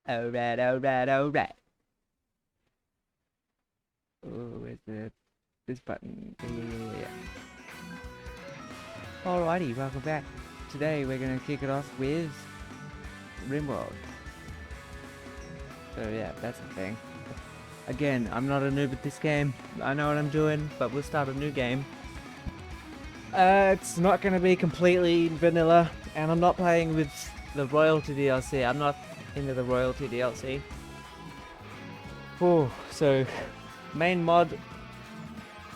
Alright, alright, alright. Oh, where's this button? Yeah. Alrighty, welcome back. Today we're gonna kick it off with Rimworld. So yeah, that's the thing. Again, I'm not a noob at this game. I know what I'm doing, but we'll start a new game. It's not gonna be completely vanilla, and I'm not playing with the royalty DLC. I'm not into the royalty DLC. Oh, so main mod,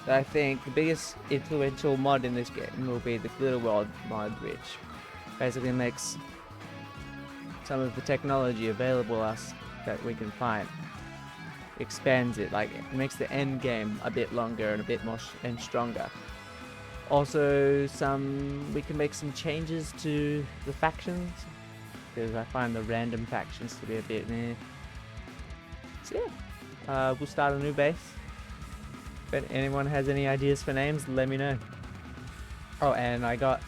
I think the biggest influential mod in this game will be the Glitter World mod, which basically makes some of the technology available us that we can find. Expands it, like it makes the end game a bit longer and a bit more and stronger. Also, we can make some changes to the factions, because I find the random factions to be a bit meh. So yeah, we'll start a new base. If anyone has any ideas for names, let me know. Oh, and I got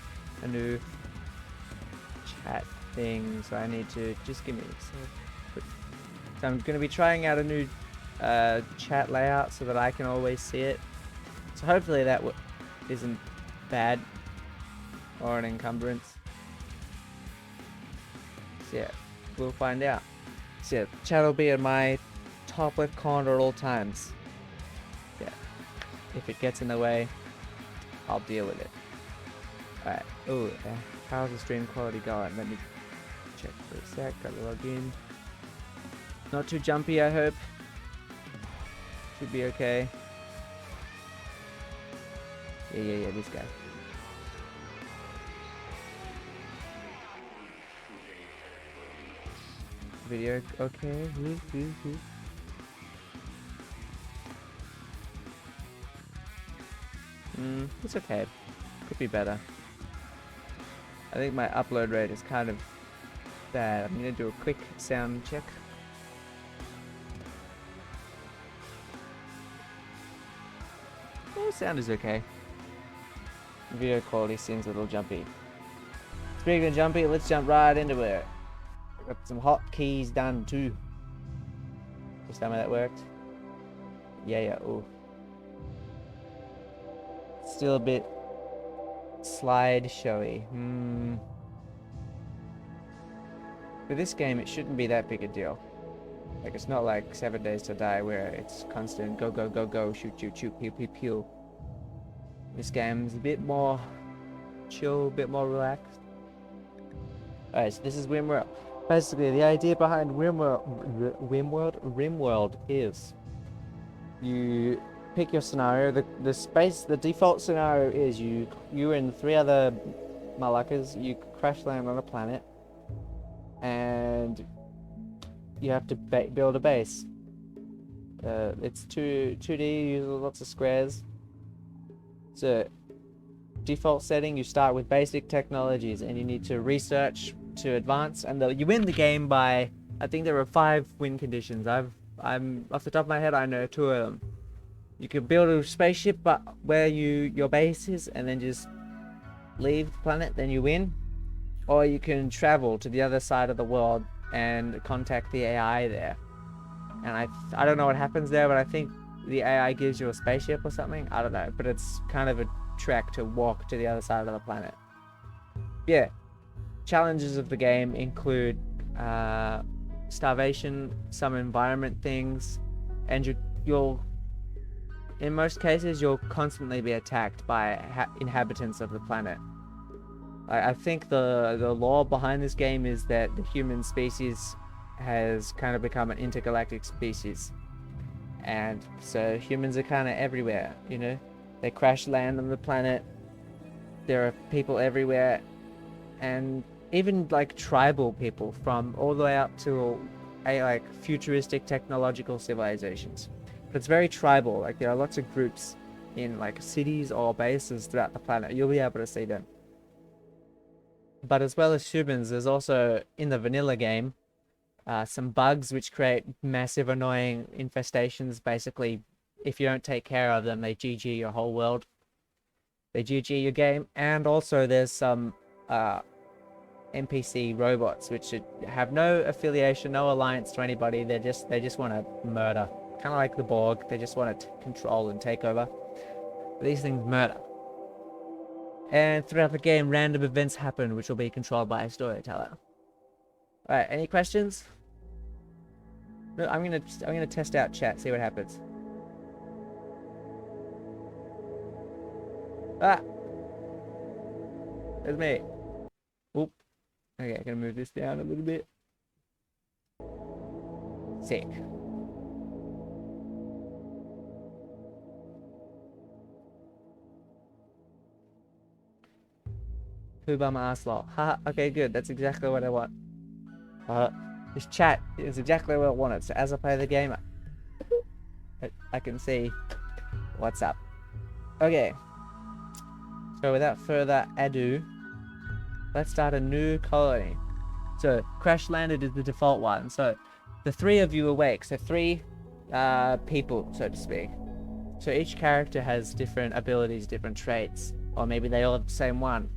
a new chat thing, so I need to just give me a sec. So I'm going to be trying out a new chat layout so that I can always see it. So hopefully that isn't bad or an encumbrance. So yeah, we'll find out. So yeah, chat will be in my top left corner at all times. Yeah, if it gets in the way, I'll deal with it. Alright, ooh, how's the stream quality going? Let me check for a sec, gotta log in. Not too jumpy, I hope. Should be okay. Yeah, this guy. Video, okay. It's okay. Could be better. I think my upload rate is kind of bad. I'm gonna do a quick sound check. Yeah, sound is okay. Video quality seems a little jumpy. Speaking of jumpy, let's jump right into it. Got some hotkeys done too. Just tell me that worked. Yeah, ooh. Still a bit slideshowy. For this game, it shouldn't be that big a deal. Like, it's not like 7 Days to Die where it's constant go, go, go, go, shoot, shoot, shoot, pew, pew, pew. This game's a bit more chill, a bit more relaxed. Alright, so this is Rimworld. Basically, the idea behind Rimworld is you pick your scenario. The default scenario is you and 3 other malakas, you crash land on a planet, and you have to build a base. It's 2D, use lots of squares. So, default setting, you start with basic technologies, and you need to research to advance, and you win the game by, I think there are 5 win conditions. I'm off the top of my head, I know 2 of them. You can build a spaceship, but where your base is, and then just leave the planet, then you win. Or you can travel to the other side of the world and contact the AI there. And I don't know what happens there, but I think the AI gives you a spaceship or something. I don't know, but it's kind of a trek to walk to the other side of the planet. Yeah. Challenges of the game include starvation, some environment things, and you'll in most cases you'll constantly be attacked by inhabitants of the planet. I think the law behind this game is that the human species has kind of become an intergalactic species, and so humans are kind of everywhere, you know. They crash land on the planet, there are people everywhere, and even like tribal people from all the way up to like futuristic technological civilizations. But it's very tribal. Like, there are lots of groups in like cities or bases throughout the planet. You'll be able to see them. But as well as humans, there's also, in the vanilla game, some bugs which create massive annoying infestations. Basically, if you don't take care of them, they GG your whole world. They GG your game. And also there's some NPC robots, which have no affiliation, no alliance to anybody. They just want to murder, kind of like the Borg. They just want to control and take over. But these things murder. And throughout the game, random events happen, which will be controlled by a storyteller. All right, any questions? No, I'm gonna test out chat, see what happens. Ah, there's me. Oop. Okay, I'm gonna move this down a little bit. Sick. Who by my ass lol. Haha, okay, good. That's exactly what I want. This chat is exactly what I wanted. So as I play the game, I can see what's up. Okay. So without further ado, let's start a new colony. So crash landed is the default one. So the 3 of you awake. So 3 people, so to speak. So each character has different abilities, different traits, or maybe they all have the same one.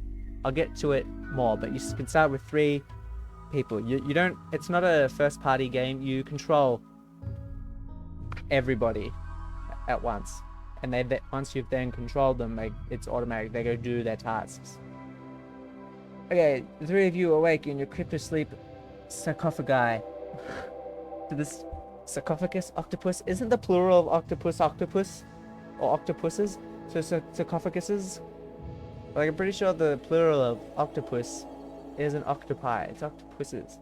I'll get to it more, but you can start with 3 people. You don't. It's not a first-party game. You control everybody at once, and once you've then controlled them, it's automatic. They go do their tasks. Okay, the 3 of you awake in your cryptosleep sarcophagi. To this sarcophagus octopus isn't the plural of octopus or octopuses. So sarcophaguses. Like, I'm pretty sure the plural of octopus isn't octopi, it's octopuses.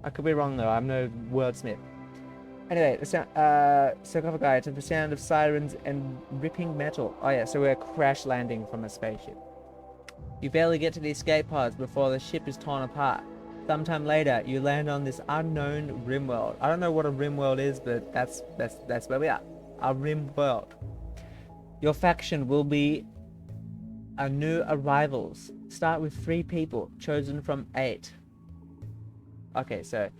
I could be wrong though, I'm no wordsmith. Anyway, the sound, sarcophagi to the sound of sirens and ripping metal. Oh yeah, so we're crash landing from a spaceship. You barely get to the escape pods before the ship is torn apart. Sometime later, you land on this unknown Rimworld. I don't know what a Rimworld is, but that's where we are. A Rimworld. Your faction will be a new arrivals. Start with 3 people, chosen from 8. Okay, so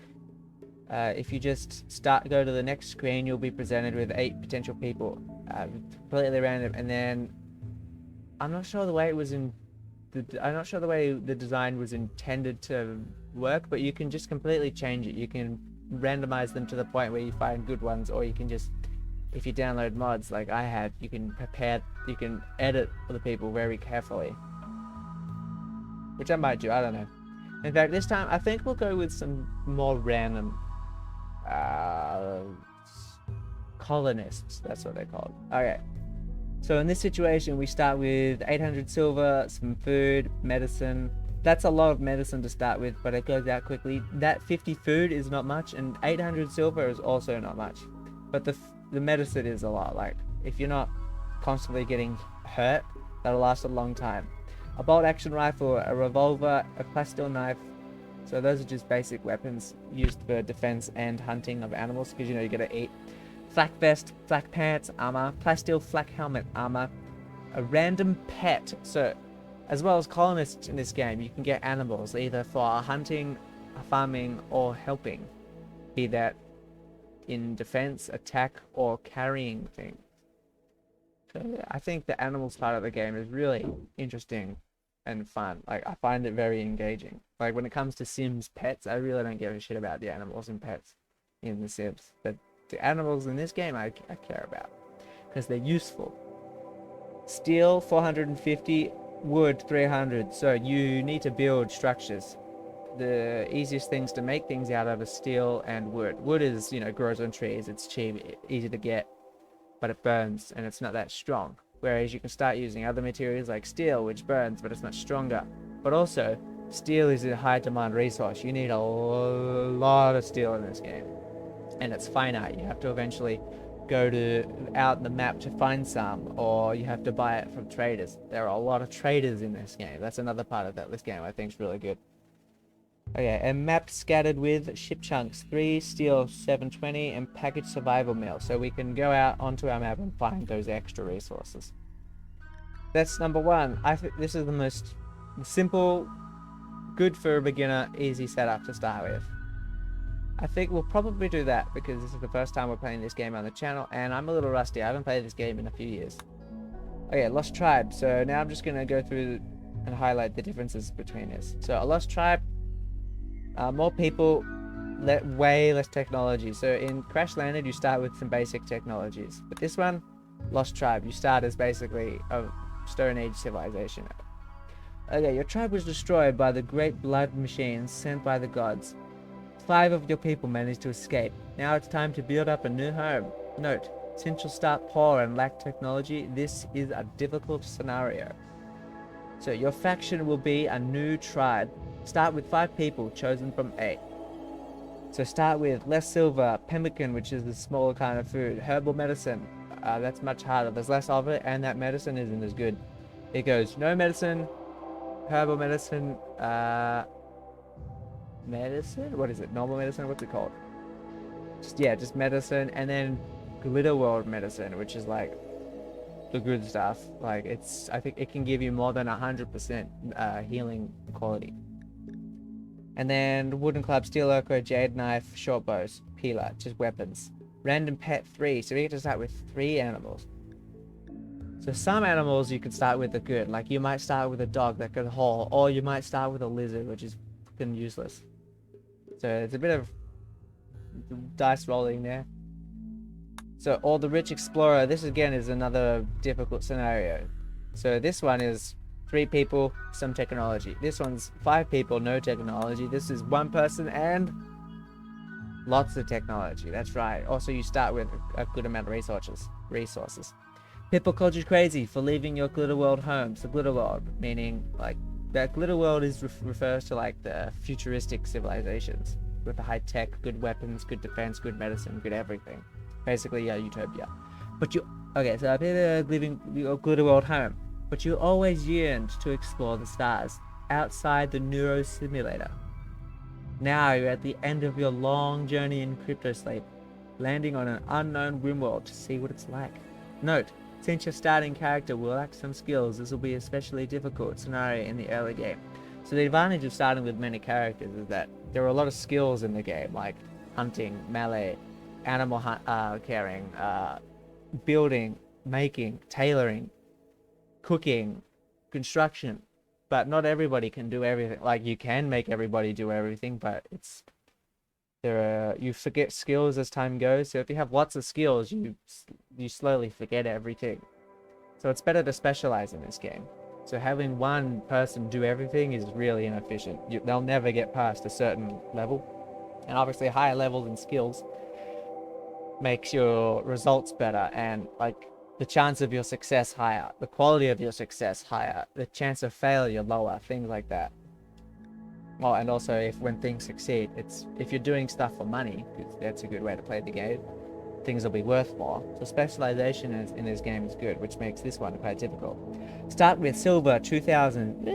if you just go to the next screen, you'll be presented with 8 potential people, completely random. And then I'm not sure the way the design was intended to work, but you can just completely change it. You can randomize them to the point where you find good ones, or you can just, if you download mods like I have, you can edit the people very carefully. Which I might do, I don't know. In fact, this time I think we'll go with some more random colonists, that's what they're called. Okay. So in this situation, we start with 800 silver, some food, medicine. That's a lot of medicine to start with, but it goes out quickly. That 50 food is not much, and 800 silver is also not much. But the medicine is a lot. Like, if you're not constantly getting hurt, that'll last a long time. A bolt action rifle, a revolver, a plasteel knife. So those are just basic weapons used for defense and hunting of animals, because you gotta eat. Flak vest, flak pants, armor, plasteel flak helmet, armor, a random pet. So, as well as colonists in this game, you can get animals either for hunting, farming, or helping. Be that in defense, attack, or carrying things. So I think the animals part of the game is really interesting and fun. Like, I find it very engaging. Like, when it comes to Sims pets, I really don't give a shit about the animals and pets in the Sims. But the animals in this game I care about, because they're useful. Steel 450, wood 300. So you need to build structures. The easiest things to make things out of is steel and wood. Wood is, grows on trees. It's cheap, easy to get, but it burns and it's not that strong. Whereas you can start using other materials like steel, which burns, but it's much stronger. But also, steel is a high demand resource. You need a lot of steel in this game. And it's finite. You have to eventually go out in the map to find some, or you have to buy it from traders. There are a lot of traders in this game. That's another part of this game I think is really good. Okay, a map scattered with ship chunks, 3 steel 720 and packaged survival meal. So we can go out onto our map and find those extra resources. That's number 1. I think this is the most simple, good for a beginner, easy setup to start with. I think we'll probably do that because this is the first time we're playing this game on the channel, and I'm a little rusty. I haven't played this game in a few years. Okay, Lost Tribe. So now I'm just going to go through and highlight the differences between this. So a Lost Tribe More people, way less technology. So in Crash Landed, you start with some basic technologies. But this one, Lost Tribe, you start as basically a Stone Age civilization. Okay, your tribe was destroyed by the great blood machines sent by the gods. 5 of your people managed to escape. Now it's time to build up a new home. Note, since you'll start poor and lack technology, this is a difficult scenario. So your faction will be a new tribe. Start with 5 people chosen from 8. So start with less silver, pemmican, which is the smaller kind of food, herbal medicine. That's much harder. There's less of it, and that medicine isn't as good. It goes no medicine, herbal medicine, medicine? What is it? Normal medicine? What's it called? Just medicine, and then glitter world medicine, which is like the good stuff. Like I think it can give you more than 100% healing quality. And then wooden club, steel ochre, jade knife, short bows, peeler, just weapons. Random pet 3, so we get to start with 3 animals. So some animals you can start with are good, like you might start with a dog that can haul, or you might start with a lizard, which is fucking useless. So it's a bit of dice rolling there. So, or the rich explorer, this again is another difficult scenario. So this one is 3 people, some technology. This one's 5 people, no technology. This is 1 person and lots of technology. That's right. Also, you start with a good amount of resources. People called you crazy for leaving your glitter world homes. The glitter world, meaning like that glitter world is refers to like the futuristic civilizations with the high tech, good weapons, good defense, good medicine, good everything. Basically, yeah, utopia. But okay, so people are living your glitter world home, but you always yearned to explore the stars outside the Neuro Simulator. Now you're at the end of your long journey in crypto sleep, landing on an unknown Rimworld to see what it's like. Note, since your starting character will lack some skills, this will be a especially difficult scenario in the early game. So the advantage of starting with many characters is that there are a lot of skills in the game, like hunting, melee, animal caring, building, making, tailoring, cooking, construction. But not everybody can do everything. Like you can make everybody do everything, but you forget skills as time goes. So if you have lots of skills, you slowly forget everything. So it's better to specialize in this game. So having one person do everything is really inefficient. They'll never get past a certain level, and obviously higher levels in skills makes your results better, and like the chance of your success higher, the quality of your success higher, the chance of failure lower, things like that. Well, and also when things succeed, if you're doing stuff for money, that's a good way to play the game, things will be worth more. So specialization in this game is good, which makes this one quite difficult. Start with silver 2000,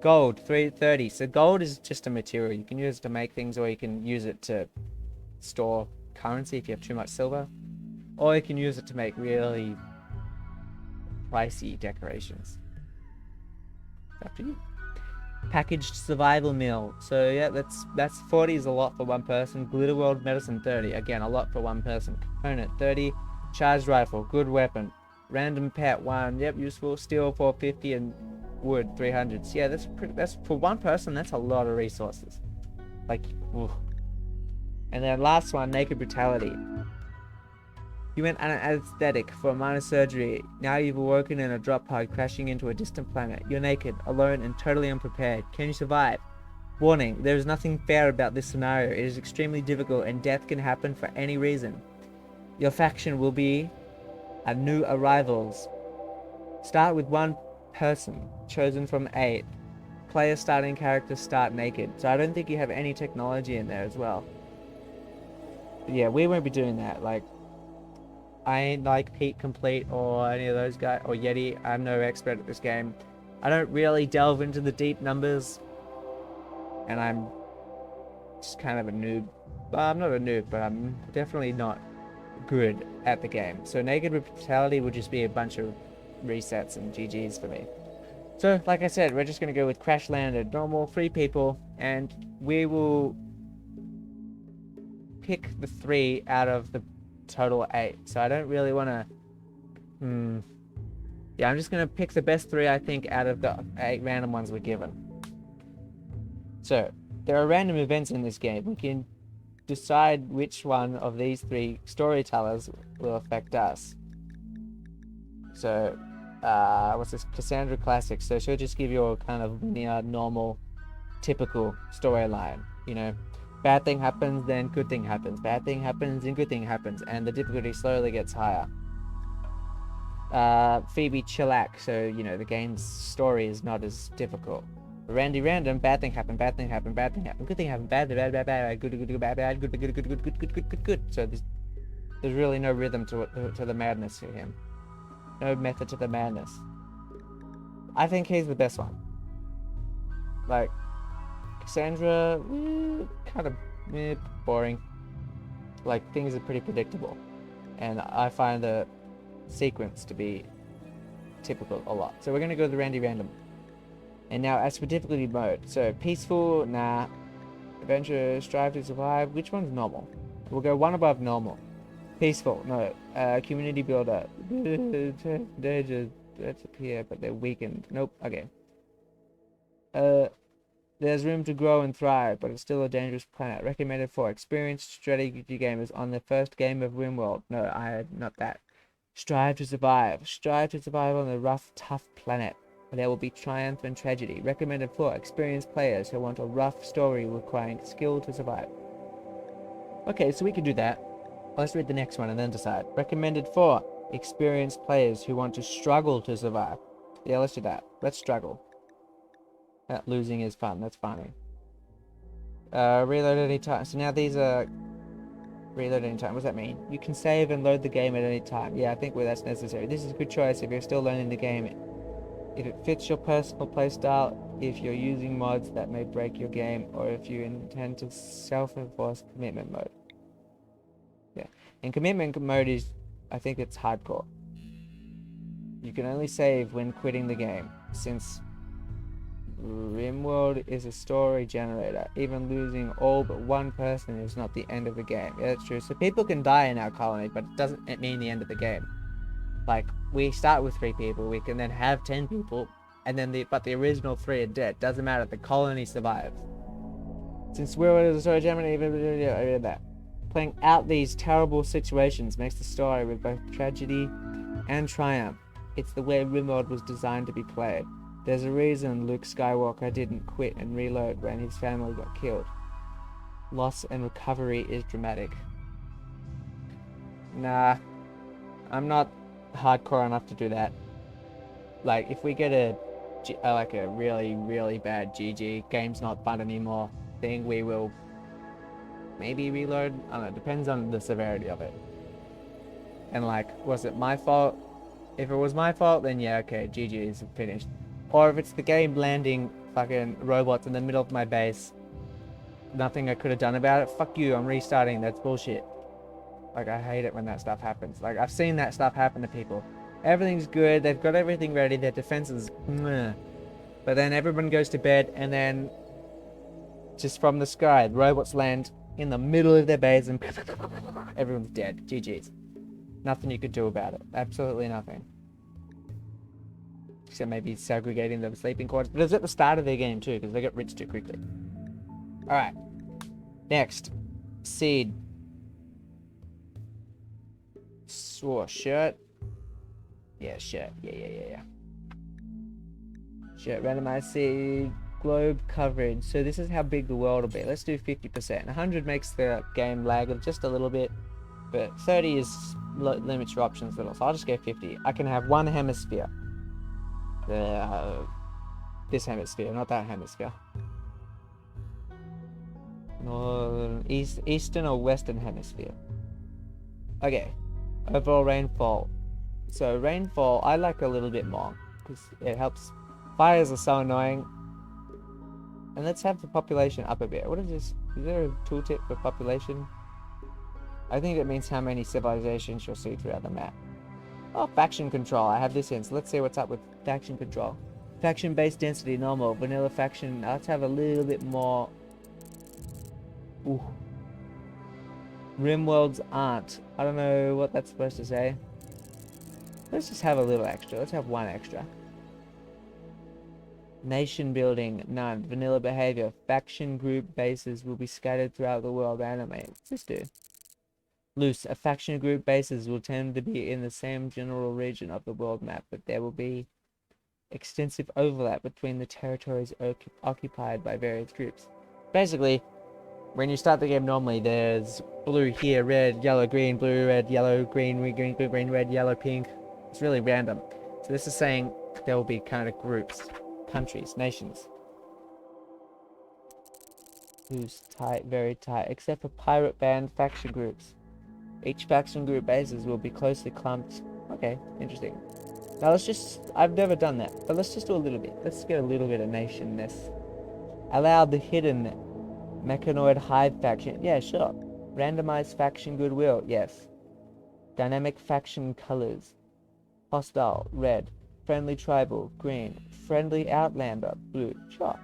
gold 330. So gold is just a material. You can use it to make things, or you can use it to store currency if you have too much silver, or you can use it to make really pricey decorations. It's up to you. Packaged survival meal. So yeah, that's 40 is a lot for 1 person. Glitter world medicine 30. Again, a lot for 1 person. Component 30. Charged rifle, good weapon. Random pet 1. Yep, useful. Steel 450 and wood 300. So yeah, that's for 1 person. That's a lot of resources. Like, oof. And then last one, naked brutality. You went anesthetic for a minor surgery. Now you've awoken in a drop pod crashing into a distant planet. You're naked, alone, and totally unprepared. Can you survive? Warning, there is nothing fair about this scenario. It is extremely difficult and death can happen for any reason. Your faction will be a new arrivals. Start with 1 person, chosen from 8. Player starting character start naked. So I don't think you have any technology in there as well. But yeah, we won't be doing that. Like, I ain't like Pete Complete or any of those guys, or Yeti. I'm no expert at this game. I don't really delve into the deep numbers, and I'm just kind of a noob. Well, I'm not a noob, but I'm definitely not good at the game. So naked brutality would just be a bunch of resets and GG's for me. So like I said, we're just going to go with Crash Landed, normal, 3 people, and we will pick the 3 out of the total 8. So I don't really want to yeah, I'm just gonna pick the best 3 I think out of the 8 random ones we're given. So there are random events in this game. We can decide which one of these 3 storytellers will affect us. So, what's this? Cassandra Classic. So she'll just give you a kind of linear, normal, typical storyline. You know, bad thing happens, then good thing happens. Bad thing happens, then good thing happens. And the difficulty slowly gets higher. Phoebe Chillax. So, you know, the game's story is not as difficult. Randy Random, bad thing happened, bad thing happened, bad thing happened, good thing happened, bad, bad, bad, bad, good, good, good, bad, bad, good, good, good, good, good, good, good, good, good. So there's really no rhythm to the madness to him. No method to the madness. I think he's the best one. Like, Cassandra, kind of boring. Like, things are pretty predictable. And I find the sequence to be typical a lot. So we're going to go to the Randy Random. And now, as for difficulty mode, so peaceful, nah. Adventure, strive to survive. Which one's normal? We'll go one above normal. Peaceful, no. Community builder. They just appear, but they're weakened. Nope. Okay. There's room to grow and thrive, but it's still a dangerous planet. Recommended for experienced strategy gamers on the first game of Rimworld. No, not that. Strive to survive. Strive to survive on the rough, tough planet. There will be triumph and tragedy. Recommended for experienced players who want a rough story requiring skill to survive. Okay, so we can do that. Let's read the next one and then decide. Recommended for experienced players who want to struggle to survive. Yeah, let's do that. Let's struggle. Losing is fun. That's funny. Reload at any time. So now these are... Reload any time. What does that mean? You can save and load the game at any time. Yeah, I think that's necessary. This is a good choice if you're still learning the game. If it fits your personal playstyle, if you're using mods that may break your game, or if you intend to self-enforce commitment mode. Yeah. And commitment mode is, I think it's hardcore. You can only save when quitting the game, since Rimworld is a story generator. Even losing all but one person is not the end of the game. Yeah, that's true. So people can die in our colony, but it doesn't mean the end of the game. Like, we start with 3 people, we can then have 10 people, and then but the original 3 are dead. Doesn't matter, the colony survives. Since Rimworld is a story generator, I read that. Playing out these terrible situations makes the story with both tragedy and triumph. It's the way Rimworld was designed to be played. There's a reason Luke Skywalker didn't quit and reload when his family got killed. Loss and recovery is dramatic. Nah, I'm not hardcore enough to do that. Like, if we get a really, really bad GG, game's not fun anymore thing, we will maybe reload. I don't know, depends on the severity of it. And like, was it my fault? If it was my fault, then yeah, okay, GG is finished. Or if it's the game landing fucking robots in the middle of my base, nothing I could have done about it, fuck you, I'm restarting, that's bullshit. Like, I hate it when that stuff happens. Like, I've seen that stuff happen to people. Everything's good, they've got everything ready, their defense is meh. But then everyone goes to bed, and then just from the sky, the robots land in the middle of their base, and everyone's dead. GG's. Nothing you could do about it. Absolutely nothing. Except maybe segregating the sleeping quarters. But it was at the start of their game too, because they got rich too quickly. Alright. Next. Seed. Shirt. Yeah, shirt. Yeah. Shirt. Randomized seed. Globe coverage. So this is how big the world will be. Let's do 50%. 100 makes the game lag just a little bit. But 30 is limits your options a little. So I'll just go 50. I can have one hemisphere. This hemisphere, not that hemisphere. Northern, eastern or western hemisphere. Okay. Overall rainfall. So rainfall, I like a little bit more because it helps. Fires are so annoying. And let's have the population up a bit. What is this? Is there a tooltip for population? I think it means how many civilizations you'll see throughout the map. Oh, faction control. I have this in, so let's see what's up with faction control. Faction-based density, normal. Vanilla faction, let's have a little bit more. Ooh. Rimworlds aren't. I don't know what that's supposed to say. Let's just have a little extra. Let's have one extra. Nation building, none. Vanilla behavior. Faction group bases will be scattered throughout the world randomly. What's this do? Loose. A faction group bases will tend to be in the same general region of the world map, but there will be extensive overlap between the territories occupied by various groups. Basically, when you start the game normally, there's blue here, red, yellow, green, blue, red, yellow, green, green, green, green, red, yellow, pink. It's really random. So this is saying there will be kind of groups, countries, nations. Loose, tight, very tight, except for pirate band faction groups. Each faction group bases will be closely clumped. Okay, interesting. Now let's just, I've never done that, but let's just do a little bit. Let's get a little bit of nationness. Allow the hidden mechanoid hive faction. Yeah, sure. Randomized faction goodwill. Yes. Dynamic faction colors. Hostile, red. Friendly tribal, green. Friendly outlander, blue. Sure.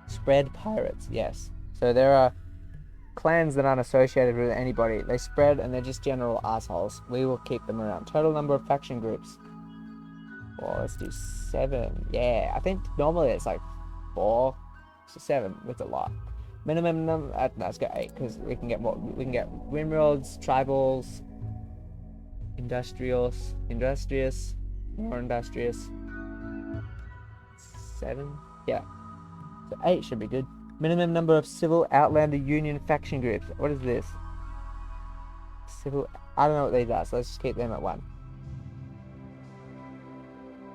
Spread pirates. Yes. So there are clans that aren't associated with anybody. They spread and they're just general assholes. We will keep them around. Total number of faction groups. Well, let's do 7. Yeah, I think normally it's like 4 to 7 with a lot. Minimum number. Let's go 8 because we can get more. We can get Rimworlds, tribals, industrious, more industrious. 7. Yeah. So 8 should be good. Minimum number of civil outlander union faction groups. What is this? Civil. I don't know what these are, so let's just keep them at 1.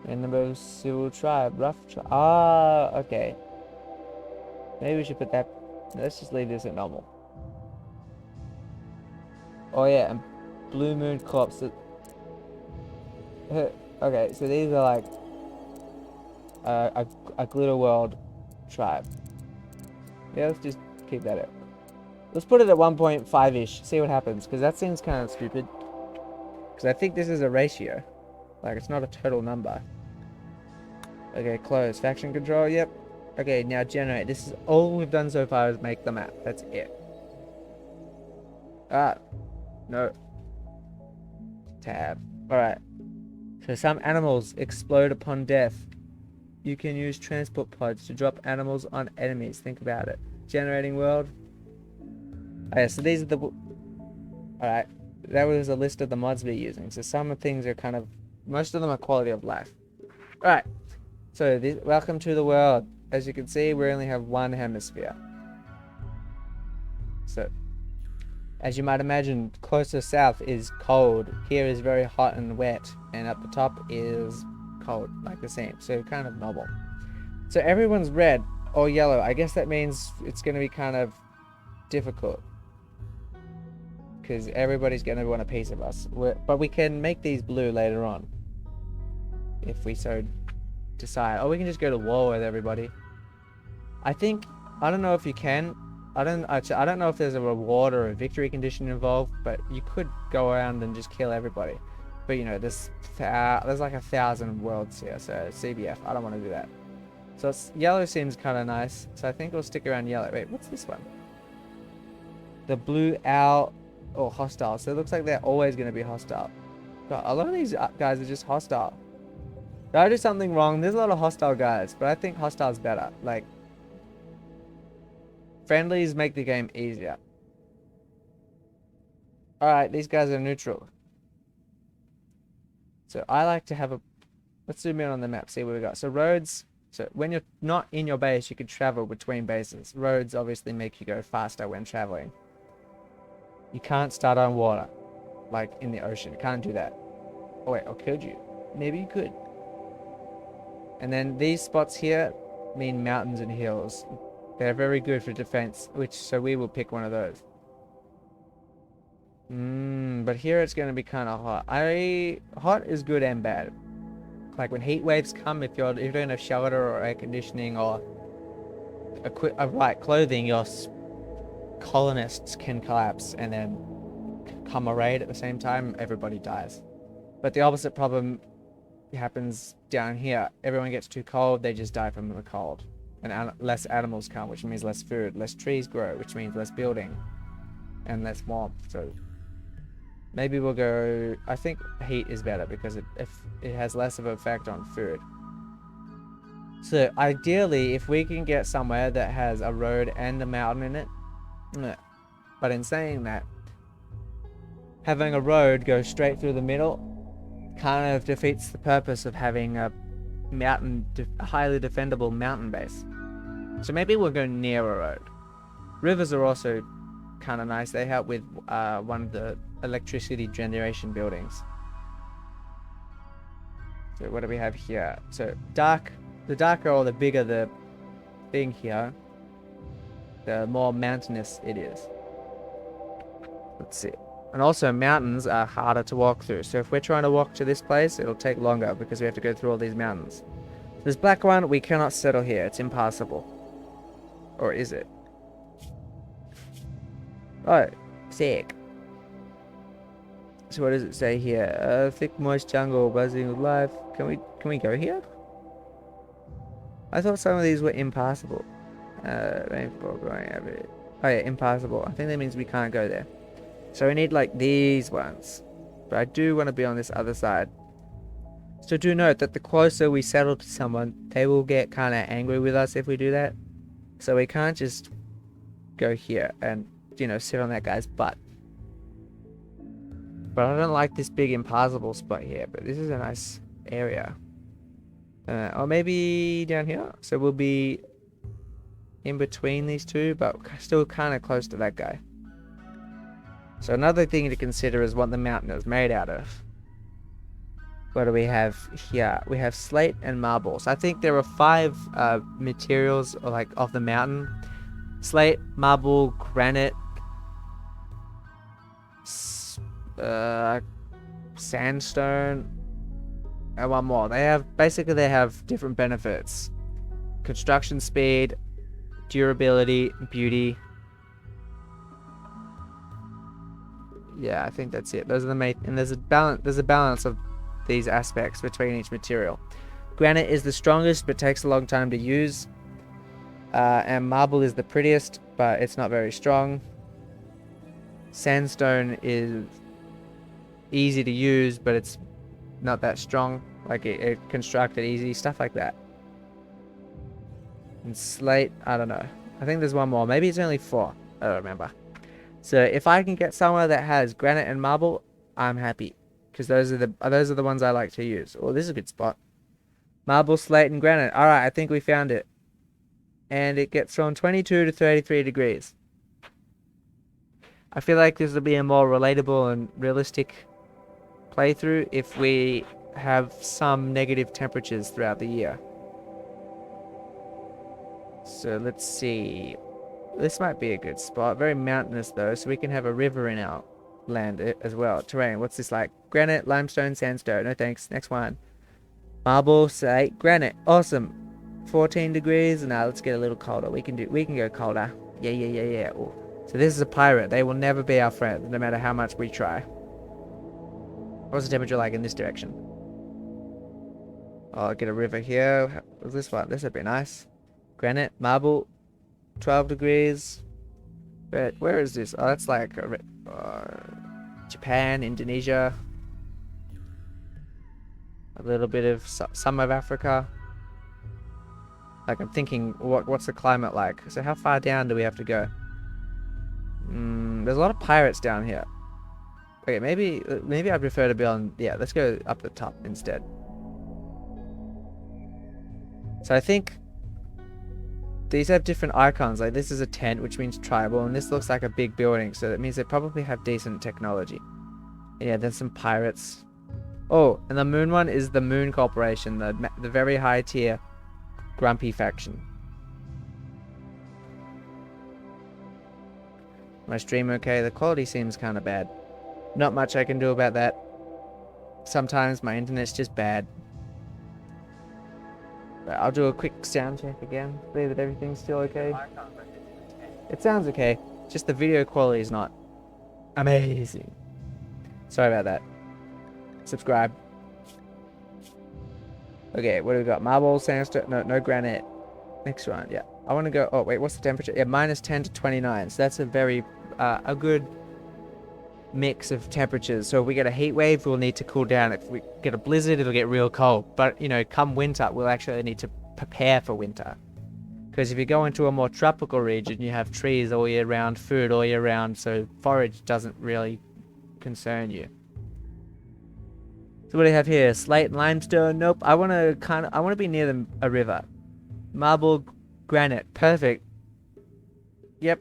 And number of civil tribe, rough tribe. Ah, okay. Maybe we should put that. Let's just leave this at normal. Oh yeah, and Blue Moon Corps. Okay, so these are like a glitter world tribe. Yeah, let's just keep that up. Let's put it at 1.5-ish. See what happens, because that seems kind of stupid. Because I think this is a ratio. Like, it's not a total number. Okay, close. Faction control, yep. Okay, now generate. This is all we've done so far is make the map. That's it. Ah. No. Tab. Alright. So some animals explode upon death. You can use transport pods to drop animals on enemies. Think about it. Generating world. Okay, so these are the... Alright. That was a list of the mods we're using. So some things are kind of... Most of them are quality of life. Alright. So, welcome to the world. As you can see, we only have one hemisphere. So, as you might imagine, closer south is cold. Here is very hot and wet. And at the top is cold, like the same. So, kind of normal. So, everyone's red or yellow. I guess that means it's going to be kind of difficult. Because everybody's going to want a piece of us. But we can make these blue later on. If we so decide. Or we can just go to war with everybody. I don't know if you can. I don't know if there's a reward or a victory condition involved, but you could go around and just kill everybody. But you know, there's like 1,000 worlds here, so CBF. I don't want to do that. So yellow seems kind of nice, so I think we'll stick around yellow. Wait, what's this one? The blue owl or hostile. So it looks like they're always going to be hostile. God, a lot of these guys are just hostile. Did I do something wrong? There's a lot of hostile guys, but I think hostile's better. Like, friendlies make the game easier. Alright, these guys are neutral. So I like to have a... Let's zoom in on the map, see what we got. So roads... So when you're not in your base, you can travel between bases. Roads obviously make you go faster when traveling. You can't start on water. Like in the ocean. You can't do that. Oh wait, or could you? Maybe you could. And then these spots here mean mountains and hills. They're very good for defense, so we will pick one of those. But here it's going to be kind of hot. Hot is good and bad. Like when heat waves come, if you don't have shelter or air conditioning or right clothing, your colonists can collapse and then come a raid at the same time. Everybody dies. But the opposite problem happens down here. Everyone gets too cold, they just die from the cold. And less animals come, which means less food. Less trees grow, which means less building. And less warmth. So maybe we'll go... I think heat is better because it has less of an effect on food. So ideally, if we can get somewhere that has a road and a mountain in it, but in saying that, having a road go straight through the middle kind of defeats the purpose of having a highly defendable mountain base. So maybe we'll go near a road. Rivers are also kind of nice. They help with one of the electricity generation buildings. So what do we have here? So the darker or the bigger the thing here, the more mountainous it is. Let's see. And also mountains are harder to walk through. So if we're trying to walk to this place, it'll take longer because we have to go through all these mountains. This black one, we cannot settle here. It's impassable. Or is it? Oh, sick. So what does it say here? Thick, moist jungle, buzzing with life. Can we go here? I thought some of these were impassable. Rainfall growing average. Oh yeah, impassable. I think that means we can't go there. So we need like these ones. But I do want to be on this other side. So do note that the closer we settle to someone, they will get kind of angry with us if we do that. So we can't just go here and, you know, sit on that guy's butt. But I don't like this big impassable spot here. But this is a nice area. Or maybe down here. So we'll be in between these two, but still kind of close to that guy. So another thing to consider is what the mountain is made out of. What do we have here? We have slate and marble. So I think there are 5 materials like of the mountain. Slate, marble, granite, sandstone, and one more. They have different benefits. Construction speed, durability, beauty. Yeah, I think that's it. Those are the main, and there's a balance of these aspects between each material. Granite is the strongest but takes a long time to use. And marble is the prettiest, but it's not very strong. Sandstone is easy to use, but it's not that strong. Like it constructed easy, stuff like that. And slate, I don't know. I think there's one more. Maybe it's only 4. I don't remember. So if I can get somewhere that has granite and marble, I'm happy, because those are the ones I like to use. Oh, this is a good spot. Marble, slate, and granite. All right, I think we found it. And it gets from 22 to 33 degrees. I feel like this will be a more relatable and realistic playthrough if we have some negative temperatures throughout the year. So let's see. This might be a good spot. Very mountainous though, so we can have a river in our land as well. Terrain. What's this like? Granite, limestone, sandstone. No thanks. Next one. Marble, slate, granite. Awesome. 14 degrees. Now let's get a little colder. We can go colder. Yeah. Ooh. So this is a pirate. They will never be our friend, no matter how much we try. What's the temperature like in this direction? Oh, I'll get a river here. What's this one? This would be nice. Granite, marble, 12 degrees. But where is this? Oh, that's like Japan, Indonesia. A little bit of some of Africa. Like I'm thinking, what's the climate like? So how far down do we have to go? There's a lot of pirates down here. Okay, maybe I prefer to be on. Yeah, let's go up the top instead. So I think these have different icons. Like this is a tent, which means tribal, and this looks like a big building, so that means they probably have decent technology. Yeah, there's some pirates. Oh, and the moon one is the Moon Corporation, the very high tier grumpy faction. My stream okay? The quality seems kind of bad. Not much I can do about that. Sometimes my internet's just bad. But I'll do a quick sound check again. See that everything's still okay. It sounds okay. Just the video quality is not amazing. Sorry about that. Subscribe. Okay, what do we got? Marble, sandstone, no granite. Next one, yeah. I want to go, oh wait, what's the temperature? Yeah, minus 10 to 29. So that's a very, a good mix of temperatures. So if we get a heat wave, we'll need to cool down. If we get a blizzard, it'll get real cold. But, you know, come winter, we'll actually need to prepare for winter. Because if you go into a more tropical region, you have trees all year round, food all year round, so forage doesn't really concern you. So what do you have here? Slate and limestone? Nope. I want to be near a river. Marble, granite. Perfect. Yep.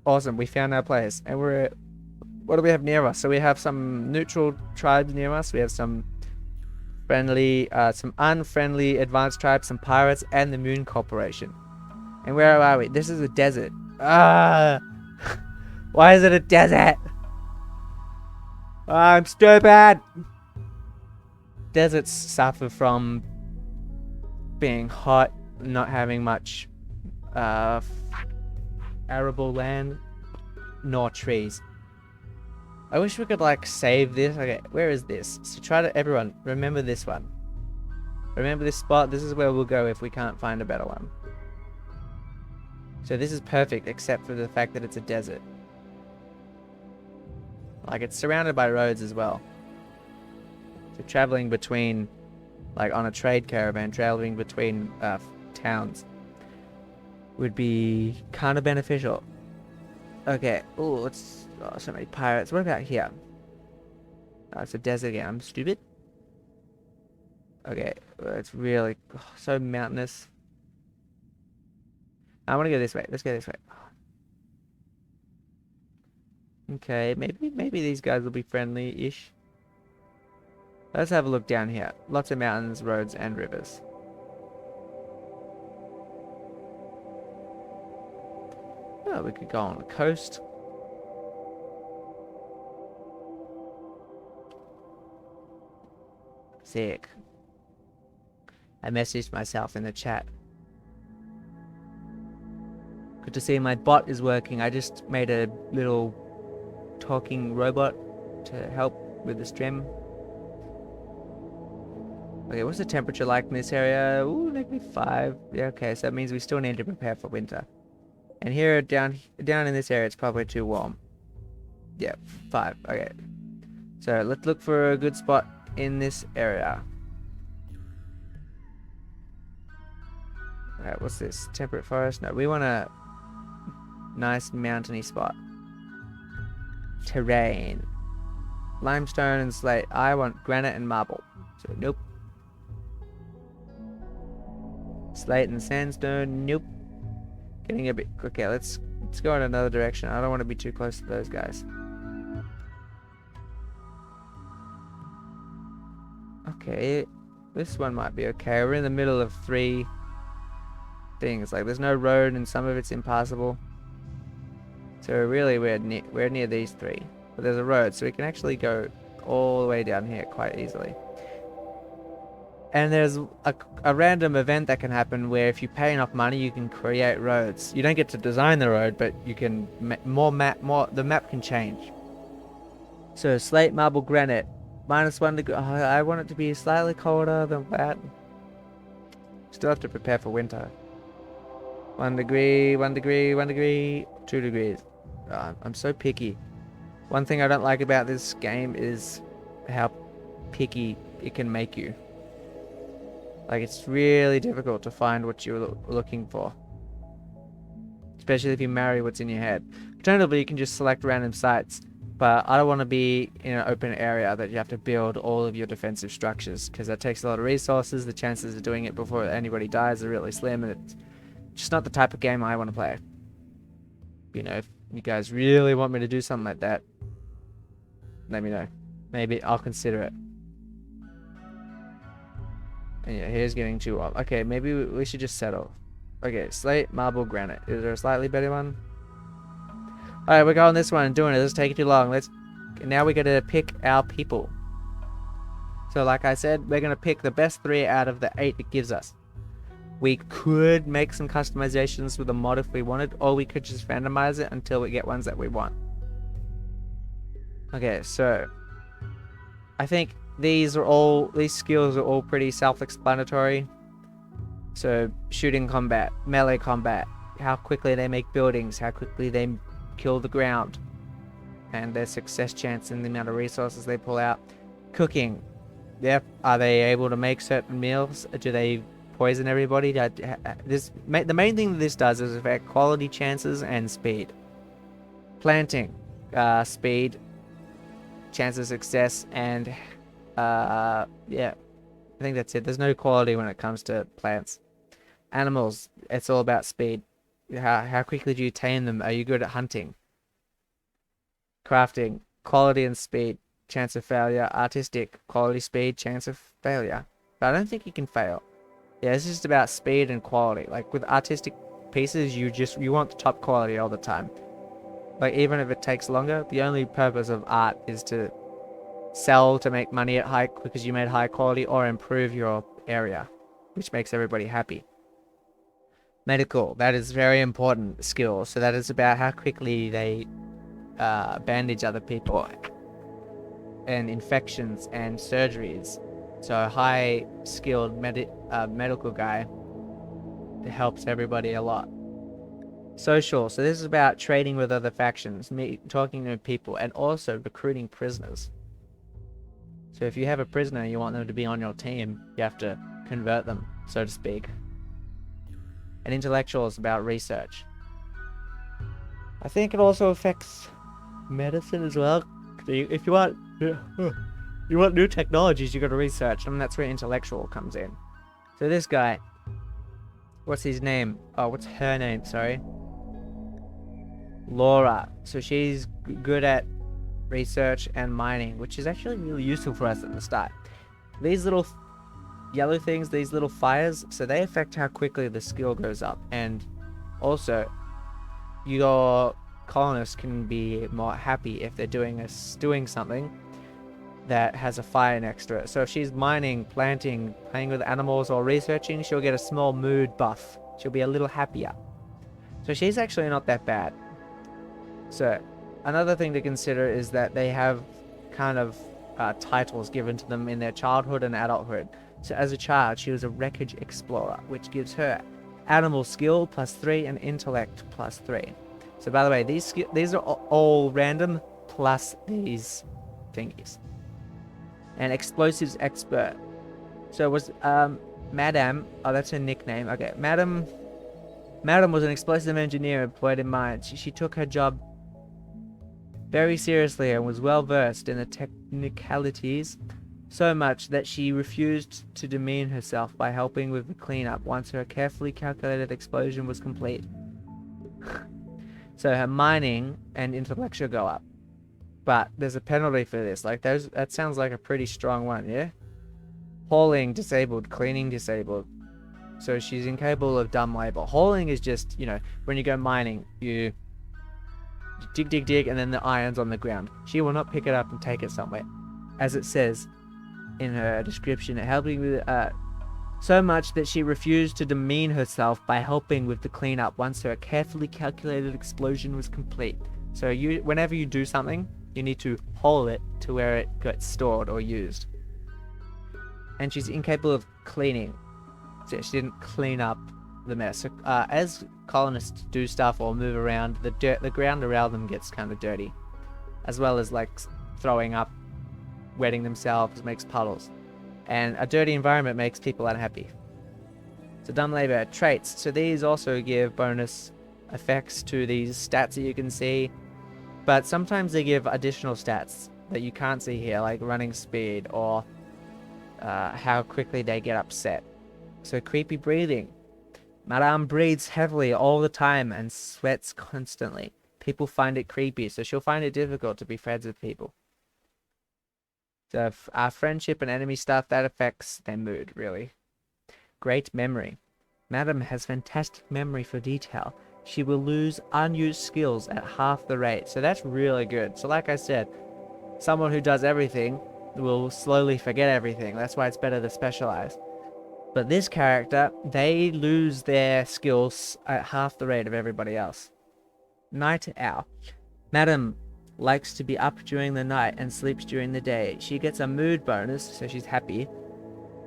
Awesome. We found our place. And what do we have near us? So we have some neutral tribes near us. We have some friendly, some unfriendly advanced tribes, some pirates, and the Moon Corporation. And where are we? This is a desert. Ah! Why is it a desert? I'm stupid! Deserts suffer from being hot, not having much arable land, nor trees. I wish we could like save this. Okay, where is this? So everyone, remember this one. Remember this spot. This is where we'll go if we can't find a better one. So this is perfect except for the fact that it's a desert. Like it's surrounded by roads as well. So traveling between, like on a trade caravan, traveling between towns would be kind of beneficial. Okay. Oh, so many pirates. What about here? Oh, it's a desert again. I'm stupid. Okay. Well, it's really so mountainous. I want to go this way. Let's go this way. Okay. Maybe these guys will be friendly-ish. Let's have a look down here. Lots of mountains, roads, and rivers. Oh, we could go on the coast. Sick. I messaged myself in the chat. Good to see my bot is working. I just made a little talking robot to help with the stream. Okay, what's the temperature like in this area? Ooh, -5. Yeah, okay, so that means we still need to prepare for winter. And here, down in this area, it's probably too warm. Yeah, 5. Okay. So let's look for a good spot in this area. Alright, what's this? Temperate forest? No, we want a nice mountainy spot. Terrain. Limestone and slate. I want granite and marble. So nope. Slate and sandstone. Nope. Getting a bit... Okay, let's go in another direction. I don't want to be too close to those guys. Okay, this one might be okay. We're in the middle of 3 things. Like, there's no road and some of it's impassable. So really, we're near these 3. But there's a road, so we can actually go all the way down here quite easily. And there's a random event that can happen where if you pay enough money, you can create roads. You don't get to design the road, but you can the map can change. So slate, marble, granite, -1 degree. I want it to be slightly colder than that. Still have to prepare for winter. 1 degree, 1 degree, 1 degree, 2 degrees. I'm so picky. One thing I don't like about this game is how picky it can make you. Like, it's really difficult to find what you're looking for. Especially if you marry what's in your head. Alternatively, you can just select random sites. But I don't want to be in an open area that you have to build all of your defensive structures. Because that takes a lot of resources. The chances of doing it before anybody dies are really slim. And it's just not the type of game I want to play. You know, if you guys really want me to do something like that, let me know. Maybe I'll consider it. And yeah, here's getting too off. Okay, maybe we should just settle. Okay, slate, marble, granite. Is there a slightly better one? Alright, we're going this one and doing it. This is taking too long. Now we gotta pick our people. So like I said, we're gonna pick the best 3 out of the 8 it gives us. We could make some customizations with a mod if we wanted, or we could just randomize it until we get ones that we want. Okay, so I think these skills are all pretty self-explanatory. So shooting combat, melee combat, how quickly they make buildings, how quickly they kill the ground, and their success chance and the amount of resources they pull out. Cooking, yep. Are they able to make certain meals? Do they poison everybody. The main thing that this does is affect quality, chances, and speed. Planting, speed, chance of success, and yeah, I think that's it. There's no quality when it comes to plants. Animals, it's all about speed. How quickly do you tame them? Are you good at hunting? Crafting, quality and speed, chance of failure. Artistic, quality, speed, chance of failure. But I don't think you can fail. Yeah, it's just about speed and quality. Like with artistic pieces, you want the top quality all the time. Like even if it takes longer, the only purpose of art is to sell to make money at high because you made high quality, or improve your area, which makes everybody happy. Medical, that is very important skill. So that is about how quickly they bandage other people, and infections and surgeries. So high skilled medical guy helps everybody a lot. Social, so this is about trading with other factions, talking to people, and also recruiting prisoners. So if you have a prisoner and you want them to be on your team, you have to convert them, so to speak. And intellectual is about research. I think it also affects medicine as well. If you want new technologies, you got to research, and that's where intellectual comes in. So this guy, what's his name? Oh, what's her name? Sorry. Laura. So she's good at research and mining, which is actually really useful for us at the start. These little yellow things, these little fires, so they affect how quickly the skill goes up, and also your colonists can be more happy if they're doing something that has a fire next to it. So if she's mining, planting, playing with animals, or researching, she'll get a small mood buff. She'll be a little happier. So she's actually not that bad. So another thing to consider is that they have kind of titles given to them in their childhood and adulthood. So as a child, she was a wreckage explorer, which gives her animal skill +3 and intellect +3. So by the way, these are all random plus these thingies. And explosives expert. So was Madame, oh that's her nickname. Okay, Madame was an explosive engineer employed in mines. She took her job very seriously and was well versed in the technicalities, so much that she refused to demean herself by helping with the cleanup once her carefully calculated explosion was complete. So her mining and intellectual go up. But there's a penalty for this. Like that sounds like a pretty strong one, yeah? Hauling disabled, cleaning disabled. So she's incapable of dumb labor. Hauling is just, when you go mining, you dig, and then the iron's on the ground. She will not pick it up and take it somewhere. As it says in her description, helping with so much that she refused to demean herself by helping with the cleanup once her carefully calculated explosion was complete. So whenever you do something, you need to haul it to where it gets stored or used. And she's incapable of cleaning. So she didn't clean up the mess. So, as colonists do stuff or move around, the ground around them gets kind of dirty, as well as like throwing up, wetting themselves makes puddles, and a dirty environment makes people unhappy. So dumb labor traits. So these also give bonus effects to these stats that you can see, but sometimes they give additional stats that you can't see here, like running speed or how quickly they get upset. So creepy breathing. Madame breathes heavily all the time and sweats constantly. People find it creepy, so she'll find it difficult to be friends with people. So our friendship and enemy stuff, that affects their mood, really. Great memory. Madame has fantastic memory for detail. She will lose unused skills at half the rate. So that's really good. So like I said, someone who does everything will slowly forget everything. That's why it's better to specialize. But this character, they lose their skills at half the rate of everybody else. Night owl. Madame likes to be up during the night and sleeps during the day. She gets a mood bonus, so she's happy,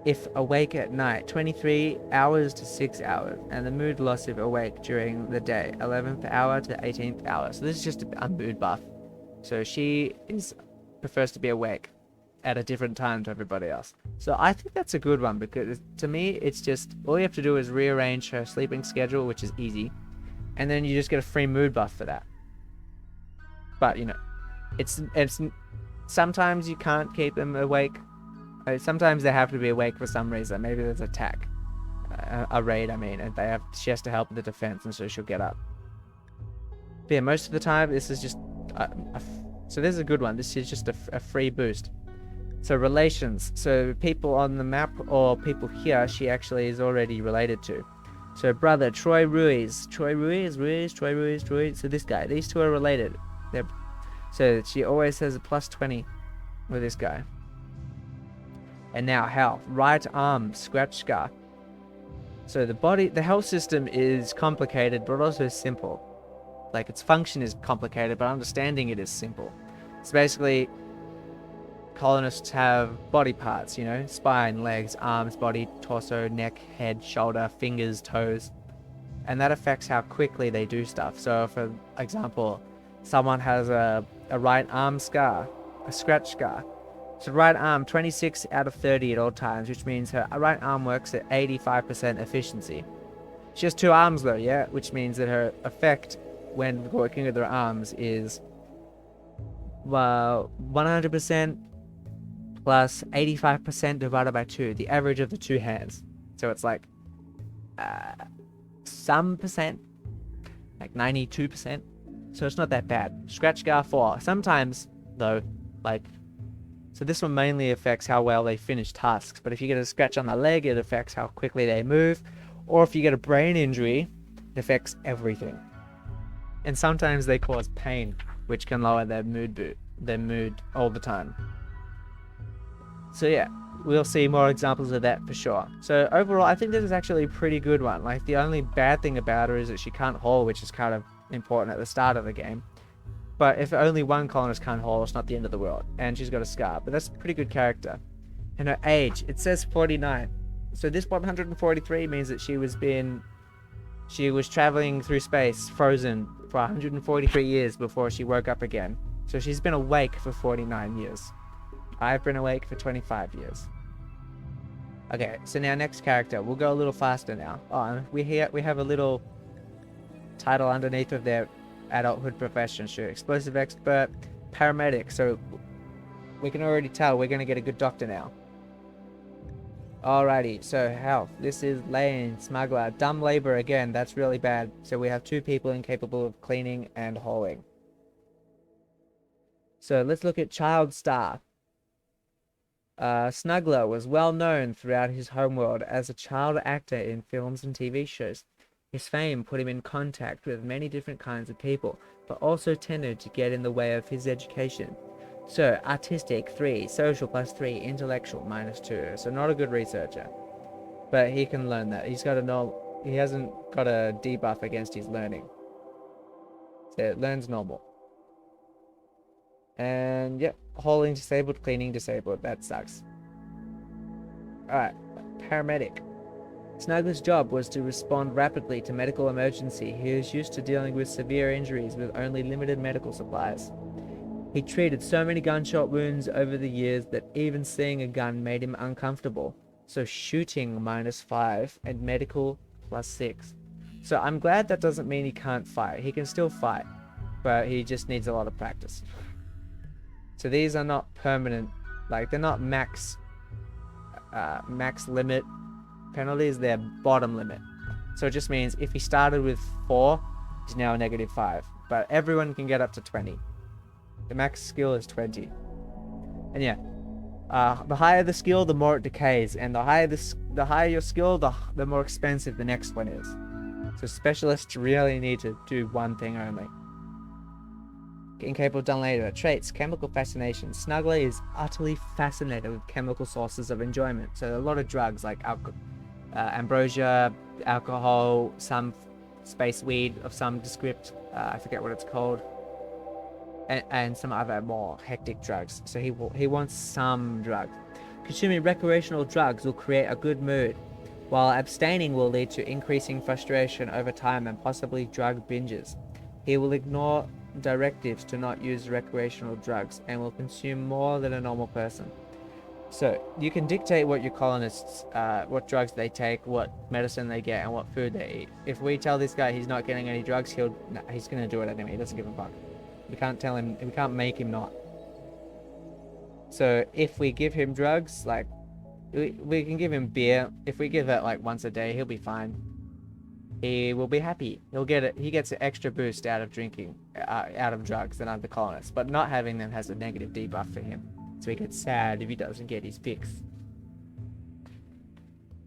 if awake at night, 23 hours to 6 hours, and the mood loss if awake during the day, 11th hour to 18th hour. So this is just a mood buff. So she prefers to be awake. at a different time to everybody else. So I think that's a good one, because to me, it's just all you have to do is rearrange her sleeping schedule, which is easy, and then you just get a free mood buff for that. But you know, it's sometimes you can't keep them awake. Sometimes they have to be awake for some reason. Maybe there's an attack, a raid, I mean, and she has to help with the defense, and so she'll get up. But yeah, most of the time this is just so this is a good one. This is just a free boost. So relations, so people on the map or people here she actually is already related to. So brother Troy Ruiz. So this guy, these two are related. So she always has a +20 with this guy. And now health, right arm scratch scar. So the health system is complicated but also simple. Like its function is complicated, but understanding it is simple. So basically, colonists have body parts, you know, spine, legs, arms, body, torso, neck, head, shoulder, fingers, toes, and that affects how quickly they do stuff. So for example, someone has a right arm scar, a scratch scar. So right arm, 26 out of 30 at all times, which means her right arm works at 85% efficiency. She has two arms though, yeah, which means that her effect when working with her arms is 100% plus 85% divided by 2, the average of the two hands. So it's like some percent, like 92%. So it's not that bad. Scratch scar 4. Sometimes though, like, so this one mainly affects how well they finish tasks, but if you get a scratch on the leg, it affects how quickly they move, or if you get a brain injury, it affects everything. And sometimes they cause pain, which can lower their mood all the time. So yeah, we'll see more examples of that for sure. So overall, I think this is actually a pretty good one. Like the only bad thing about her is that she can't haul, which is kind of important at the start of the game. But if only one colonist can't haul, it's not the end of the world. And she's got a scar, but that's a pretty good character. And her age, it says 49. So this 143 means that she was traveling through space, frozen, for 143 years before she woke up again. So she's been awake for 49 years. I've been awake for 25 years. Okay, so now next character. We'll go a little faster now. Oh, we have a little title underneath of their adulthood profession. Sure, explosive expert, paramedic. So we can already tell we're going to get a good doctor now. Alrighty, so health. This is Lane, smuggler, dumb labor again. That's really bad. So we have two people incapable of cleaning and hauling. So let's look at child star. Snuggler was well known throughout his homeworld as a child actor in films and TV shows. His fame put him in contact with many different kinds of people, but also tended to get in the way of his education. So, artistic 3, social +3, intellectual -2. So not a good researcher, but he can learn that. He hasn't got a debuff against his learning. So it learns normal. And yep, hauling disabled, cleaning disabled. That sucks. Alright, paramedic. Snuggler's job was to respond rapidly to medical emergency. He was used to dealing with severe injuries with only limited medical supplies. He treated so many gunshot wounds over the years that even seeing a gun made him uncomfortable. So shooting -5 and medical +6. So I'm glad that doesn't mean he can't fight. He can still fight, but he just needs a lot of practice. So these are not permanent, like they're not max limit penalties, they're bottom limit. So it just means if he started with 4, he's now a -5. But everyone can get up to 20. The max skill is 20. And yeah, the higher the skill, the more it decays, and the higher your skill, the more expensive the next one is. So specialists really need to do one thing only. Incapable done later. Traits: chemical fascination. Snuggler is utterly fascinated with chemical sources of enjoyment. So a lot of drugs like ambrosia, alcohol, some space weed of some descript. I forget what it's called. And some other more hectic drugs. So he wants some drugs. Consuming recreational drugs will create a good mood, while abstaining will lead to increasing frustration over time and possibly drug binges. He will ignore directives to not use recreational drugs and will consume more than a normal person. So you can dictate what your colonists, what drugs they take, what medicine they get, and what food they eat. If we tell this guy he's not getting any drugs, he's gonna do it anyway. He doesn't give a fuck. We can't tell him. We can't make him not. So if we give him drugs, like we can give him beer. If we give it like once a day, he'll be fine. He will be happy. He'll get it. He gets an extra boost out of drinking, out of drugs than other colonists. But not having them has a negative debuff for him. So he gets sad if he doesn't get his fix.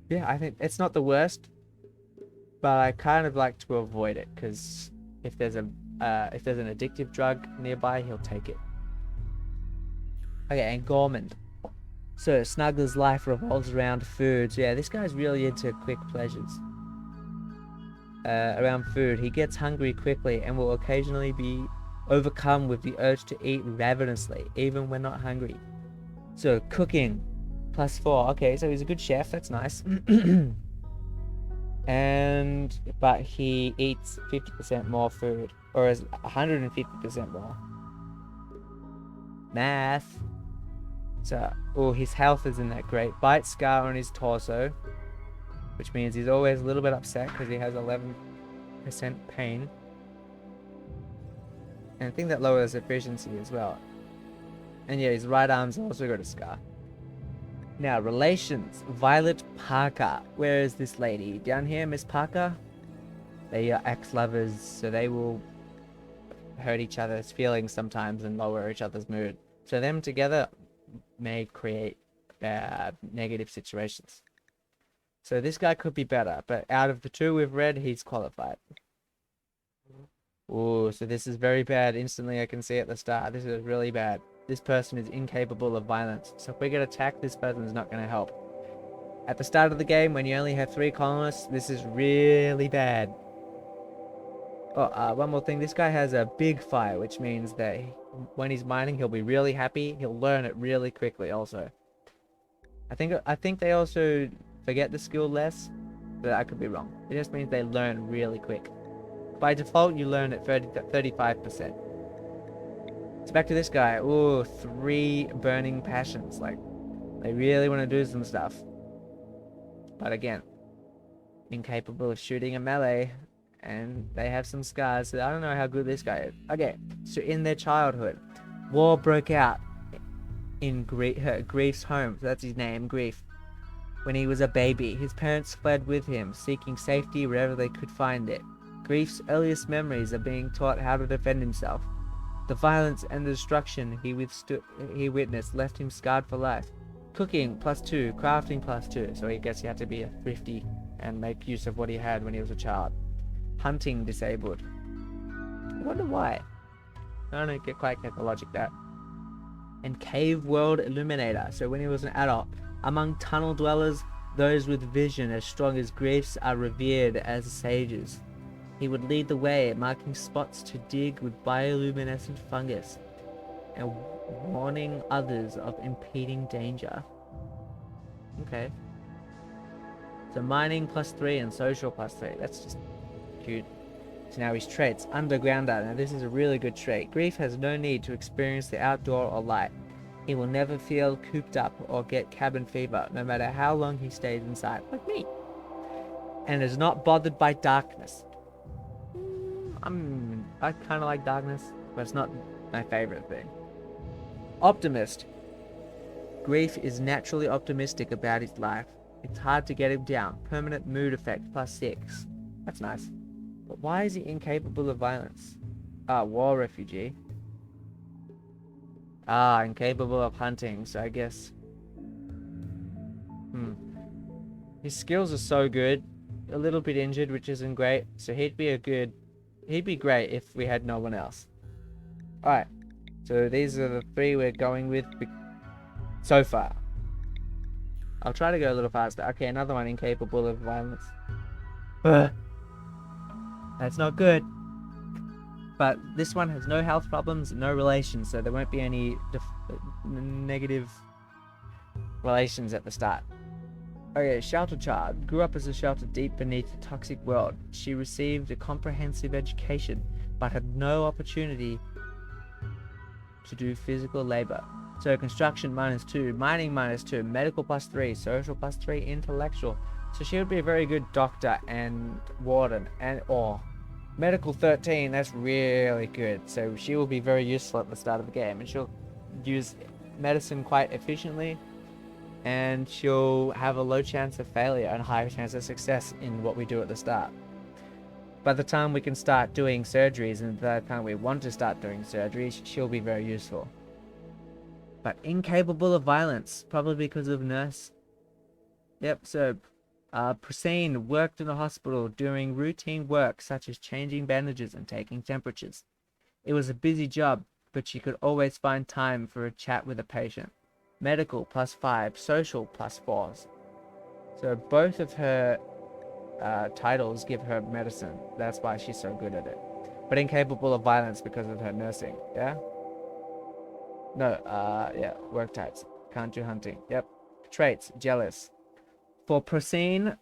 Yeah, I think it's not the worst, but I kind of like to avoid it because if there's an addictive drug nearby, he'll take it. Okay, and Gormand. So Snuggler's life revolves around food. So yeah, this guy's really into quick pleasures. Around food, he gets hungry quickly and will occasionally be overcome with the urge to eat ravenously, even when not hungry. So cooking, +4. Okay, so he's a good chef. That's nice. But he eats 50% more food, or is 150% more. Math. So, his health isn't that great. Bite scar on his torso, which means he's always a little bit upset because he has 11% pain. And I think that lowers efficiency as well. And yeah, his right arm's also got a scar. Now, relations. Violet Parker. Where is this lady? Down here, Miss Parker? They are ex-lovers, so they will hurt each other's feelings sometimes and lower each other's mood. So them together may create negative situations. So this guy could be better, but out of the two we've read, he's qualified. Ooh, so this is very bad. Instantly I can see at the start, this is really bad. This person is incapable of violence. So if we get attacked, this person is not going to help. At the start of the game, when you only have 3 colonists, this is really bad. Oh, one more thing. This guy has a big fire, which means that when he's mining, he'll be really happy. He'll learn it really quickly also. I think they also forget the skill less, but I could be wrong. It just means they learn really quick. By default, you learn at 35%. So back to this guy. Ooh, 3 burning passions. Like, they really want to do some stuff. But again, incapable of shooting a melee. And they have some scars, so I don't know how good this guy is. Okay, so in their childhood, war broke out in Grief's home. So that's his name, Grief. When he was a baby, his parents fled with him, seeking safety wherever they could find it. Grief's earliest memories are being taught how to defend himself. The violence and the destruction he witnessed left him scarred for life. Cooking +2, crafting +2, so I guess he had to be a thrifty and make use of what he had when he was a child. Hunting disabled. I wonder why. I don't quite get the logic there. And Cave World Illuminator, so when he was an adult. Among tunnel dwellers, those with vision as strong as Grief's are revered as sages. He would lead the way, marking spots to dig with bioluminescent fungus, and warning others of impeding danger. Okay. So mining +3 and social +3. That's just cute. So now his traits. Undergrounder. Now this is a really good trait. Grief has no need to experience the outdoor or light. He will never feel cooped up or get cabin fever, no matter how long he stays inside, like me. And is not bothered by darkness. I kind of like darkness, but it's not my favorite thing. Optimist. Grief is naturally optimistic about his life. It's hard to get him down. Permanent mood effect +6. That's nice. But why is he incapable of violence? War refugee. Incapable of hunting, so I guess... His skills are so good. A little bit injured, which isn't great. So he'd be great if we had no one else. Alright. So these are the 3 we're going with so far. I'll try to go a little faster. Okay, another one, incapable of violence. That's not good. But this one has no health problems, no relations, so there won't be any negative relations at the start. Okay, shelter child. Grew up as a shelter deep beneath the toxic world. She received a comprehensive education, but had no opportunity to do physical labor. So construction -2, mining -2, medical +3, social +3, intellectual. So she would be a very good doctor and warden and medical 13. That's really good. So she will be very useful at the start of the game, and she'll use medicine quite efficiently, and she'll have a low chance of failure and a high chance of success in what we do at the start. By the time we can start doing surgeries, and by the time we want to start doing surgeries, she'll be very useful. But incapable of violence, probably because of nurse. Yep, so Prasine worked in a hospital doing routine work such as changing bandages and taking temperatures. It was a busy job, but she could always find time for a chat with a patient. Medical +5, social +4s. So both of her titles give her medicine. That's why she's so good at it. But incapable of violence because of her nursing. Yeah? No, yeah, work types. Can't do hunting. Yep. Traits, jealous. For Procene,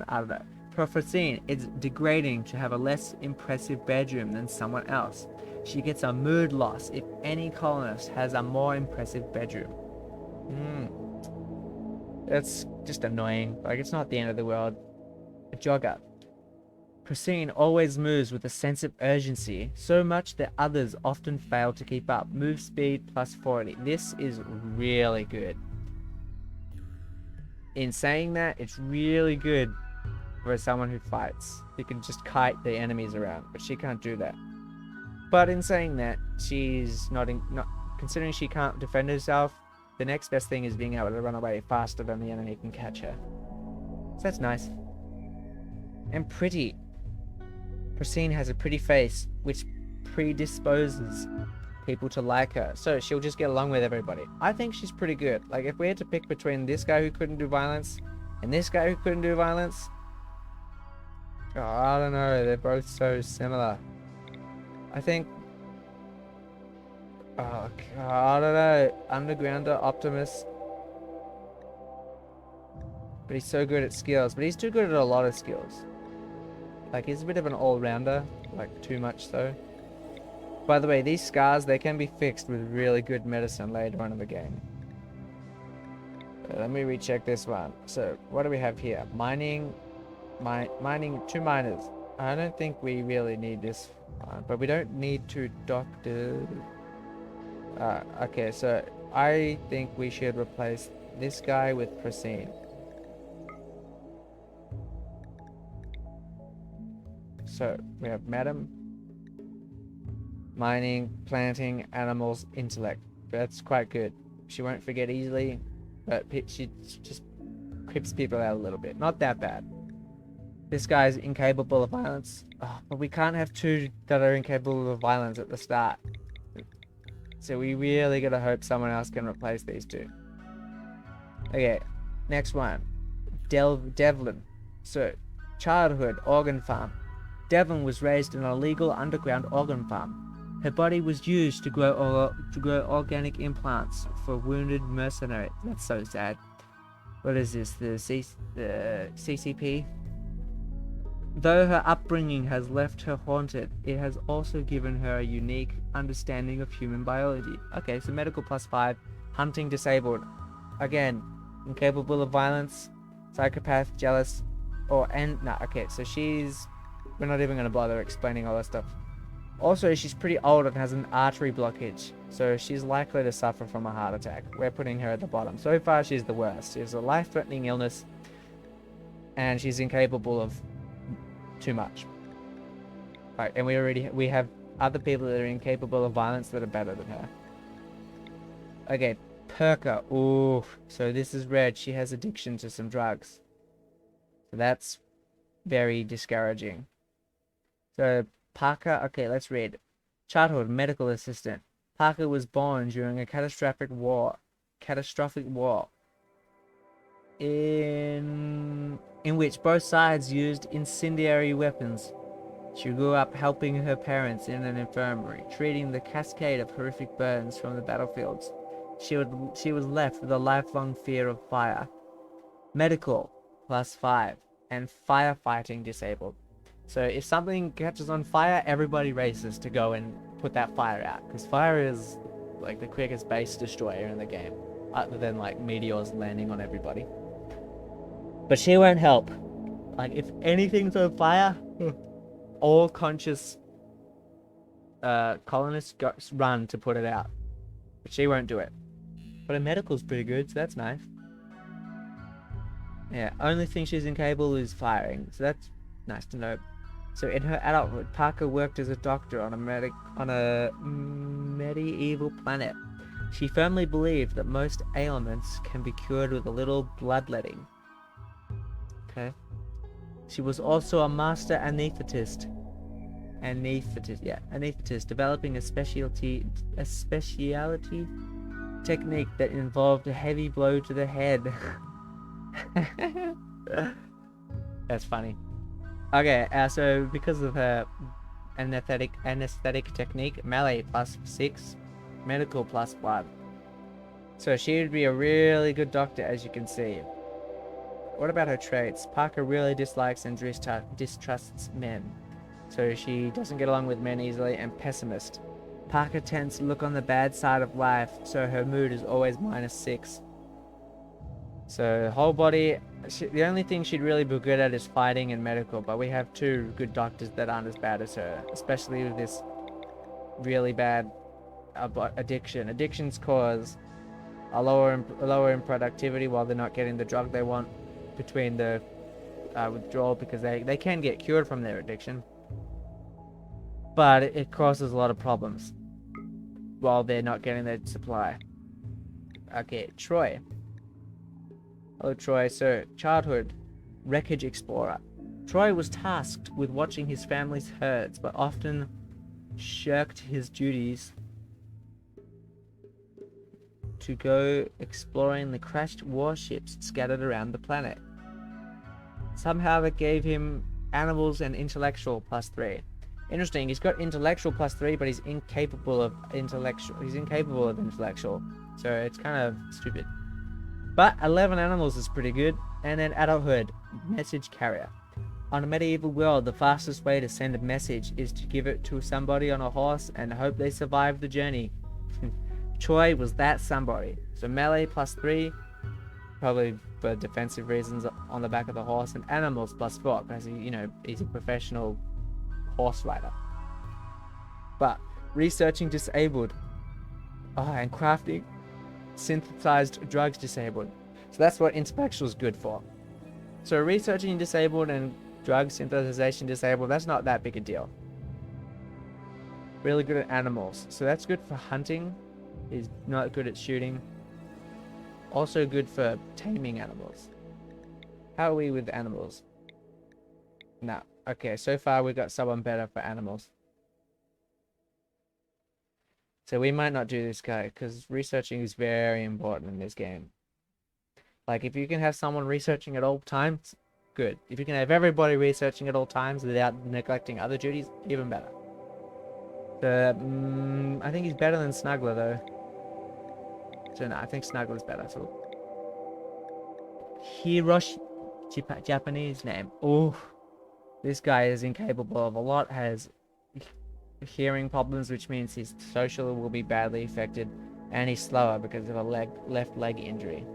I don't know. For Procene, it's degrading to have a less impressive bedroom than someone else. She gets a mood loss if any colonist has a more impressive bedroom. That's just annoying. Like, it's not the end of the world. A jogger. Procene always moves with a sense of urgency, so much that others often fail to keep up. Move speed +40. This is really good. In saying that, it's really good for someone who fights. You can just kite the enemies around, but she can't do that. But in saying that, she's not considering she can't defend herself. The next best thing is being able to run away faster than the enemy can catch her. So that's nice. And pretty. Procene has a pretty face, which predisposes people to like her, so she'll just get along with everybody. I think she's pretty good. Like, if we had to pick between this guy who couldn't do violence and this guy who couldn't do violence, I don't know, they're both so similar. I think, I don't know, Undergrounder, Optimus, but he's so good at skills, but he's too good at a lot of skills. Like, he's a bit of an all-rounder, like, too much so. By the way, these scars, they can be fixed with really good medicine later on in the game. Let me recheck this one. So, what do we have here? Mining, 2 miners. I don't think we really need this one, but we don't need 2 doctors. Okay, so I think we should replace this guy with Procene. So, we have Madam, mining, planting, animals, intellect. That's quite good. She won't forget easily, but she just creeps people out a little bit. Not that bad. This guy's incapable of violence. Oh, but we can't have 2 that are incapable of violence at the start. So we really gotta hope someone else can replace these 2. Okay, next one. Devlin. So, childhood, organ farm. Devlin was raised in a illegal underground organ farm. Her body was used to grow organic implants for wounded mercenaries. That's so sad. What is this? The CCP? Though her upbringing has left her haunted, it has also given her a unique understanding of human biology. Okay, so medical +5, hunting disabled. Again, incapable of violence, psychopath, jealous, okay, so we're not even going to bother explaining all that stuff. Also, she's pretty old and has an artery blockage, so she's likely to suffer from a heart attack. We're putting her at the bottom. So far, she's the worst. She has a life-threatening illness, and she's incapable of too much. Right, and we have other people that are incapable of violence that are better than her. Okay, Perka. Ooh, so this is red. She has addiction to some drugs. So that's very discouraging. So Parker, okay, let's read. Childhood medical assistant. Parker was born during a catastrophic war in which both sides used incendiary weapons. She grew up helping her parents in an infirmary, treating the cascade of horrific burns from the battlefields. She was left with a lifelong fear of fire. Medical +5 and firefighting disabled. So if something catches on fire, everybody races to go and put that fire out, because fire is like the quickest base destroyer in the game, other than like meteors landing on everybody. But she won't help. Like if anything's on fire, all conscious colonists run to put it out. But she won't do it. But her medical's pretty good, so that's nice. Yeah, only thing she's incapable is firing, so that's nice to know. So in her adulthood, Parker worked as a doctor on a medieval planet. She firmly believed that most ailments can be cured with a little bloodletting. Okay. She was also a master anesthetist. Anesthetist, developing a specialty technique that involved a heavy blow to the head. That's funny. Okay, so because of her anesthetic technique, melee +6, medical +1. So she would be a really good doctor, as you can see. What about her traits? Parker really dislikes and distrusts men. So she doesn't get along with men easily, and pessimist. Parker tends to look on the bad side of life, so her mood is always -6. So whole body, the only thing she'd really be good at is fighting and medical, but we have 2 good doctors that aren't as bad as her, especially with this really bad addiction. Addictions cause a lower in productivity while they're not getting the drug they want between the withdrawal, because they can get cured from their addiction, but it causes a lot of problems while they're not getting their supply. Okay, Troy. Hello, Troy. So, childhood, wreckage explorer. Troy was tasked with watching his family's herds, but often shirked his duties to go exploring the crashed warships scattered around the planet. Somehow that gave him animals and intellectual +3. Interesting, he's got intellectual +3, but he's incapable of intellectual. So it's kind of stupid. But 11 animals is pretty good. And then adulthood, message carrier. On a medieval world, the fastest way to send a message is to give it to somebody on a horse and hope they survive the journey. Troy was that somebody. So melee +3, probably for defensive reasons on the back of the horse, and animals +4 because he's a professional horse rider. But researching disabled, and crafting synthesized drugs disabled. So that's what intellectual is good for. So researching disabled and drug synthesization disabled, that's not that big a deal. Really good at animals, so that's good for hunting. He's not good at shooting. Also good for taming animals. How are we with animals? No. Okay, so far we've got someone better for animals. So we might not do this guy, because researching is very important in this game. Like, if you can have someone researching at all times, good. If you can have everybody researching at all times without neglecting other duties, even better. I think he's better than Snuggler, though. So no, I think Snuggler's better. So Hiroshi, Japanese name. Oh, this guy is incapable of a lot. Has hearing problems, which means his social will be badly affected, and he's slower because of a left leg injury.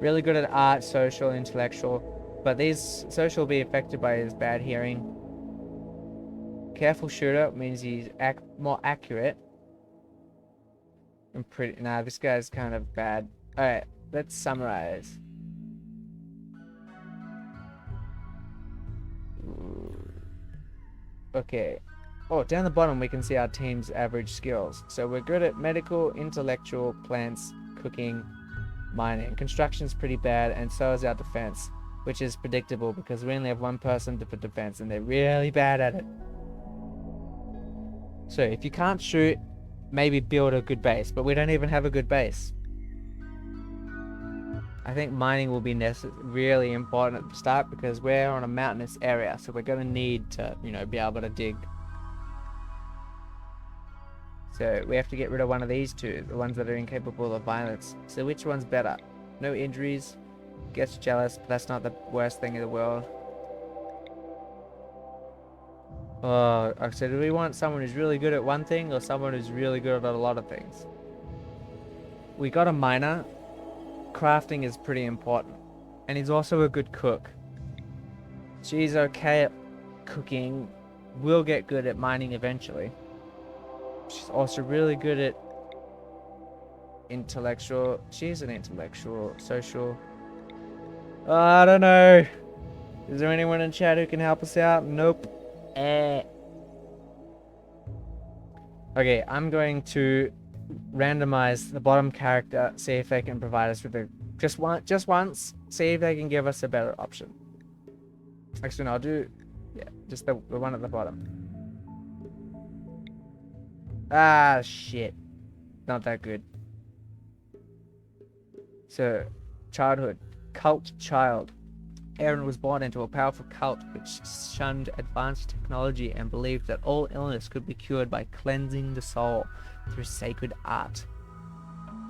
Really good at art, social, intellectual, but these social will be affected by his bad hearing. Careful shooter means he's more accurate. This guy's kind of bad. Alright, let's summarize. Okay. Oh, down the bottom we can see our team's average skills. So we're good at medical, intellectual, plants, cooking, mining. Construction's pretty bad, and so is our defense, which is predictable because we only have one person for defense, and they're really bad at it. So if you can't shoot, maybe build a good base, but we don't even have a good base. I think mining will be really important at the start because we're on a mountainous area, so we're going to need to, be able to dig. So we have to get rid of one of these 2, the ones that are incapable of violence. So which one's better? No injuries, gets jealous, but that's not the worst thing in the world. So do we want someone who's really good at one thing or someone who's really good at a lot of things? We got a miner. Crafting is pretty important. And he's also a good cook. She's okay at cooking. Will get good at mining eventually. She's also really good at intellectual. She's an intellectual, social. I don't know. Is there anyone in chat who can help us out? Nope. Okay, I'm going to randomize the bottom character, see if they can provide us with a just once, see if they can give us a better option. Actually, no, I'll do just the one at the bottom. Ah, shit. Not that good. So, childhood. Cult child. Aaron was born into a powerful cult which shunned advanced technology and believed that all illness could be cured by cleansing the soul through sacred art.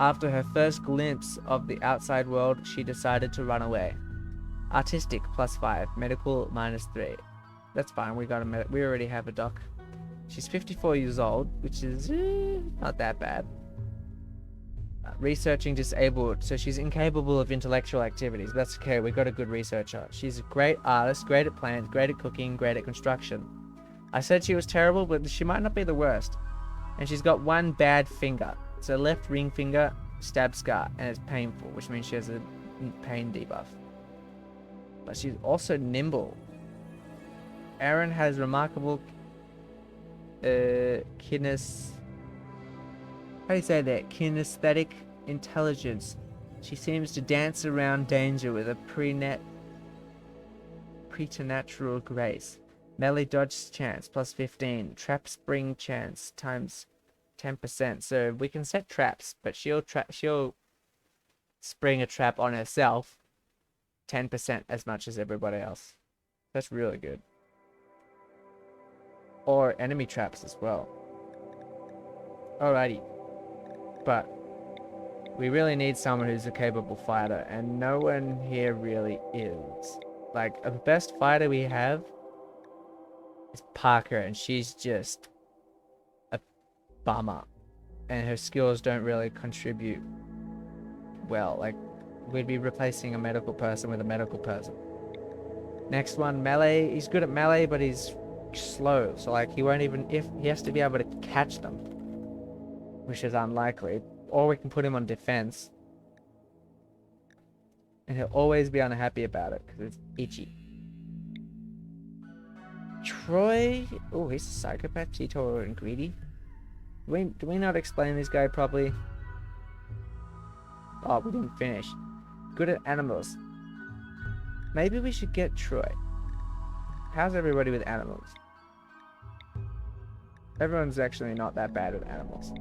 After her first glimpse of the outside world, she decided to run away. Artistic +5, medical -3. That's fine. We already have a doc. She's 54 years old, which is not that bad. Researching disabled, so she's incapable of intellectual activities. That's okay. We got a good researcher. She's a great artist, great at plants, great at cooking, great at construction. I said she was terrible, but she might not be the worst. And she's got one bad finger. It's her left ring finger, stab scar, and it's painful, which means she has a pain debuff. But she's also nimble. Aaron has remarkable kinesthetic intelligence. She seems to dance around danger with a preternatural grace. Melee dodge chance +15. Trap spring chance times 10%. So we can set traps, but she'll spring a trap on herself 10% as much as everybody else. That's really good. Or enemy traps as well. Alrighty. But we really need someone who's a capable fighter, and no one here really is. Like, the best fighter we have is Parker, and she's just a bummer. And her skills don't really contribute well. Like, we'd be replacing a medical person with a medical person. Next one, melee. He's good at melee, but he's slow. So, like, he won't even... he has to be able to catch them, which is unlikely. Or we can put him on defense. And he'll always be unhappy about it, because it's itchy. Troy... oh, he's a psychopath, cheater, and greedy. Do we not explain this guy properly? Oh, we didn't finish. Good at animals. Maybe we should get Troy. How's everybody with animals? Everyone's actually not that bad with animals.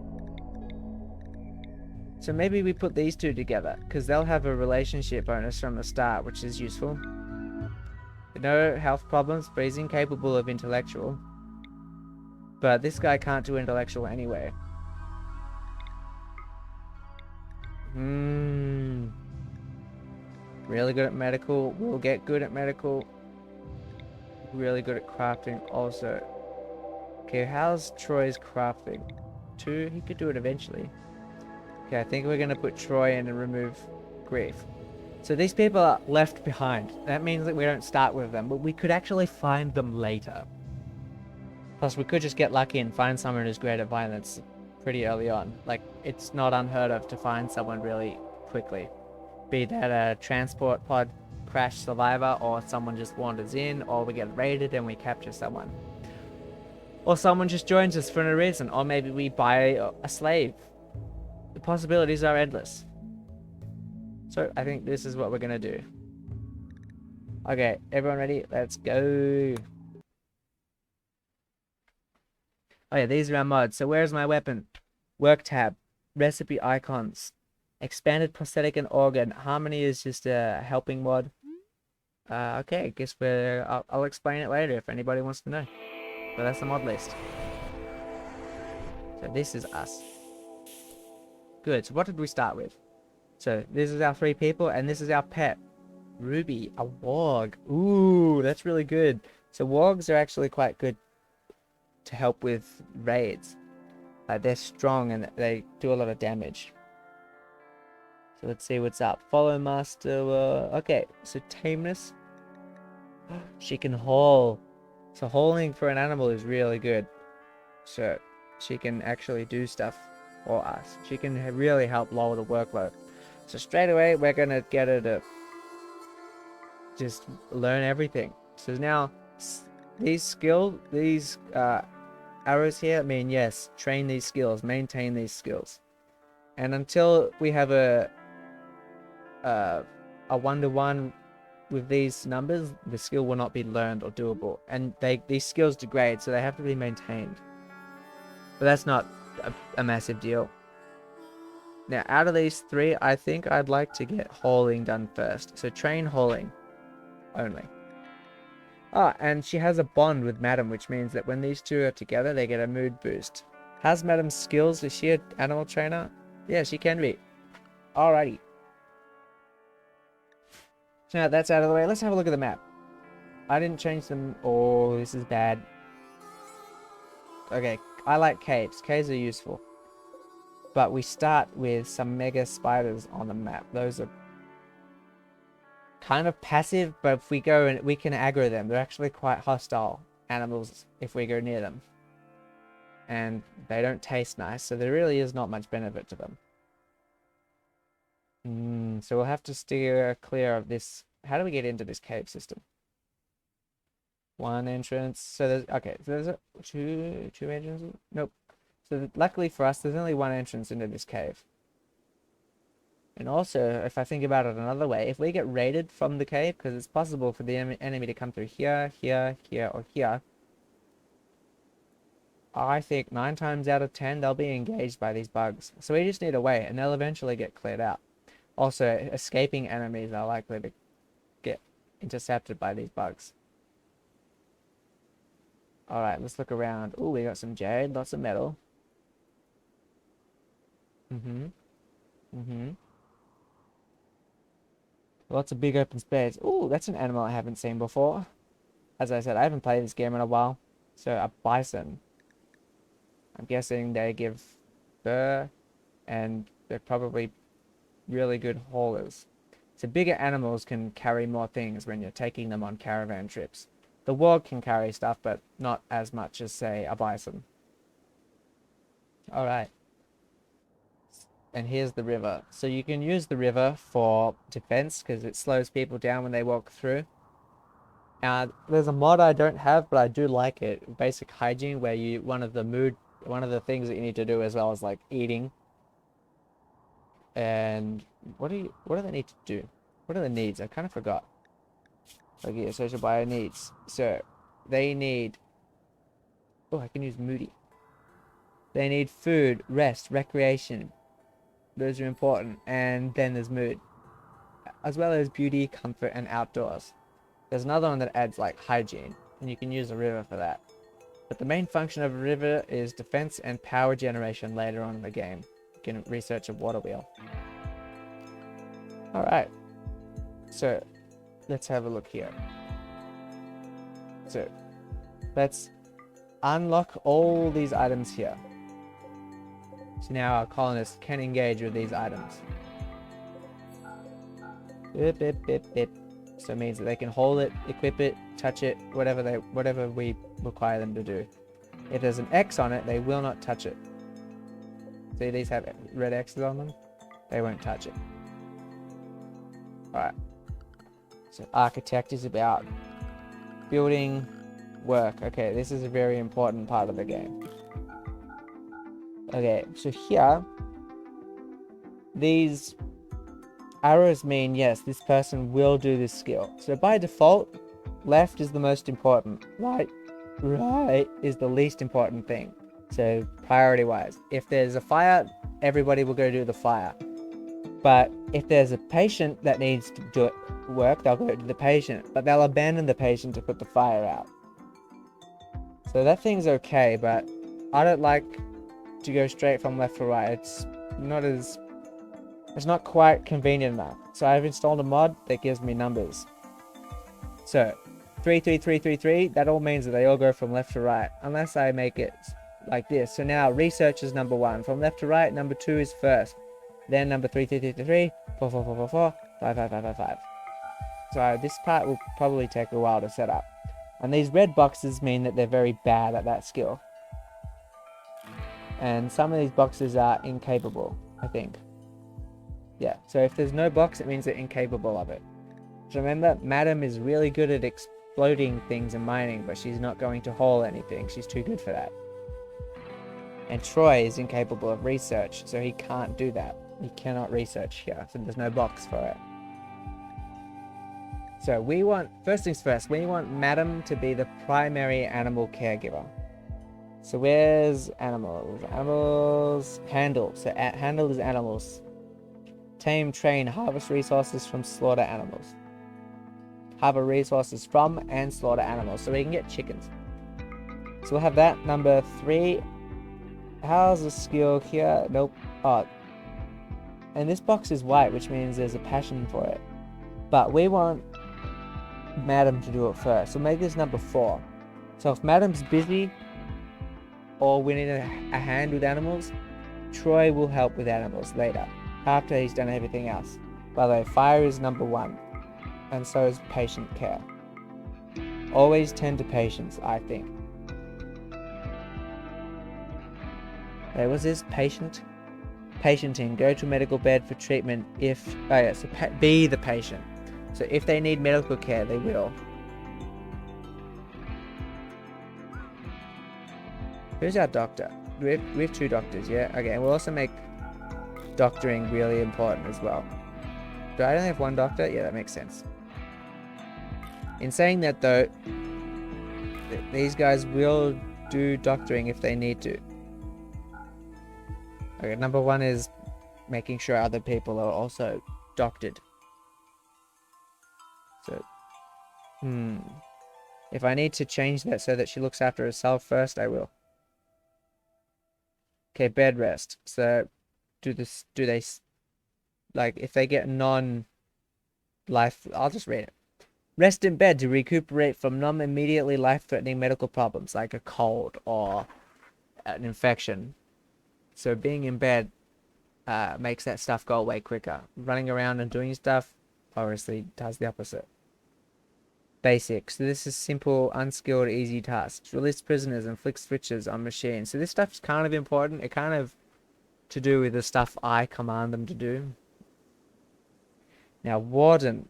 So maybe we put these two together, because they'll have a relationship bonus from the start, which is useful. No health problems, but he's incapable of intellectual. But this guy can't do intellectual anyway. Really good at medical. We'll get good at medical. Really good at crafting also. Okay, how's Troy's crafting? 2? He could do it eventually. Okay, I think we're going to put Troy in and remove Grief. So these people are left behind. That means that we don't start with them, but we could actually find them later. Plus, we could just get lucky and find someone who's great at violence pretty early on. Like, it's not unheard of to find someone really quickly. Be that a transport pod crash survivor, or someone just wanders in, or we get raided and we capture someone. Or someone just joins us for no reason, or maybe we buy a slave. The possibilities are endless. So I think this is what we're gonna do. Okay, everyone ready? Let's go. Oh yeah, these are our mods. So where's my weapon? Work tab. Recipe icons. Expanded prosthetic and organ. Harmony is just a helping mod. Okay, I guess I'll explain it later if anybody wants to know. But that's the mod list. So this is us. Good, so what did we start with? So this is our 3 people, and this is our pet. Ruby, a warg. Ooh, that's really good. So wargs are actually quite good to help with raids. Like they're strong and they do a lot of damage. So let's see what's up. Follow master. Okay, so tameness. She can haul. So hauling for an animal is really good. So she can actually do stuff for us. She can really help lower the workload. So straight away, we're going to get her to just learn everything. So now these arrows here mean yes, train these skills, maintain these skills. And until we have a 1-to-1 with these numbers, the skill will not be learned or doable. And these skills degrade, so they have to be maintained. But that's not a massive deal. Now, out of these three, I think I'd like to get hauling done first. So train hauling only. Ah, and she has a bond with Madam, which means that when these two are together, they get a mood boost. Has Madam skills? Is she an animal trainer? Yeah, she can be. Alrighty. So now that's out of the way. Let's have a look at the map. I didn't change them. Oh, this is bad. Okay, I like caves. Caves are useful. But we start with some mega spiders on the map. Those are kind of passive, but if we go and we can aggro them. They're actually quite hostile animals if we go near them. And they don't taste nice, so there really is not much benefit to them. So we'll have to steer clear of this. How do we get into this cave system? One entrance. So there's okay. So there's two entrances. Nope. So luckily for us, there's only one entrance into this cave. And also, if I think about it another way, if we get raided from the cave, because it's possible for the enemy to come through here, here, here, or here, I think 9 times out of 10 they'll be engaged by these bugs. So we just need to wait, and they'll eventually get cleared out. Also, escaping enemies are likely to get intercepted by these bugs. Alright, let's look around. Ooh, we got some jade, lots of metal. Lots of big open space. Ooh, that's an animal I haven't seen before. As I said, I haven't played this game in a while. So, a bison. I'm guessing they give fur, and they're probably really good haulers. So bigger animals can carry more things when you're taking them on caravan trips. The warg can carry stuff, but not as much as, say, a bison. Alright. And here's the river. So you can use the river for defense, because it slows people down when they walk through. There's a mod I don't have, but I do like it. Basic hygiene, where one of the things that you need to do as well as like eating. And what do they need to do? What are the needs? I kind of forgot. Okay, social bio needs. So they need. Oh, I can use Moody. They need food, rest, recreation. Those are important. And then there's mood, as well as beauty, comfort, and outdoors. There's another one that adds like hygiene, and you can use a river for that. But the main function of a river is defense and power generation later on in the game. You can research a water wheel. Alright. So, let's have a look here. So, let's unlock all these items here. So now our colonists can engage with these items. Bip, bip, bip, bip. So it means that they can hold it, equip it, touch it, whatever we require them to do. If there's an X on it, they will not touch it. See, these have red X's on them. They won't touch it. Alright. So architect is about building work. Okay, this is a very important part of the game. Okay, so here, these arrows mean, yes, this person will do this skill. So by default, left is the most important. Right is the least important thing. So priority-wise, if there's a fire, everybody will go do the fire. But if there's a patient that needs to do work, they'll go to the patient. But they'll abandon the patient to put the fire out. So that thing's okay, but I don't like to go straight from left to right. It's not quite convenient enough. So I've installed a mod that gives me numbers. So 3, 3, 3, 3, 3, that all means that they all go from left to right, unless I make it like this. So now research is number 1. From left to right, number 2 is first. Then number 3, 3, 3, 3, 3, 4, 4, 4, 4, 4, 5, 5, 5, 5, 5. So this part will probably take a while to set up. And these red boxes mean that they're very bad at that skill. And some of these boxes are incapable, I think. Yeah, so if there's no box, it means they're incapable of it. So remember, Madam is really good at exploding things and mining, but she's not going to haul anything. She's too good for that. And Troy is incapable of research, so he can't do that. He cannot research here, so there's no box for it. So we want, first things first, we want Madam to be the primary animal caregiver. So where's animals? Animals, handle. So handle is animals. Tame, train, harvest resources from slaughter animals. Harvest resources from and slaughter animals. So we can get chickens. So we'll have that. Number 3. How's the skill here? Nope. Oh. And this box is white, which means there's a passion for it. But we want Madam to do it first. So make this number 4. So if Madam's busy, or we need a hand with animals, Troy will help with animals later, after he's done everything else. By the way, fire is number 1, and so is patient care. Always tend to patients, I think. Wait, was this patient? Patienting, go to medical bed for treatment if... Oh yeah, so be the patient. So if they need medical care, they will. Who's our doctor? We have 2 doctors, yeah? Okay, and we'll also make doctoring really important as well. Do I only have 1 doctor? Yeah, that makes sense. In saying that though, these guys will do doctoring if they need to. Okay, number 1 is making sure other people are also doctored. So, if I need to change that so that she looks after herself first, I will. Okay, bed rest. So, do they, like, if they get non-life, I'll just read it. Rest in bed to recuperate from non-immediately life-threatening medical problems, like a cold or an infection. So being in bed makes that stuff go away quicker. Running around and doing stuff, obviously, does the opposite. Basics. So this is simple, unskilled, easy tasks. Release prisoners and flick switches on machines. So this stuff's kind of important. It kind of to do with the stuff I command them to do. Now, Warden.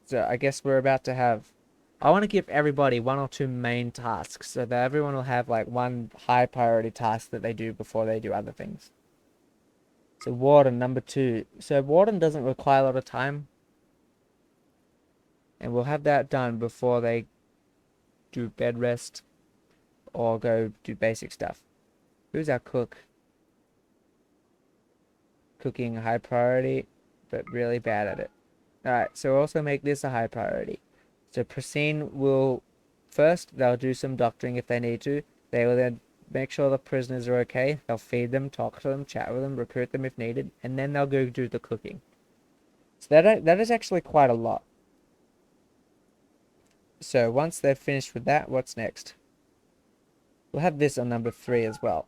So I guess we're about to have... I want to give everybody 1 or 2 main tasks so that everyone will have like 1 high priority task that they do before they do other things. So Warden, number 2. So Warden doesn't require a lot of time. And we'll have that done before they do bed rest or go do basic stuff. Who's our cook? Cooking high priority, but really bad at it. Alright, so we'll also make this a high priority. So Prasine will, first, they'll do some doctoring if they need to. They will then make sure the prisoners are okay. They'll feed them, talk to them, chat with them, recruit them if needed. And then they'll go do the cooking. So that is actually quite a lot. So once they're finished with that, what's next? We'll have this on number 3 as well.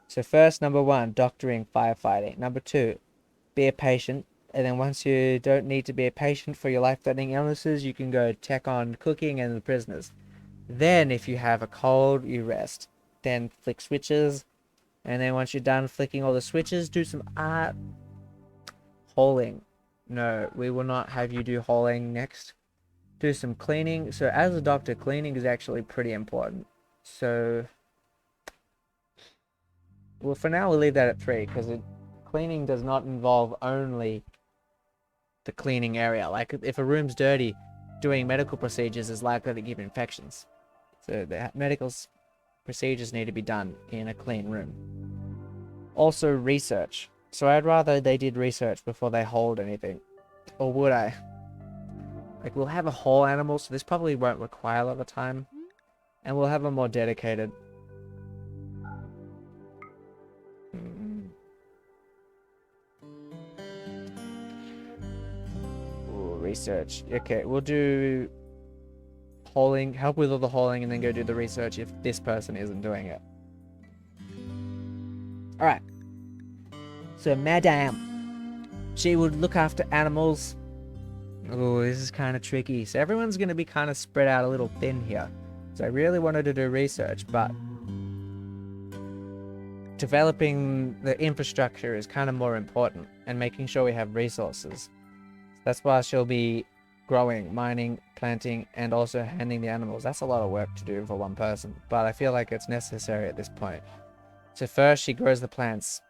So first, number 1, doctoring, firefighting. Number 2, be a patient. And then once you don't need to be a patient for your life-threatening illnesses, you can go check on cooking and the prisoners. Then if you have a cold, you rest. Then flick switches. And then once you're done flicking all the switches, do some art. Hauling. No, we will not have you do hauling next. Do some cleaning. So as a doctor, cleaning is actually pretty important. So, well, for now we'll leave that at 3 because cleaning does not involve only the cleaning area. Like if a room's dirty, doing medical procedures is likely to give infections. So the medical procedures need to be done in a clean room. Also research. So I'd rather they did research before they hold anything. Or would I? Like we'll have a whole animal, so this probably won't require a lot of time. And we'll have a more dedicated. Ooh, research. Okay, we'll do hauling, help with all the hauling, and then go do the research if this person isn't doing it. Alright. So, Madame, she would look after animals. Oh, this is kind of tricky. So everyone's going to be kind of spread out a little thin here. So I really wanted to do research, but developing the infrastructure is kind of more important, and making sure we have resources. That's why she'll be growing, mining, planting, and also handling the animals. That's a lot of work to do for one person, but I feel like it's necessary at this point. So first she grows the plants.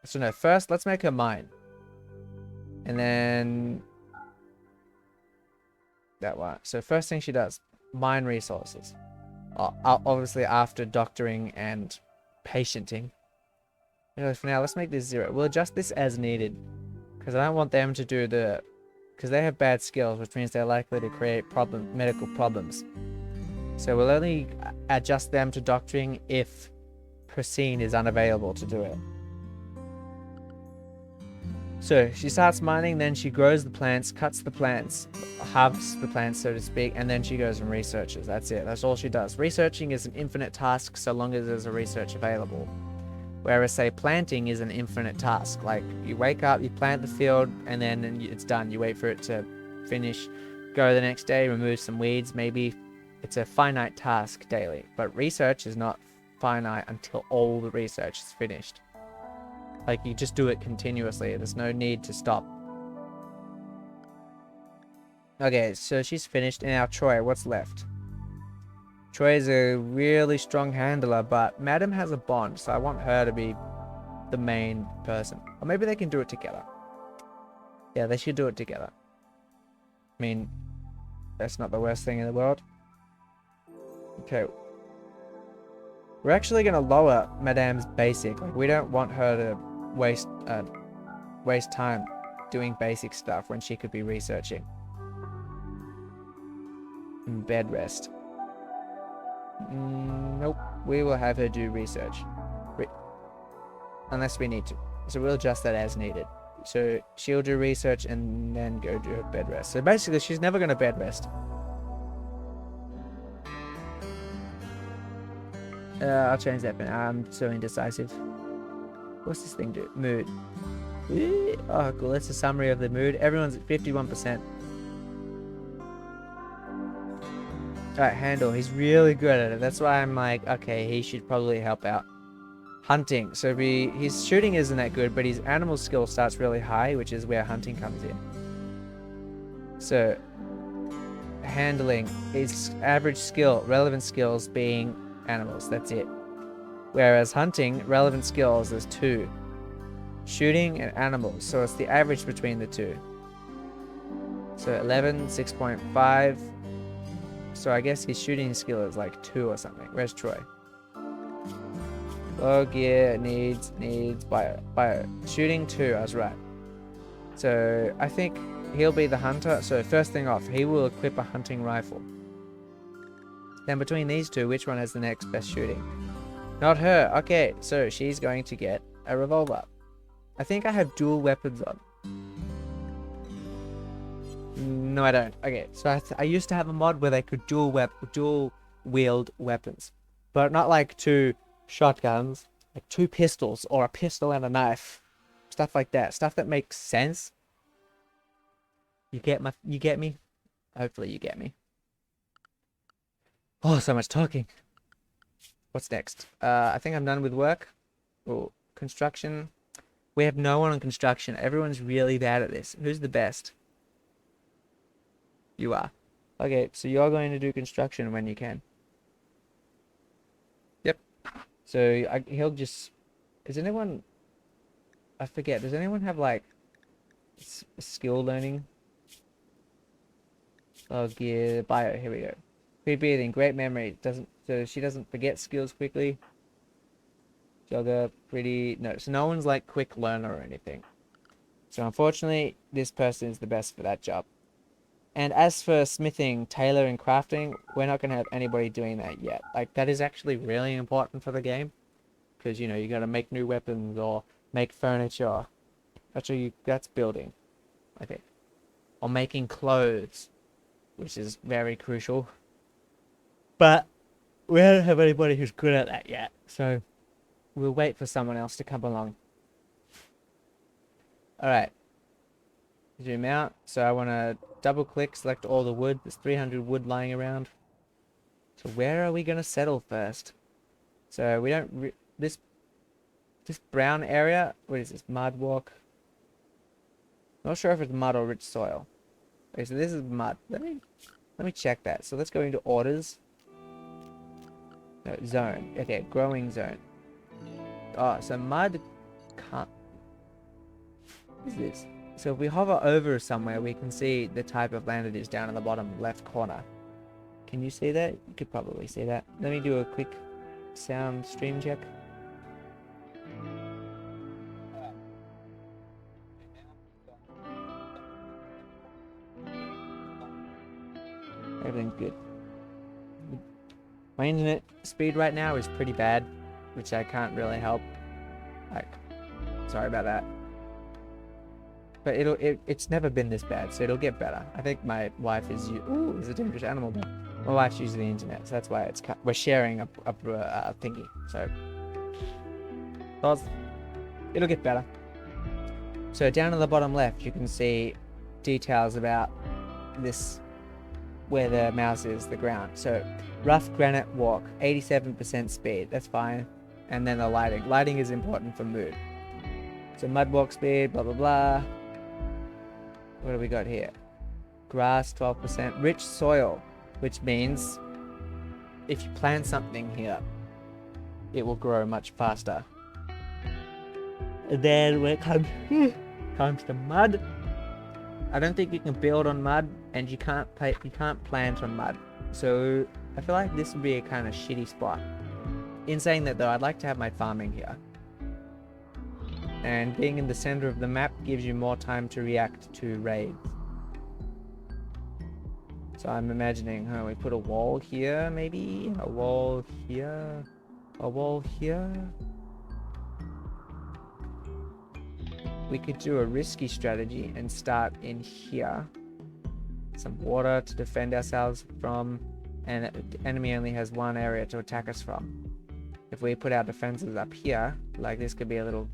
So no, first let's make her mine. And then that one. So first thing she does, mine resources. Obviously after doctoring and patienting. Anyway, for now, let's make this 0. We'll adjust this as needed, because I don't want them to do the... because they have bad skills, which means they're likely to create medical problems. So we'll only adjust them to doctoring if Pristine is unavailable to do it. So she starts mining, then she grows the plants, cuts the plants, harvests the plants, so to speak, and then she goes and researches. That's it. That's all she does. Researching is an infinite task so long as there's a research available. Whereas, say, planting is an infinite task. Like, you wake up, you plant the field, and then it's done. You wait for it to finish, go the next day, remove some weeds. Maybe it's a finite task daily. But research is not finite until all the research is finished. Like, you just do it continuously. There's no need to stop. Okay, so she's finished. And now Troy, what's left? Troy is a really strong handler, but Madam has a bond, so I want her to be the main person. Or maybe they can do it together. Yeah, they should do it together. I mean, that's not the worst thing in the world. Okay. We're actually going to lower Madame's basic. Like, we don't want her to waste time doing basic stuff when she could be researching. Bed rest. Nope. We will have her do research. Unless we need to. So we'll adjust that as needed. So she'll do research and then go do her bed rest. So basically she's never going to bed rest. I'll change that, but I'm so indecisive. What's this thing do? Mood. Oh, cool. That's a summary of the mood. Everyone's at 51%. Alright, handle. He's really good at it. That's why I'm like, okay, he should probably help out. Hunting. So his shooting isn't that good, but his animal skill starts really high, which is where hunting comes in. So, handling. His average skill, relevant skills being animals. That's it. Whereas hunting, relevant skills is 2. Shooting and animals. So it's the average between the two. So 11, 6.5. So I guess his shooting skill is like 2 or something. Where's Troy? Low gear, needs, bio. Shooting 2, I was right. So I think he'll be the hunter. So first thing off, he will equip a hunting rifle. Then between these two, which one has the next best shooting? Not her. Okay, so she's going to get a revolver. I think I have dual weapons on. No, I don't. Okay, so I used to have a mod where they could dual wield weapons, but not like 2 shotguns, like 2 pistols or a pistol and a knife, stuff like that. Stuff that makes sense. You get me? Hopefully you get me. Oh, so much talking. What's next? I think I'm done with work. Oh, construction. We have no one on construction. Everyone's really bad at this. Who's the best? You are. Okay, so you're going to do construction when you can. Yep. So he'll just... Is anyone... I forget. Does anyone have, like, skill learning? Oh, gear, bio. Here we go. Quick breathing, great memory. So she doesn't forget skills quickly. Jogger, pretty... No, so no one's, like, quick learner or anything. So unfortunately, this person is the best for that job. And as for smithing, tailoring, crafting, we're not going to have anybody doing that yet. Like, that is actually really important for the game. Because, you know, you got to make new weapons or make furniture. Actually, that's building, I think. Or making clothes. which is very crucial. But we don't have anybody who's good at that yet, so we'll wait for someone else to come along. Alright. Zoom out. So I want to double click, select all the wood. There's 300 wood lying around. So where are we going to settle first? So we don't... This brown area... What is this? Mud walk? Not sure if it's mud or rich soil. Okay, so this is mud. Let me check that. So let's go into orders. No, zone. Okay, growing zone. Oh, so mud can't... What is this? So if we hover over somewhere, we can see the type of land it is down in the bottom left corner. Can you see that? You could probably see that. Let me do a quick sound stream check. Everything's good. My internet speed right now is pretty bad, which I can't really help. Sorry about that. But it's never been this bad, so it'll get better. I think my wife is... Ooh, there's a dangerous animal there. My wife's using the internet, so that's why we're sharing a thingy. So it'll get better. So down in the bottom left, you can see details about this, where the mouse is, the ground. So rough granite walk, 87% speed. That's fine. And then the lighting. Lighting is important for mood. So mud walk speed, blah blah blah. What do we got here? Grass, 12%. Rich soil, which means if you plant something here, it will grow much faster. And then when it comes to mud, I don't think you can build on mud, and you can't plant on mud. So I feel like this would be a kind of shitty spot. In saying that though, I'd like to have my farming here. And being in the center of the map gives you more time to react to raids. So I'm imagining, we put a wall here, maybe? A wall here? A wall here? We could do a risky strategy and start in here. Some water to defend ourselves from, and the enemy only has one area to attack us from. If we put our defenses up here, like this could be a little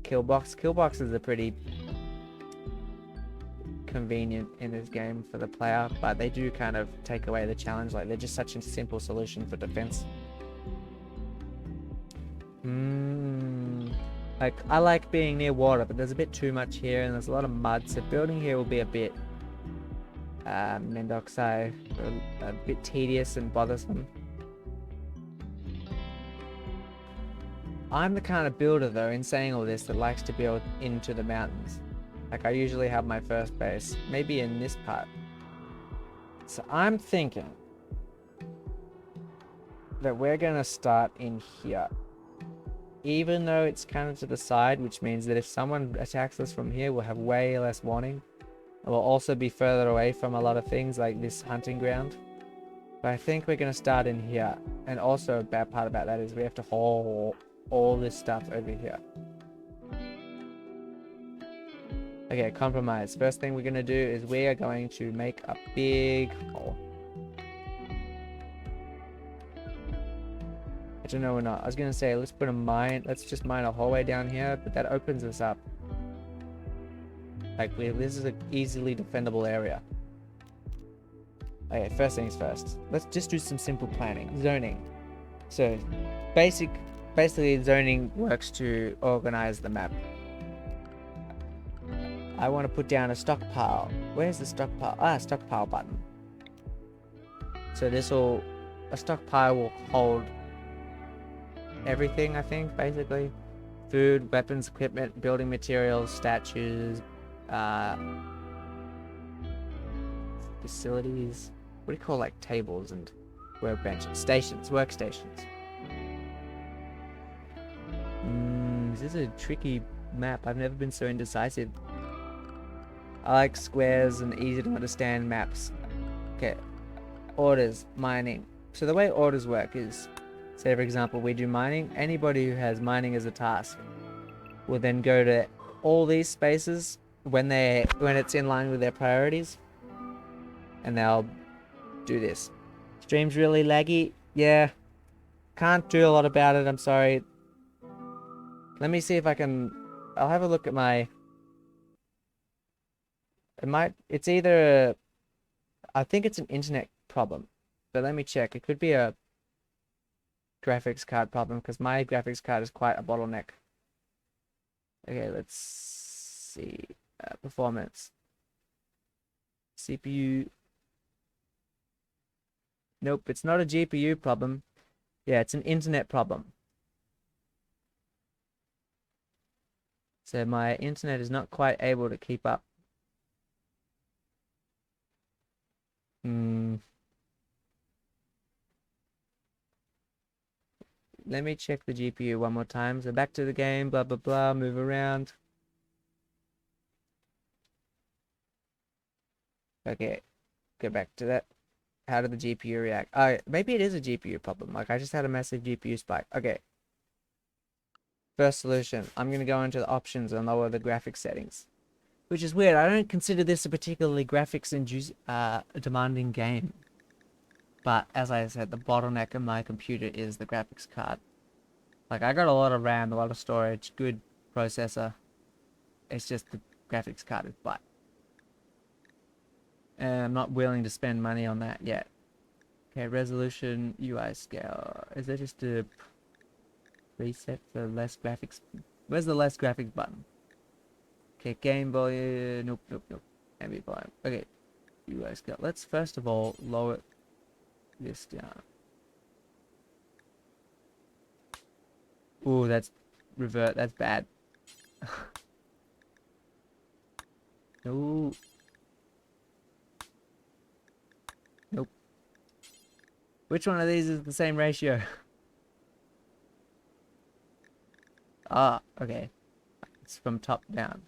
kill box. Kill boxes are pretty convenient in this game for the player, but they do kind of take away the challenge. Like, they're just such a simple solution for defense. Like, I like being near water, but there's a bit too much here, and there's a lot of mud, so building here will be a bit mendoxai, a bit tedious and bothersome. I'm the kind of builder, though, in saying all this, that likes to build into the mountains. Like, I usually have my first base, maybe in this part. So I'm thinking that we're gonna start in here. Even though it's kind of to the side, which means that if someone attacks us from here, we'll have way less warning. And we'll also be further away from a lot of things, like this hunting ground. But I think we're gonna start in here. And also, a bad part about that is we have to haul all this stuff over here. Okay, compromise. First thing we're gonna do is we are going to make a big hole. Actually, no, we're not. I was gonna say, let's put a mine. Let's just mine a hallway down here, but that opens us up. Like, this is an easily defendable area. Okay, first things first. Let's just do some simple planning. Zoning. So, basically zoning works to organize the map. I want to put down a stockpile. Where's the stockpile? Ah, stockpile button. So a stockpile will hold everything, I think, basically. Food, weapons, equipment, building materials, statues, facilities. What do you call, like, tables and workbenches? Stations, workstations. This is a tricky map. I've never been so indecisive. I like squares and easy to understand maps. Okay, orders, mining. So the way orders work is, say for example we do mining, anybody who has mining as a task will then go to all these spaces when it's in line with their priorities, and then I'll do this. Stream's really laggy. Yeah. Can't do a lot about it, I'm sorry. Let me see if I can... I'll have a look at my... It's either I think it's an internet problem. But let me check. It could be a graphics card problem, because my graphics card is quite a bottleneck. Okay, let's see. Performance. CPU. Nope, it's not a GPU problem. Yeah, it's an internet problem. So my internet is not quite able to keep up. Let me check the GPU one more time. So back to the game, blah, blah, blah, move around. Okay, go back to that. How did the GPU react? Maybe it is a GPU problem. Like, I just had a massive GPU spike. Okay. First solution. I'm going to go into the options and lower the graphics settings. Which is weird. I don't consider this a particularly graphics-induced, demanding game. But, as I said, the bottleneck in my computer is the graphics card. Like, I got a lot of RAM, a lot of storage, good processor. It's just the graphics card is butt. And I'm not willing to spend money on that yet. Okay, resolution, UI scale. Is there just a reset for less graphics? Where's the less graphics button? Okay, game volume. Nope, nope, nope. Ambient volume. Okay, UI scale. Let's first of all lower this down. Ooh, that's revert. That's bad. No. Nope. Which one of these is the same ratio? Ah, okay. It's from top down.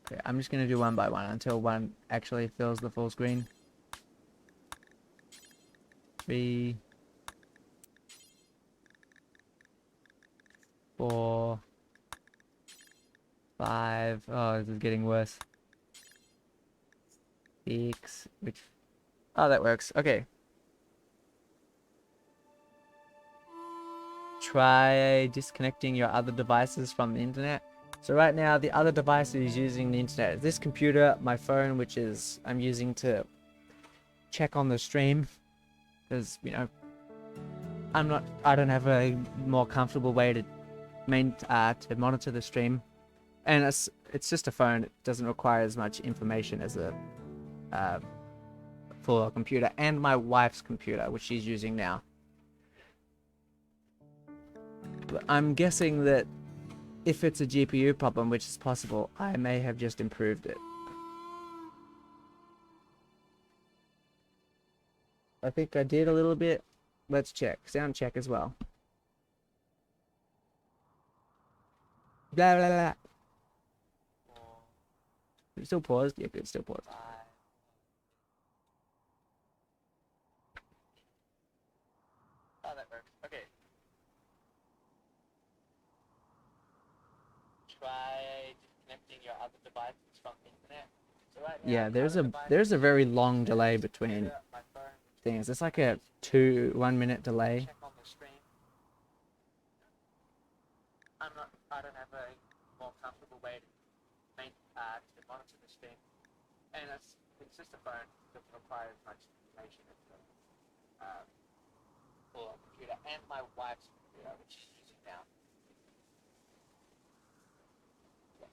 Okay, I'm just gonna do one by one until one actually fills the full screen. 3, 4, 5. Oh, this is getting worse. 6, which... Oh, that works. Okay. Try disconnecting your other devices from the internet. So right now, the other device is using the internet. This computer, my phone, which is I'm using to check on the stream, because I don't have a more comfortable way to monitor the stream, and it's just a phone. It doesn't require as much information as a full computer, and my wife's computer, which she's using now. But I'm guessing that if it's a GPU problem, which is possible, I may have just improved it. I think I did a little bit. Let's check. Sound check as well. Blah, blah, blah. Still paused? Yeah, good. Still paused. Oh, that works. Okay. Try disconnecting your other devices from the internet. So right now, yeah, there's a very long delay between things. It's like a 1 minute delay. I don't have a more comfortable way to monitor the stream, and it's just a phone that requires much information as the full computer, and my wife's computer, which she's using now.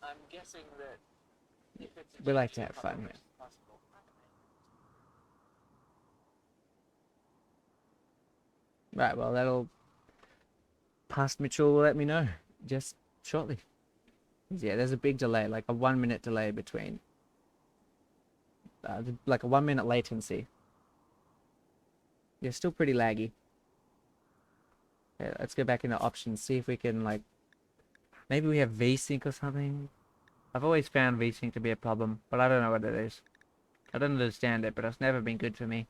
I'm guessing that if it's we like to have fun, man. Right, well, that'll... Past Mitchell will let me know just shortly. Yeah, there's a big delay, like a 1 minute delay between... like a 1 minute latency. Yeah, still pretty laggy. Okay, let's go back into options, see if we can, like... Maybe we have VSync or something? I've always found VSync to be a problem, but I don't know what it is. I don't understand it, but it's never been good for me.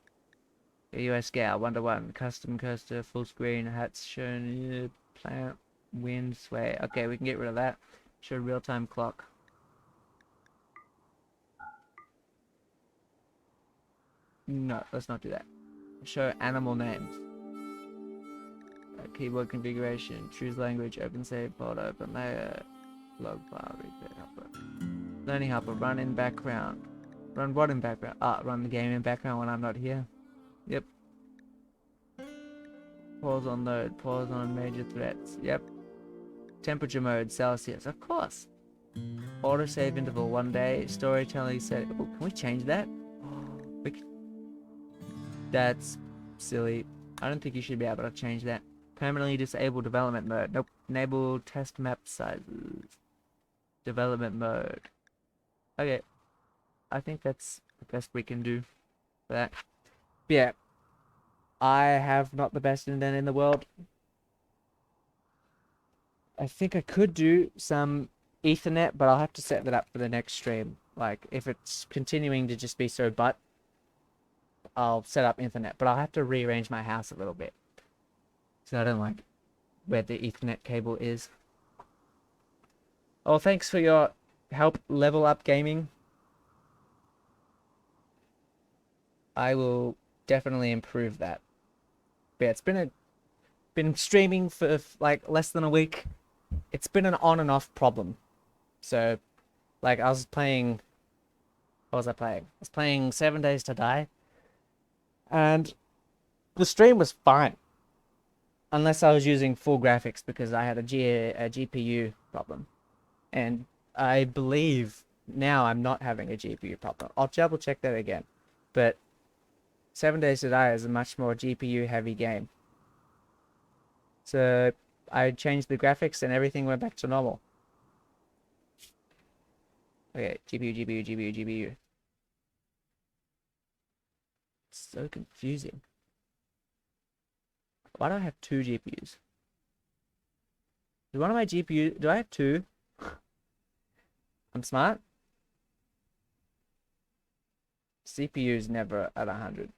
US scale, 1:1, custom cursor, full screen, hats shown, plant. Wind sway. Okay, we can get rid of that. Show real-time clock. No, let's not do that. Show animal names. Keyboard configuration. Choose language. Open save folder. Open layer. Log file. Reset helper. Learning helper. Run in background. Run what in background? Run the game in background when I'm not here. Yep. Pause on load. Pause on major threats. Yep. Temperature mode. Celsius. Of course. Autosave interval 1 day. Storytelling set. Oh, can we change that? That's silly. I don't think you should be able to change that. Permanently disable development mode. Nope. Enable test map sizes. Development mode. Okay. I think that's the best we can do for that. But yeah. I have not the best internet in the world. I think I could do some Ethernet, but I'll have to set that up for the next stream. Like, if it's continuing to just be so butt, I'll set up Ethernet, but I'll have to rearrange my house a little bit. So I don't like where the Ethernet cable is. Oh, thanks for your help, Level Up Gaming. I will definitely improve that. But yeah, it's been streaming for like less than a week. It's been an on and off problem. So, like, I was playing... What was I playing? I was playing 7 Days to Die. And the stream was fine. Unless I was using full graphics because I had a GPU problem. And I believe now I'm not having a GPU problem. I'll double check that again. But 7 Days to Die is a much more GPU heavy game. So I changed the graphics and everything went back to normal. Okay, GPU. It's so confusing. Why do I have two GPUs? Is one of my GPUs... Do I have two? I'm smart. CPU is never at 100.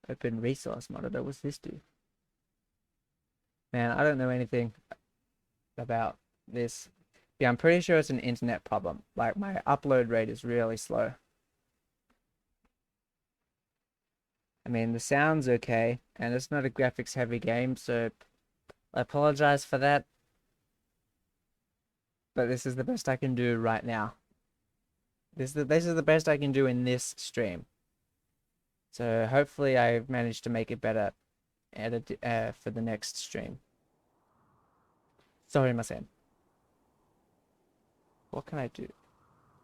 Open resource monitor. What's this do? Man, I don't know anything about this. Yeah, I'm pretty sure it's an internet problem. Like, my upload rate is really slow. I mean, the sound's okay, and it's not a graphics heavy game, so I apologize for that. But this is the best I can do right now. This is the best I can do in this stream. So hopefully I've managed to make it better for the next stream. Sorry, Masen. What can I do?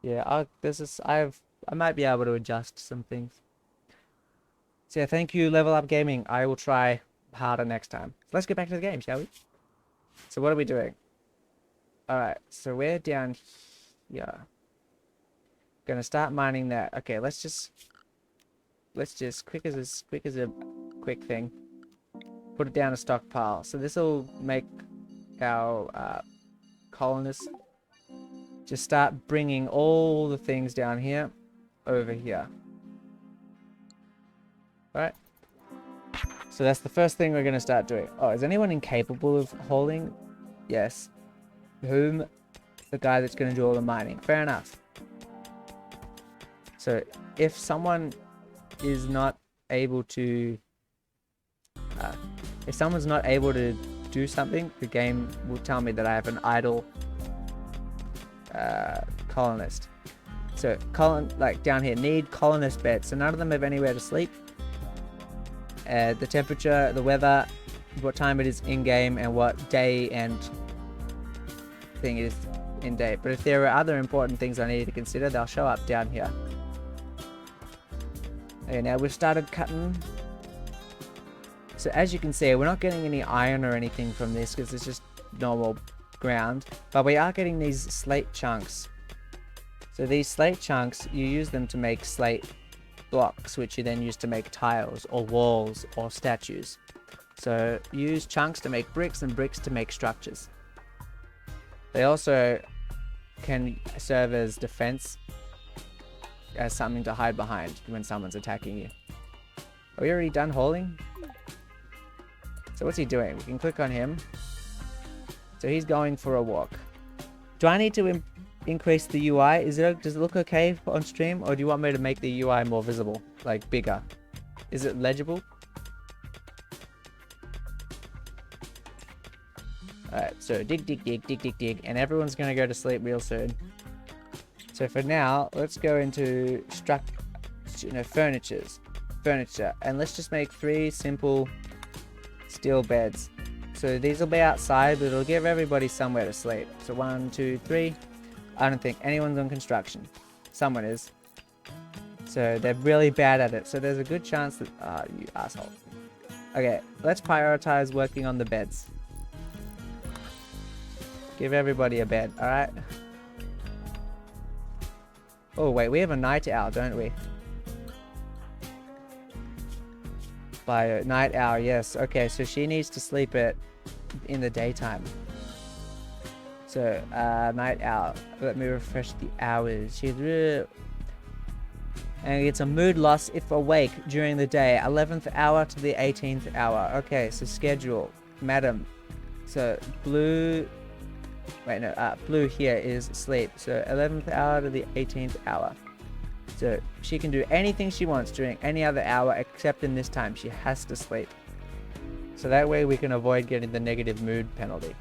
Yeah, I might be able to adjust some things. So yeah, thank you, Level Up Gaming. I will try harder next time. So let's get back to the game, shall we? So what are we doing? Alright, so we're down here. Gonna start mining that. Okay, let's just quick as a quick thing. Put it down a stockpile. So this will make our colonists just start bringing all the things down here over here. Alright. So that's the first thing we're going to start doing. Oh, is anyone incapable of hauling? Yes. Whom? The guy that's going to do all the mining. Fair enough. So if someone is not able to... if someone's not able to do something, the game will tell me that I have an idle colonist. So like down here, need colonist beds. So none of them have anywhere to sleep. The temperature, the weather, what time it is in game, and what day and thing it is in day. But if there are other important things I need to consider, they'll show up down here. Okay, now we've started cutting. So as you can see, we're not getting any iron or anything from this because it's just normal ground, but we are getting these slate chunks. So these slate chunks, you use them to make slate blocks, which you then use to make tiles or walls or statues. So use chunks to make bricks and bricks to make structures. They also can serve as defense, as something to hide behind when someone's attacking you. Are we already done hauling? So what's he doing? We can click on him. So he's going for a walk. Do I need to increase the UI? Does it look okay on stream, or do you want me to make the UI more visible, like bigger? Is it legible? Alright, so dig, and everyone's gonna go to sleep real soon. So for now, let's go into furniture, and let's just make 3 simple steel beds. So these will be outside, but it'll give everybody somewhere to sleep. So 1, 2, 3. I don't think anyone's on construction. Someone is. So they're really bad at it. So there's a good chance that... you asshole. Okay, let's prioritize working on the beds. Give everybody a bed, alright? Oh, wait, we have a night owl, don't we? Bio, night owl, yes. Okay, so she needs to sleep in the daytime. So, night owl. Let me refresh the hours. And it's a mood loss if awake during the day. 11th hour to the 18th hour. Okay, so schedule. Madam. So, blue... Wait, no, blue here is sleep. So, 11th hour to the 18th hour. So, she can do anything she wants during any other hour except in this time. She has to sleep. So that way we can avoid getting the negative mood penalty.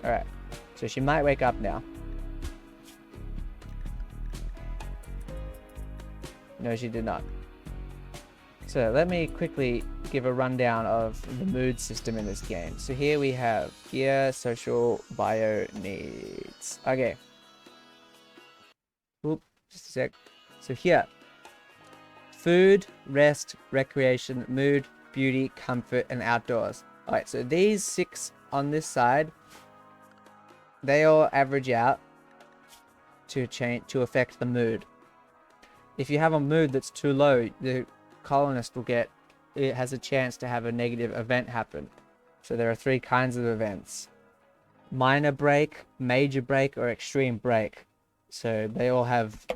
Alright, so she might wake up now. No, she did not. So let me quickly give a rundown of the mood system in this game. So here we have social, bio, needs. Okay. Oop, just a sec. So here. Food, rest, recreation, mood, beauty, comfort, and outdoors. Alright, so these 6 on this side, they all average out to affect the mood. If you have a mood that's too low, the colonist it has a chance to have a negative event happen. So there are 3 kinds of events. Minor break, major break, or extreme break. So they all have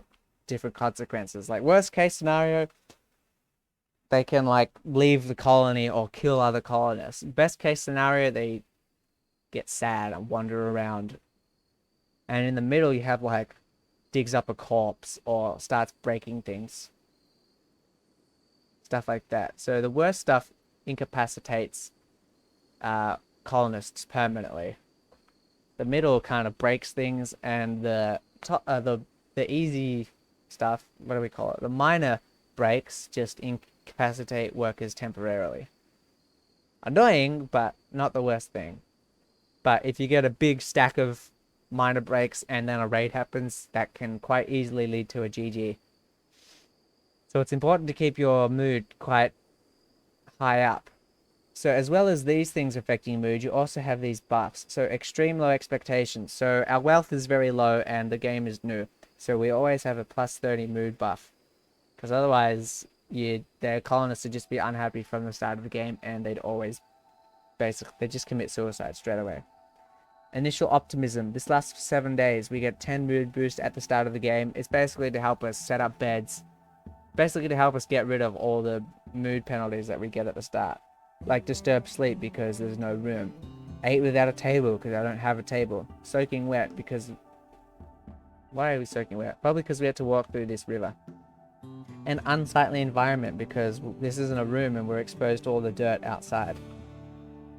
different consequences. Like worst case scenario, they can like leave the colony or kill other colonists. Best case scenario, they get sad and wander around. And in the middle you have like digs up a corpse or starts breaking things. Stuff like that. So the worst stuff incapacitates colonists permanently. The middle kind of breaks things, and the easy stuff, what do we call it? The minor breaks just incapacitate workers temporarily. Annoying, but not the worst thing. But if you get a big stack of minor breaks and then a raid happens, that can quite easily lead to a GG. So it's important to keep your mood quite high up. So as well as these things affecting mood, you also have these buffs. So extreme low expectations. So our wealth is very low and the game is new. So we always have a plus 30 mood buff. Because otherwise, their colonists would just be unhappy from the start of the game, and they'd just commit suicide straight away. Initial optimism. This lasts for 7 days. We get 10 mood boost at the start of the game. It's basically to help us set up beds. Basically to help us get rid of all the mood penalties that we get at the start. Like disturbed sleep because there's no room. Ate without a table because I don't have a table. Soaking wet because... Why are we soaking wet? Probably because we had to walk through this river. An unsightly environment because this isn't a room and we're exposed to all the dirt outside.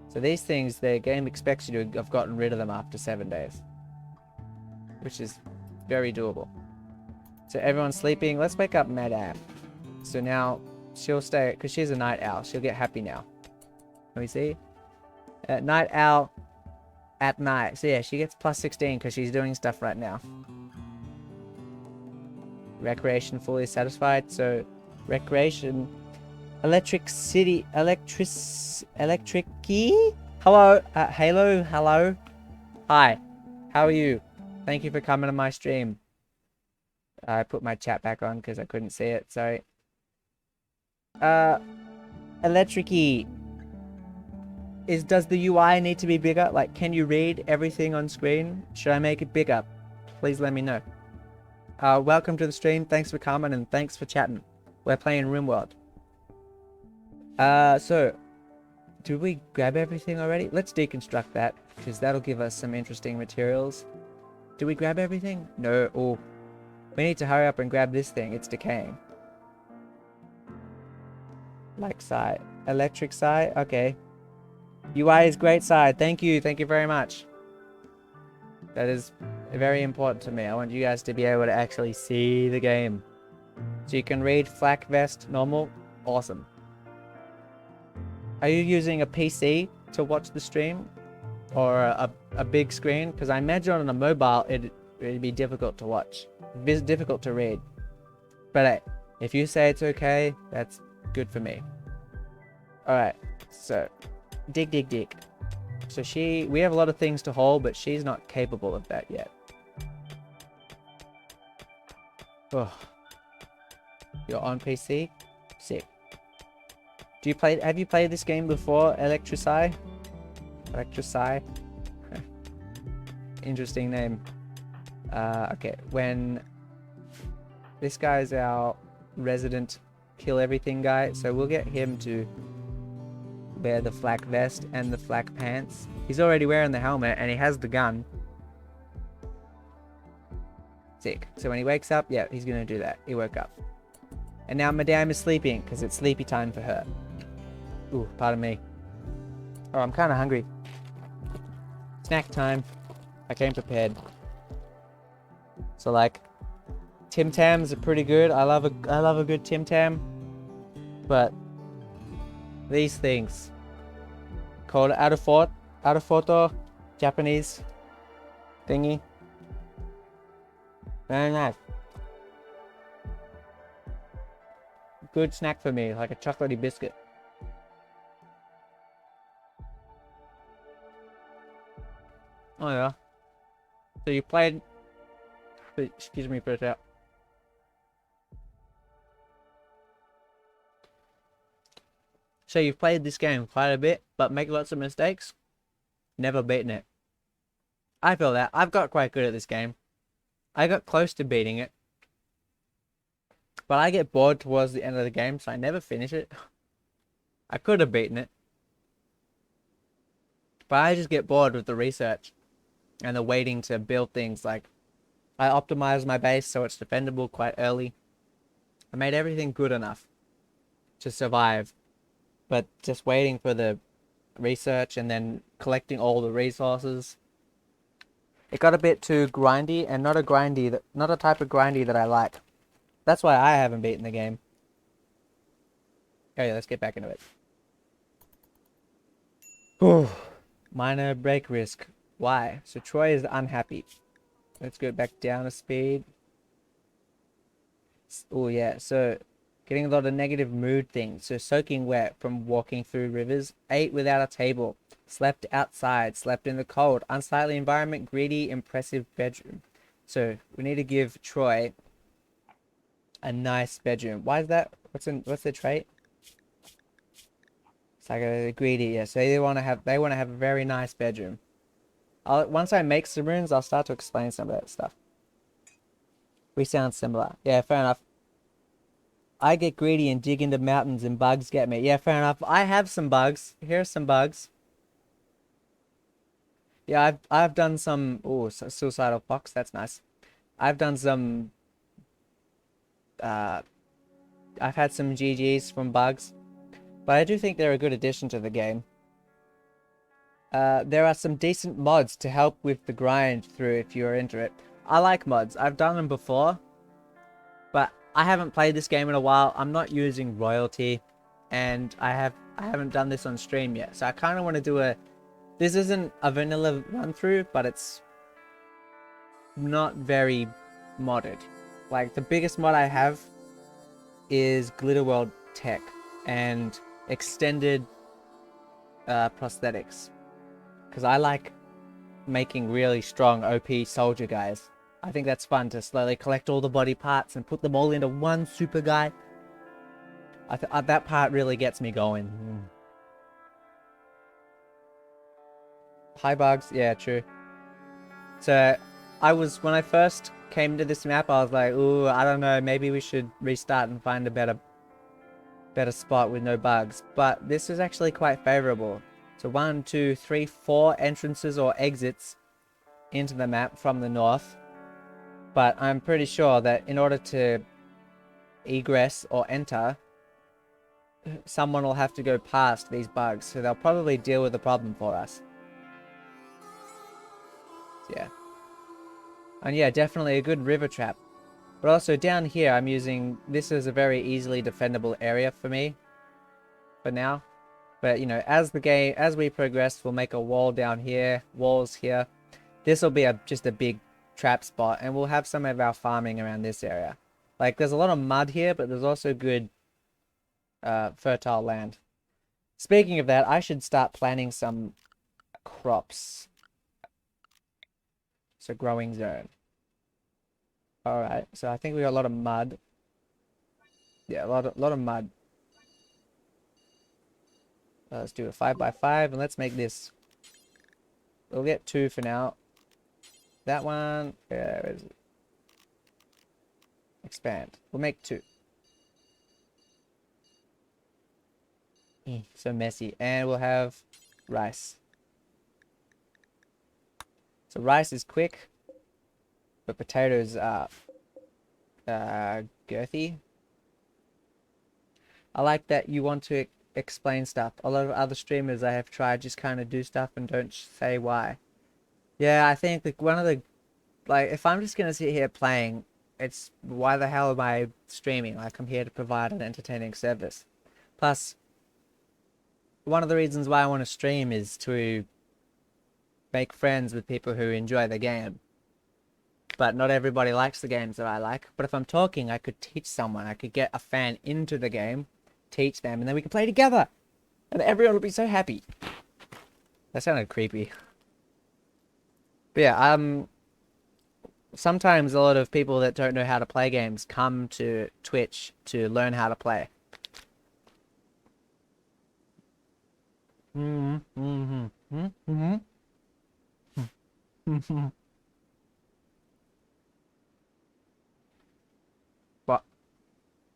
So these things, the game expects you to have gotten rid of them after 7 days. Which is very doable. So everyone's sleeping. Let's wake up Madame. So now she'll stay, because she's a night owl. She'll get happy now. Let me see. Night owl at night. So yeah, she gets plus 16 because she's doing stuff right now. Recreation fully satisfied. So recreation, electric-key. Hello, hello. Hi, how are you? Thank you for coming to my stream. I put my chat back on because I couldn't see it. Sorry. Electric-key. Does the UI need to be bigger? Like, can you read everything on screen? Should I make it bigger? Please let me know. Welcome to the stream. Thanks for coming and thanks for chatting. We're playing Rimworld. So did we grab everything already? Let's deconstruct that, because that'll give us some interesting materials. Did we grab everything? No. Oh, we need to hurry up and grab this thing. It's decaying. Like side. Electric side? Okay. UI is great side. Thank you. Thank you very much. That is very important to me. I want you guys to be able to actually see the game. So you can read flak vest normal. Awesome. Are you using a PC to watch the stream? Or a big screen? Because I imagine on a mobile it'd be difficult to watch. It's difficult to read. But hey, if you say it's okay, that's good for me. Alright, so dig dig dig. So we have a lot of things to haul, but she's not capable of that yet. Oh. You're on PC? Sick. Have you played this game before, Electrici? Electrici? Interesting name. Okay, when this guy is our resident kill everything guy, so we'll get him to wear the flak vest and the flak pants. He's already wearing the helmet and he has the gun. Sick. So when he wakes up, yeah, he's gonna do that. He woke up. And now Madame is sleeping, because it's sleepy time for her. Ooh, pardon me. Oh, I'm kind of hungry. Snack time. I came prepared. So like, Tim Tams are pretty good. I love a good Tim Tam. But these things called Arufoto, Japanese thingy. Very nice. Good snack for me, like a chocolatey biscuit. Oh yeah. So you played... Excuse me for a sec. So you've played this game quite a bit, but make lots of mistakes? Never beaten it. I feel that. I've got quite good at this game. I got close to beating it. But I get bored towards the end of the game, so I never finish it. I could have beaten it. But I just get bored with the research and the waiting to build things. Like, I optimized my base so it's defendable quite early. I made everything good enough to survive. But just waiting for the research and then collecting all the resources. It got a bit too grindy, and not a type of grindy that I like. That's why I haven't beaten the game. Oh yeah, let's get back into it. Whew. Minor break risk. Why? So Troy is unhappy. Let's go back down to speed. Oh yeah, so getting a lot of negative mood things. So soaking wet from walking through rivers. Ate without a table. Slept outside. Slept in the cold. Unsightly environment. Greedy, impressive bedroom. So we need to give Troy a nice bedroom. Why is that? What's the trait? It's like a greedy, yeah. So they want to have a very nice bedroom. Once I make some runes, I'll start to explain some of that stuff. We sound similar. Yeah, fair enough. I get greedy and dig into mountains and bugs get me. Yeah, fair enough. I have some bugs. Here's some bugs. Yeah, I've done some suicidal fox, that's nice. I've done some I've had some GGs from bugs. But I do think they're a good addition to the game. There are some decent mods to help with the grind through if you're into it. I like mods. I've done them before. But I haven't played this game in a while. I'm not using royalty. And I haven't done this on stream yet. So I kind of want to do this isn't a vanilla run through, but it's not very modded. Like the biggest mod I have is Glitterworld tech and extended prosthetics, because I like making really strong OP soldier guys. I think that's fun to slowly collect all the body parts and put them all into one super guy. That part really gets me going. Hi bugs, yeah, true. So when I first came to this map, I was like, ooh, I don't know, maybe we should restart and find a better better spot with no bugs. But this is actually quite favorable. So 1, 2, 3, 4 entrances or exits into the map from the north. But I'm pretty sure that in order to egress or enter, someone will have to go past these bugs. So they'll probably deal with the problem for us. So yeah. And yeah, definitely a good river trap. But also down here, I'm using... This is a very easily defendable area for me. For now. But, you know, as we progress, we'll make a wall down here. Walls here. This will be just a big trap spot. And we'll have some of our farming around this area. Like, there's a lot of mud here, but there's also good fertile land. Speaking of that, I should start planting some crops. So growing zone. Alright, so I think we got a lot of mud. Yeah, a lot of mud. Let's do a 5x5 and let's make this. We'll get 2 for now. That one, where is it? Expand. We'll make 2. So messy. And we'll have rice. So rice is quick, but potatoes are girthy. I like that you want to explain stuff. A lot of other streamers I have tried just kind of do stuff and don't say why. Yeah, I think like one of the... Like, if I'm just going to sit here playing, it's why the hell am I streaming? Like, I'm here to provide an entertaining service. Plus, one of the reasons why I want to stream is to make friends with people who enjoy the game. But not everybody likes the games that I like. But if I'm talking, I could teach someone. I could get a fan into the game, teach them, and then we can play together. And everyone will be so happy. That sounded creepy. But yeah, sometimes a lot of people that don't know how to play games come to Twitch to learn how to play. But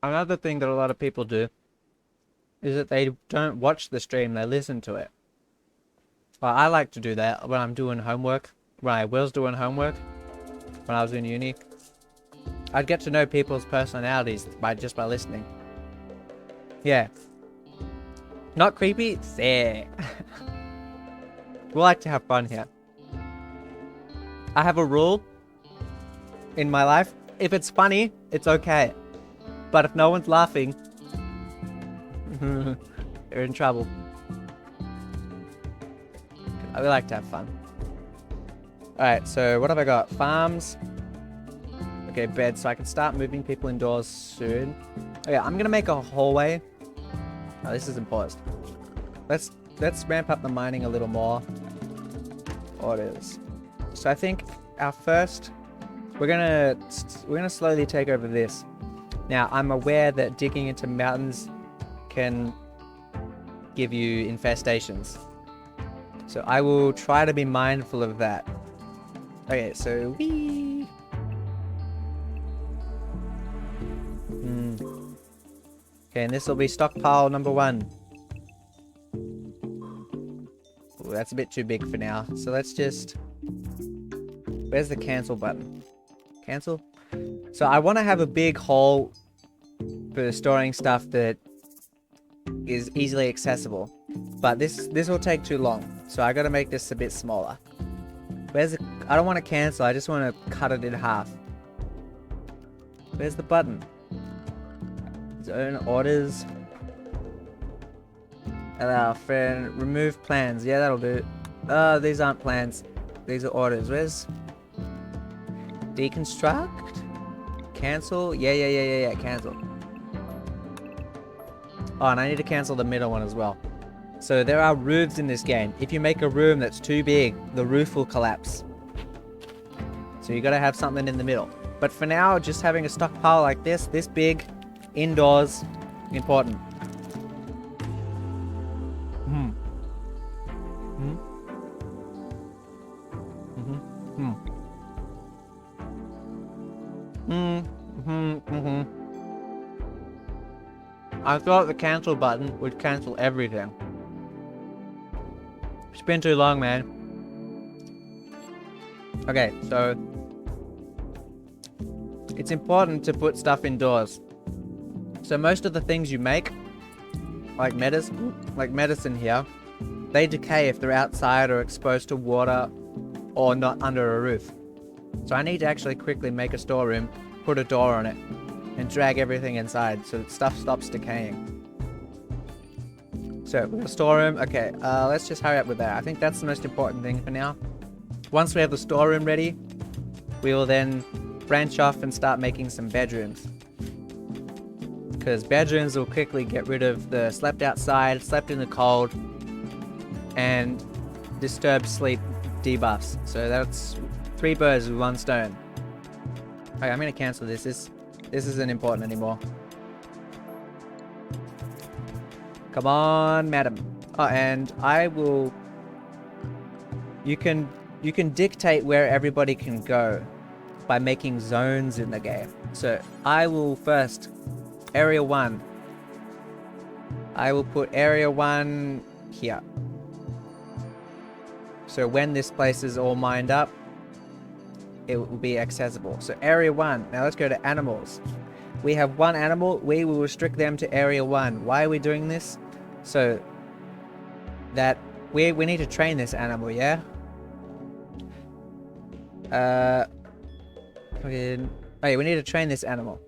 another thing that a lot of people do is that they don't watch the stream, they listen to it. Well, I like to do that when I'm doing homework. When I was doing homework, when I was in uni, I'd get to know people's personalities just by listening. Yeah. Not creepy? Sick. We like to have fun here. I have a rule in my life. If it's funny, it's okay. But if no one's laughing, you're in trouble. I really like to have fun. Alright, so what have I got? Farms. Okay, beds. So I can start moving people indoors soon. Oh yeah, I'm gonna make a hallway. Oh, this isn't paused. Let's ramp up the mining a little more. Orders. So I think our first, we're gonna slowly take over this. Now I'm aware that digging into mountains can give you infestations. So I will try to be mindful of that. Okay, so whee. Okay, and this will be stockpile number 1. Ooh, that's a bit too big for now. So let's just... Where's the cancel button? Cancel? So I want to have a big hole for storing stuff that is easily accessible. But this will take too long. So I gotta make this a bit smaller. Where's the... I don't want to cancel, I just want to cut it in half. Where's the button? Zone orders. Allow friend. Remove plans. Yeah, that'll do. These aren't plans. These are orders. Where's... Deconstruct? Cancel? Yeah. Cancel. Oh, and I need to cancel the middle one as well. So there are roofs in this game. If you make a room that's too big, the roof will collapse. So you gotta have something in the middle. But for now, just having a stockpile like this big, indoors, important. I thought the cancel button would cancel everything. It's been too long, man. Okay, so it's important to put stuff indoors. So most of the things you make, like medicine here, they decay if they're outside or exposed to water or not under a roof. So I need to actually quickly make a storeroom, put a door on it, and drag everything inside so that stuff stops decaying. So, with the storeroom, okay, let's just hurry up with that. I think that's the most important thing for now. Once we have the storeroom ready, we will then branch off and start making some bedrooms. Because bedrooms will quickly get rid of the slept outside, slept in the cold, and disturbed sleep debuffs. So that's 3 birds with 1 stone. Okay, I'm gonna cancel this. This isn't important anymore. Come on, madam. Oh, and I will... You can dictate where everybody can go by making zones in the game. So I will first... Area 1. I will put Area 1 here. So when this place is all mined up, it will be accessible. So Area 1. Now let's go to animals. We have 1 animal. We will restrict them to Area 1. Why are we doing this? So that we need to train this animal, yeah? We need to train this animal.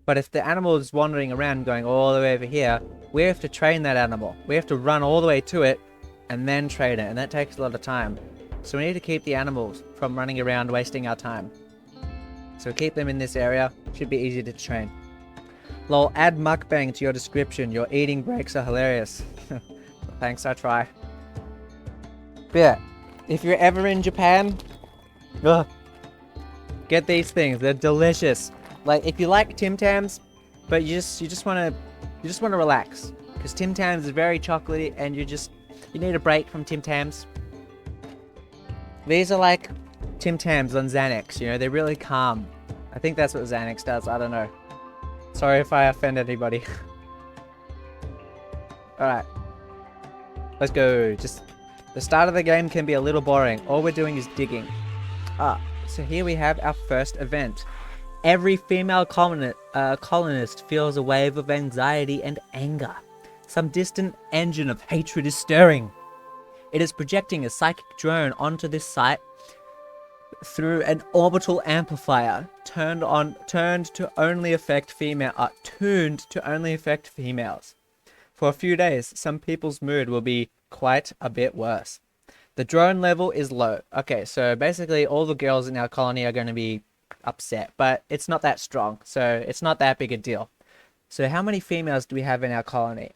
But if the animal is wandering around going all the way over here, we have to train that animal. We have to run all the way to it and then train it, and that takes a lot of time. So we need to keep the animals from running around wasting our time. So keep them in this area. Should be easy to train. Lol, add mukbang to your description. Your eating breaks are hilarious. Thanks, I try. But yeah, if you're ever in Japan, get these things. They're delicious. Like, if you like Tim Tams, but you just want to relax, because Tim Tams is very chocolatey, and you need a break from Tim Tams. These are like Tim Tams on Xanax, you know, they're really calm. I think that's what Xanax does, I don't know. Sorry if I offend anybody. Alright. Let's go. Just, the start of the game can be a little boring. All we're doing is digging. So here we have our first event. Every female colonist feels a wave of anxiety and anger. Some distant engine of hatred is stirring. It is projecting a psychic drone onto this site through an orbital amplifier tuned to only affect females. For a few days, some people's mood will be quite a bit worse. The drone level is low. Okay, so basically all the girls in our colony are going to be upset, but it's not that strong, so it's not that big a deal. So how many females do we have in our colony?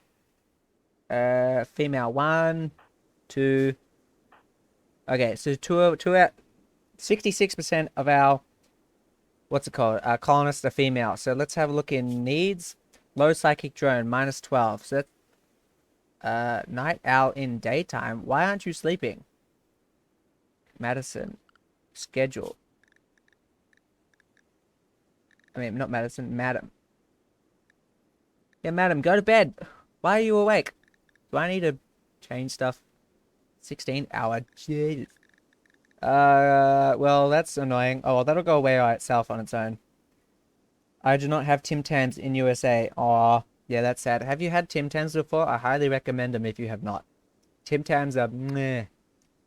Female 1, 2. Okay, so 66% of our our colonists are female. So let's have a look in needs. Low psychic drone -12. So that's night owl in daytime. Why aren't you sleeping? Madison schedule. I mean, not Madison, madam. Yeah, madam, go to bed. Why are you awake? Do I need to change stuff? 16-hour. Jesus. Well, that's annoying. Oh, well, that'll go away by itself on its own. I do not have Tim Tams in USA. Aw, yeah, that's sad. Have you had Tim Tams before? I highly recommend them if you have not. Tim Tams are meh.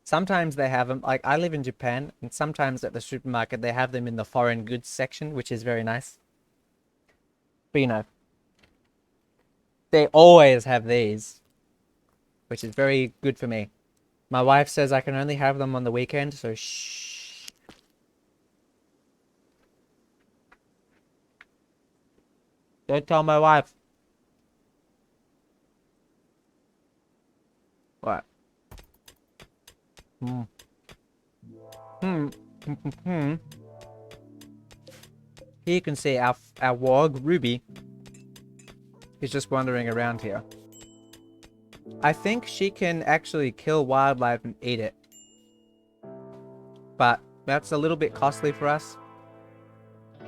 Sometimes they have them, like I live in Japan, and sometimes at the supermarket they have them in the foreign goods section, which is very nice. But you know, they always have these, which is very good for me. My wife says I can only have them on the weekend, so shh. Don't tell my wife. What? Here you can see our warg, Ruby, is just wandering around here. I think she can actually kill wildlife and eat it. But that's a little bit costly for us.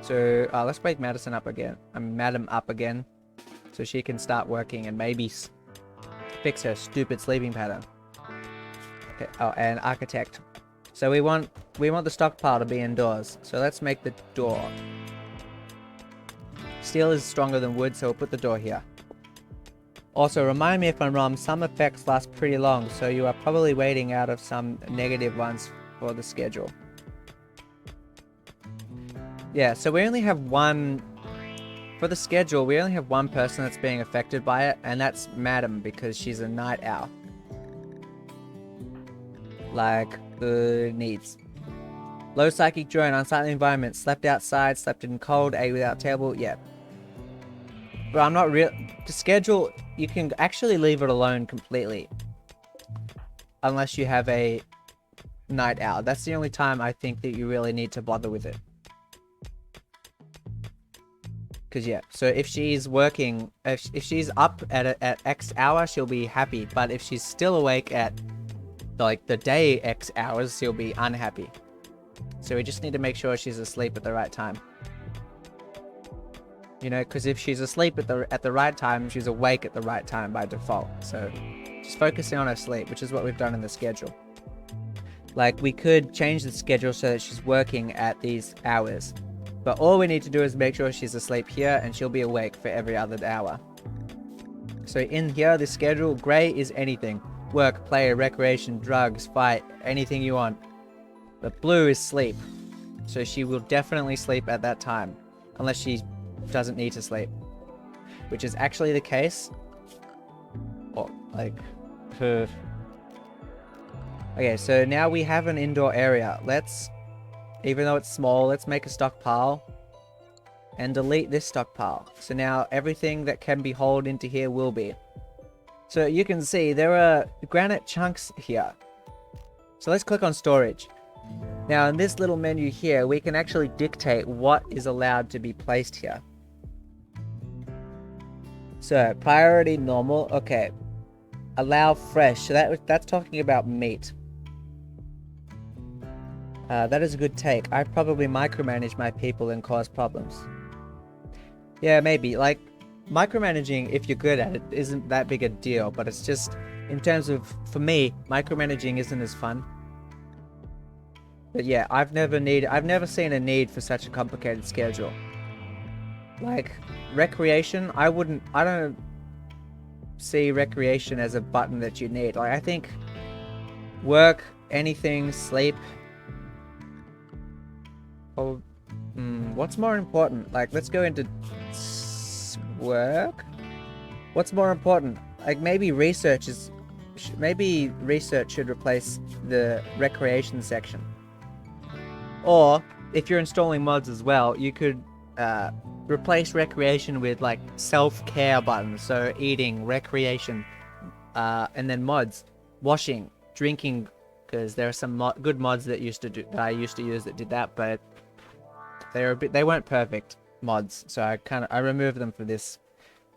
So let's wake Madison up again. Madam up again. so she can start working and maybe fix her stupid sleeping pattern. Okay. Oh, and architect. So we want the stockpile to be indoors. So let's make the door. Steel is stronger than wood, so we'll put the door here. Also, remind me if I'm wrong, some effects last pretty long, so you are probably waiting out of some negative ones for the schedule. Yeah, so we only have one... For the schedule, we only have one person that's being affected by it, and that's Madam, because she's a night owl. Like, needs. Low psychic joy in unsightly environment. Slept outside, slept in cold, ate without table, yeah. But I'm not real... The schedule, you can actually leave it alone completely. Unless you have a night owl. That's the only time I think that you really need to bother with it. Because yeah, so if she's working, if she's up at X hour, she'll be happy. But if she's still awake at like the day X hours, she'll be unhappy. So we just need to make sure she's asleep at the right time. You know, because if she's asleep at the right time, she's awake at the right time by default. So just focusing on her sleep, which is what we've done in the schedule. Like, we could change the schedule so that she's working at these hours. But all we need to do is make sure she's asleep here, and she'll be awake for every other hour. So in here, the schedule, grey is anything. Work, play, recreation, drugs, fight, anything you want. But blue is sleep. So she will definitely sleep at that time. Unless she doesn't need to sleep. Which is actually the case. Or, like... Okay, so now we have an indoor area. Let's... Even though it's small, let's make a stockpile and delete this stockpile. So now everything that can be hauled into here will be. So you can see there are granite chunks here. So let's click on storage. Now in this little menu here, we can actually dictate what is allowed to be placed here. So priority normal, okay. Allow fresh, so that's talking about meat. That is a good take. I probably micromanage my people and cause problems. Yeah, maybe. Like, micromanaging, if you're good at it, isn't that big a deal. But it's just, in terms of, for me, micromanaging isn't as fun. But yeah, I've never seen a need for such a complicated schedule. Like, recreation, I don't see recreation as a button that you need. Like, I think work, anything, sleep... Oh, what's more important? Like, let's go into work. What's more important? Like, maybe research should replace the recreation section. Or if you're installing mods as well, you could replace recreation with like self-care buttons. So eating, recreation, and then mods, washing, drinking. Because there are some good mods that I used to use that did that, but they weren't perfect mods, so I removed them for this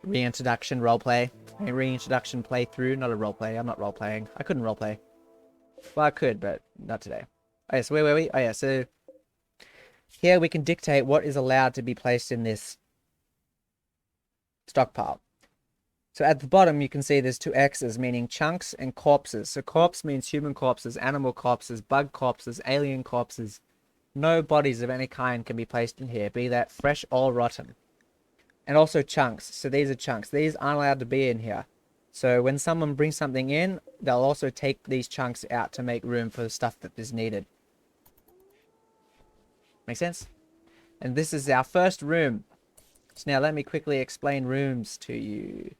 reintroduction roleplay. Reintroduction playthrough, not a roleplay. I'm not roleplaying. I couldn't roleplay. Well, I could, but not today. Oh yeah, so where were we? Oh yeah, so here we can dictate what is allowed to be placed in this stockpile. So at the bottom you can see there's two X's, meaning chunks and corpses. So corpse means human corpses, animal corpses, bug corpses, alien corpses. No bodies of any kind can be placed in here, be that fresh or rotten. And also chunks. So these are chunks. These aren't allowed to be in here. So when someone brings something in, they'll also take these chunks out to make room for the stuff that is needed. Make sense? And this is our first room. So now let me quickly explain rooms to you.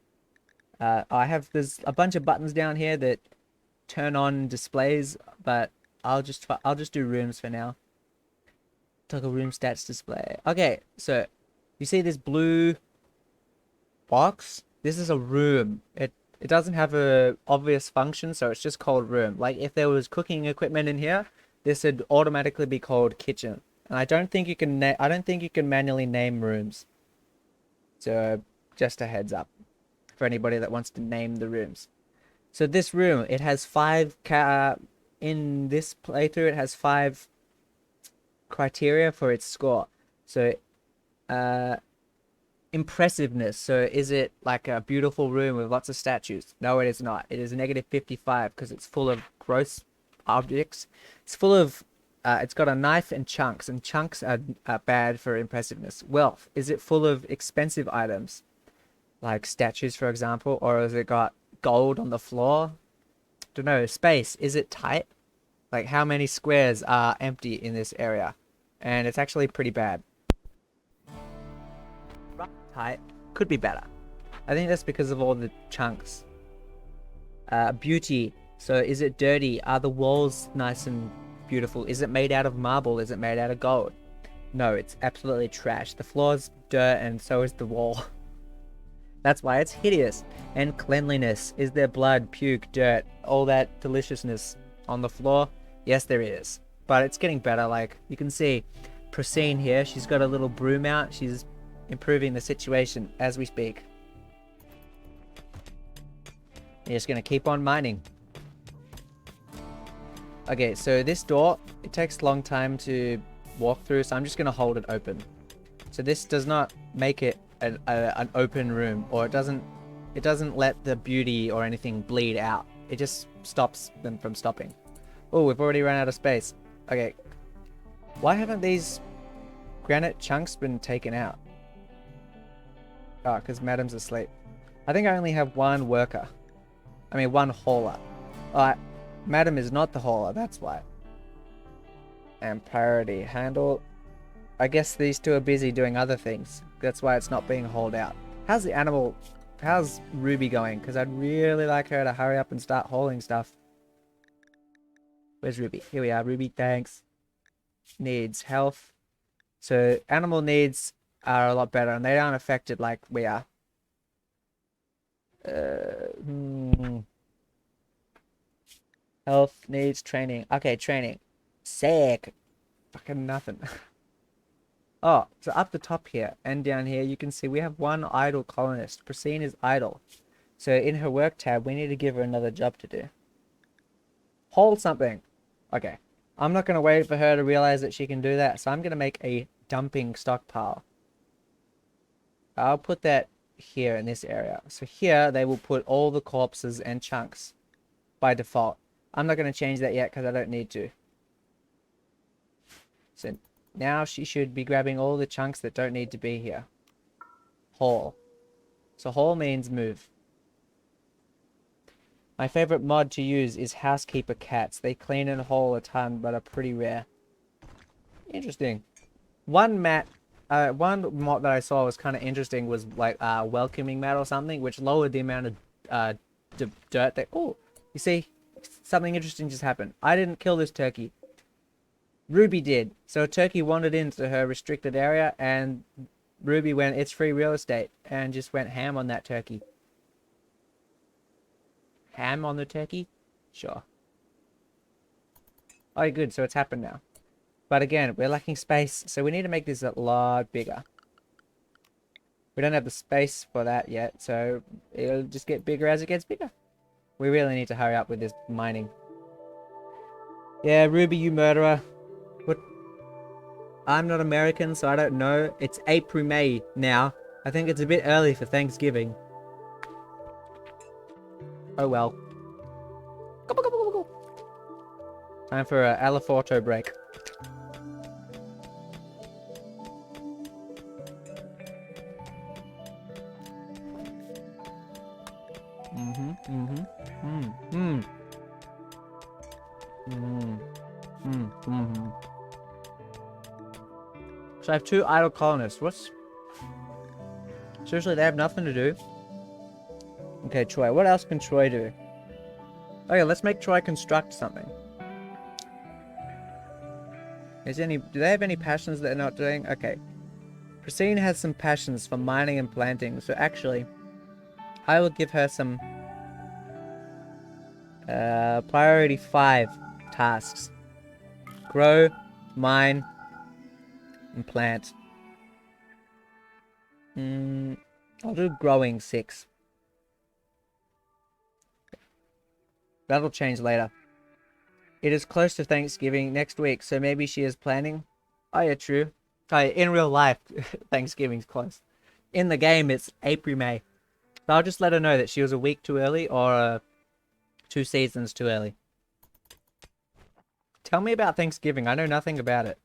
There's a bunch of buttons down here that turn on displays, but I'll just do rooms for now. Toggle room stats display. Okay, so you see this blue box? This is a room. It doesn't have a obvious function, so it's just called room. Like if there was cooking equipment in here, this would automatically be called kitchen. And I don't think you can manually name rooms. So just a heads up for anybody that wants to name the rooms. So this room, it has in this playthrough, it has 5 criteria for its score. So Impressiveness. So is it like a beautiful room with lots of statues? No, it is not. It is negative 55 because it's full of gross objects. It's full of, it's got a knife and chunks are bad for impressiveness. Wealth. Is it full of expensive items, like statues, for example, or has it got gold on the floor? Don't know. Space. Is it tight? Like how many squares are empty in this area? And it's actually pretty bad. Tight. Could be better. I think that's because of all the chunks. Beauty. So is it dirty? Are the walls nice and beautiful? Is it made out of marble? Is it made out of gold? No, it's absolutely trash. The floor's dirt and so is the wall. That's why it's hideous. And cleanliness. Is there blood, puke, dirt, all that deliciousness on the floor? Yes, there is. But it's getting better. Like, you can see Pristine here. She's got a little broom out. She's improving the situation as we speak. You're just going to keep on mining. Okay, so this door, it takes a long time to walk through, so I'm just going to hold it open. So this does not make it an open room, or it doesn't let the beauty or anything bleed out. It just stops them from stopping. Oh, we've already run out of space. Okay. Why haven't these granite chunks been taken out? Oh, because Madam's asleep. I think I only have one worker. I mean, one hauler. Alright, Madam is not the hauler, that's why. And priority handle. I guess these two are busy doing other things. That's why it's not being hauled out. How's Ruby going? Because I'd really like her to hurry up and start hauling stuff. Where's Ruby? Here we are. Ruby, thanks. Needs health. So animal needs are a lot better and they aren't affected like we are. Health needs training. Okay, training. Sick. Fucking nothing. Oh, so up the top here and down here you can see we have one idle colonist. Pristine is idle. So in her work tab we need to give her another job to do. Hold something. Okay. I'm not going to wait for her to realize that she can do that. So I'm going to make a dumping stockpile. I'll put that here in this area. So here they will put all the corpses and chunks by default. I'm not going to change that yet because I don't need to. So now she should be grabbing all the chunks that don't need to be here. Haul. So haul means move. My favorite mod to use is housekeeper cats. They clean and haul a ton but are pretty rare. Interesting. One mod that I saw was kind of interesting was like welcoming mat or something, which lowered the amount of dirt that... Oh, you see, something interesting just happened. I didn't kill this turkey. Ruby did. So a turkey wandered into her restricted area and Ruby went, it's free real estate, and just went ham on that turkey. Ham on the turkey? Sure. Oh, good. So it's happened now. But again, we're lacking space, so we need to make this a lot bigger. We don't have the space for that yet, so it'll just get bigger as it gets bigger. We really need to hurry up with this mining. Yeah, Ruby, you murderer. What? I'm not American, so I don't know. It's April, May now. I think it's a bit early for Thanksgiving. Oh well. Time for a Aliforto break. So I have two idle colonists. What's... Seriously, they have nothing to do? Okay, Troy. What else can Troy do? Okay, let's make Troy construct something. Do they have any passions that they're not doing? Okay. Pristine has some passions for mining and planting, so actually, I will give her some priority 5 tasks. Grow, mine, and plant. I'll do growing 6. That'll change later. It is close to Thanksgiving next week, so maybe she is planning. Oh yeah, true. Oh, yeah, in real life, Thanksgiving's close. In the game, it's April, May. So I'll just let her know that she was a week too early or 2 seasons too early. Tell me about Thanksgiving. I know nothing about it.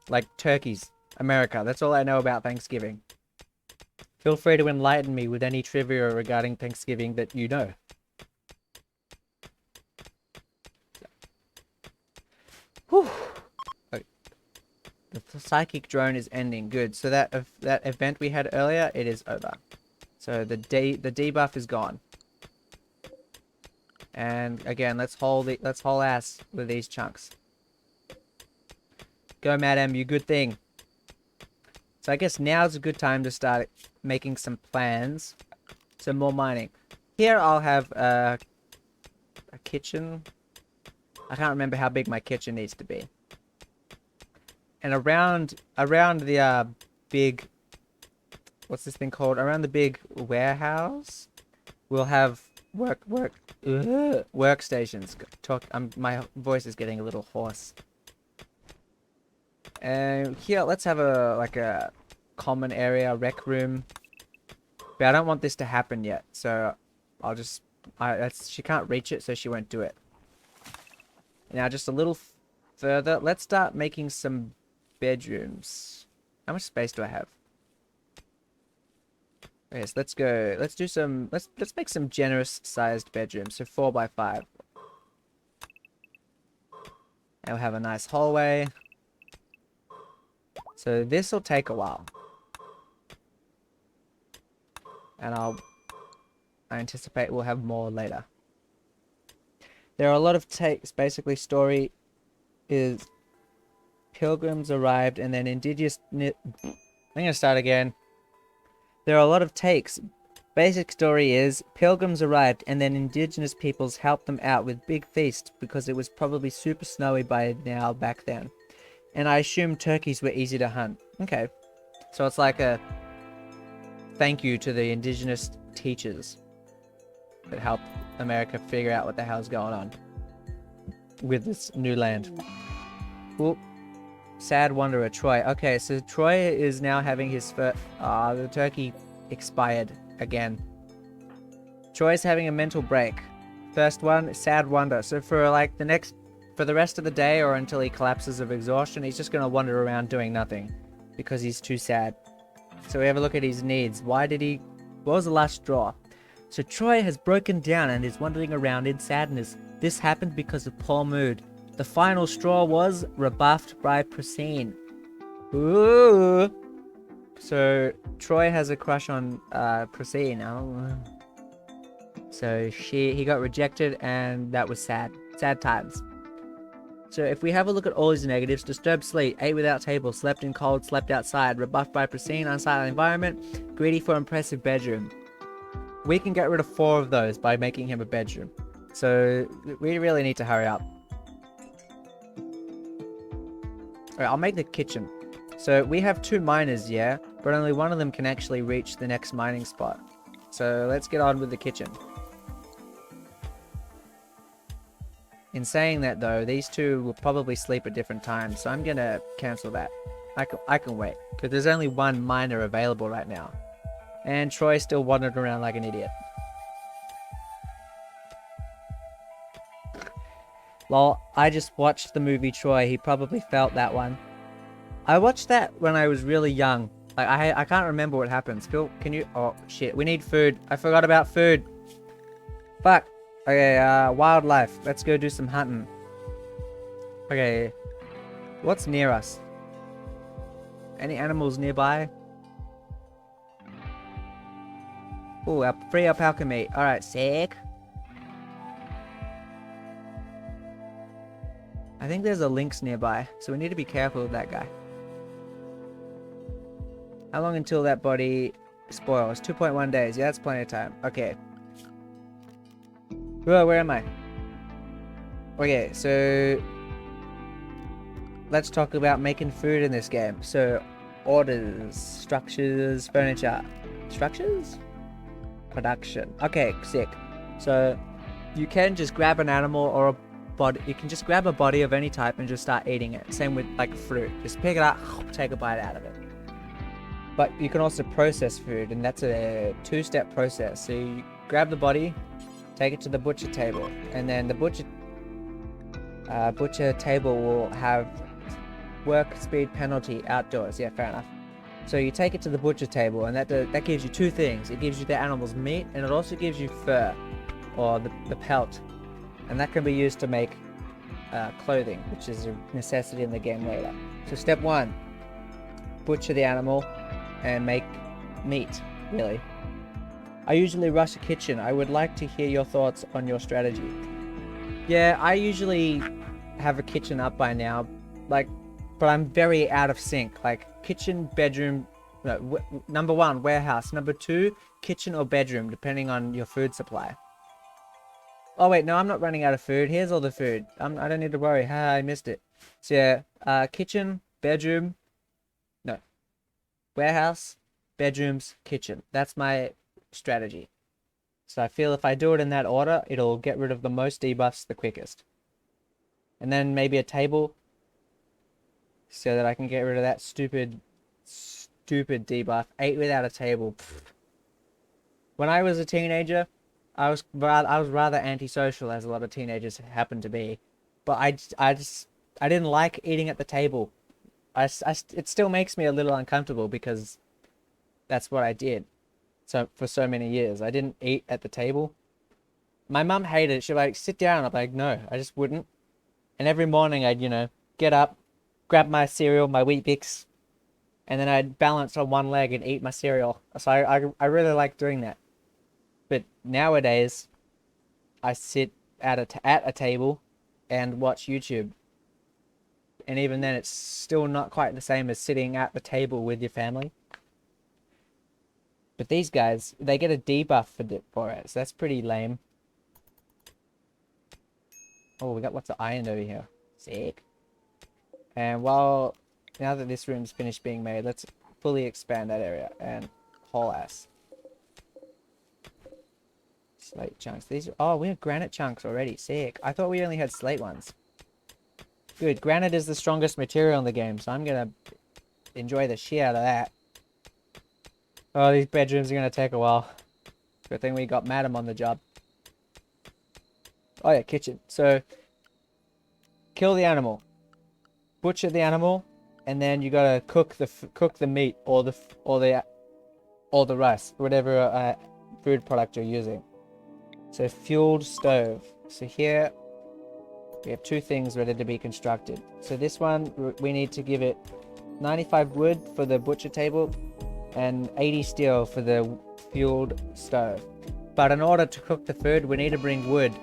Like turkeys. America. That's all I know about Thanksgiving. Feel free to enlighten me with any trivia regarding Thanksgiving that you know. Whew. The psychic drone is ending. Good. So that event we had earlier, it is over. So the debuff is gone. And again, let's haul ass with these chunks. Go, Madam, you good thing. So I guess now's a good time to start making some plans. Some more mining. Here I'll have a kitchen. I can't remember how big my kitchen needs to be. And around the big, what's this thing called? Around the big warehouse, we'll have workstations. My voice is getting a little hoarse. And here, let's have a common area, rec room. But I don't want this to happen yet, so I'll just she can't reach it, so she won't do it. Now, just a little further, let's start making some bedrooms. How much space do I have? Yes, let's go. Let's do some. Let's make some generous sized bedrooms. So 4 by 5. And we'll have a nice hallway. So this will take a while. And I anticipate we'll have more later. There are a lot of takes. Basically, story is pilgrims arrived and then indigenous... I'm gonna start again. There are a lot of takes. Basic story is pilgrims arrived and then indigenous peoples helped them out with big feast because it was probably super snowy by now back then. And I assume turkeys were easy to hunt. Okay. So it's like a thank you to the indigenous teachers that helped America figure out what the hell's going on with this new land. Oop. Sad wanderer, Troy. Okay, so Troy is now having his first... the turkey expired again. Troy's having a mental break. First one, sad wander. So for like for the rest of the day or until he collapses of exhaustion, he's just gonna wander around doing nothing because he's too sad. So we have a look at his needs. What was the last straw? So Troy has broken down and is wandering around in sadness. This happened because of poor mood. The final straw was rebuffed by Prasine. Ooh. So Troy has a crush on Prasine. Oh. So he got rejected and that was sad. Sad times. So if we have a look at all his negatives, disturbed sleep, ate without table, slept in cold, slept outside, rebuffed by Prasine, unsightly environment, greedy for impressive bedroom. We can get rid of 4 of those by making him a bedroom. So we really need to hurry up. Alright, I'll make the kitchen. So we have 2 miners, yeah, but only one of them can actually reach the next mining spot. So let's get on with the kitchen. In saying that though, these 2 will probably sleep at different times, so I'm gonna cancel that. I can wait, because there's only 1 miner available right now. And Troy still wandered around like an idiot. Lol, I just watched the movie Troy, he probably felt that one. I watched that when I was really young. Like, I can't remember what happens. Phil, can you... Oh, shit, we need food. I forgot about food. Fuck. Okay, wildlife. Let's go do some hunting. Okay. What's near us? Any animals nearby? Ooh, free alpaca meat. Alright, sick. I think there's a lynx nearby, so we need to be careful with that guy. How long until that body spoils? 2.1 days. Yeah, that's plenty of time. Okay. Whoa, where am I? Okay, so... let's talk about making food in this game. So, orders, structures, furniture. Structures? Production. Okay, sick. So, you can just grab an animal or a body. You can just grab a body of any type and just start eating it. Same with, like, fruit. Just pick it up, take a bite out of it. but you can also process food, and that's a 2-step process. So you grab the body, take it to the butcher table, and then the butcher table will have work speed penalty outdoors. Yeah, fair enough. So you take it to the butcher table, and that gives you 2 things. It gives you the animal's meat, and it also gives you fur, or the pelt, and that can be used to make clothing, which is a necessity in the game later. So step 1, butcher the animal and make meat, really. I usually rush a kitchen. I would like to hear your thoughts on your strategy. Yeah, I usually have a kitchen up by now, like, but I'm very out of sync. Like, kitchen, bedroom, no, number 1, warehouse. Number 2, kitchen or bedroom, depending on your food supply. Oh wait, no, I'm not running out of food. Here's all the food. I don't need to worry. Ha, I missed it. So yeah, kitchen, bedroom, no, warehouse, bedrooms, kitchen. That's my strategy. So I feel if I do it in that order, it'll get rid of the most debuffs the quickest. And then maybe a table, so that I can get rid of that stupid debuff. 8 without a table. Pfft. When I was a teenager, I was rather antisocial, as a lot of teenagers happen to be. But I didn't like eating at the table. It still makes me a little uncomfortable because that's what I did. So for so many years, I didn't eat at the table. My mum hated it. She'd like, sit down. I'm like, no, I just wouldn't. And every morning I'd, get up, grab my cereal, my Wheat Bix, and then I'd balance on one leg and eat my cereal. So I really like doing that. But nowadays, I sit at a table and watch YouTube. And even then, it's still not quite the same as sitting at the table with your family. But these guys, they get a debuff for it, so that's pretty lame. Oh, we got lots of iron over here. Sick. And now that this room's finished being made, let's fully expand that area and haul ass. Slate chunks. We have granite chunks already. Sick. I thought we only had slate ones. Good. Granite is the strongest material in the game, so I'm gonna enjoy the shit out of that. Oh, these bedrooms are gonna take a while. Good thing we got Madam on the job. Oh yeah, kitchen. So, kill the animal, butcher the animal, and then you gotta cook the meat or the rice, whatever food product you're using. So fueled stove. So here we have 2 things ready to be constructed. So this one, we need to give it 95 wood for the butcher table and 80 steel for the fueled stove. But in order to cook the food, we need to bring wood.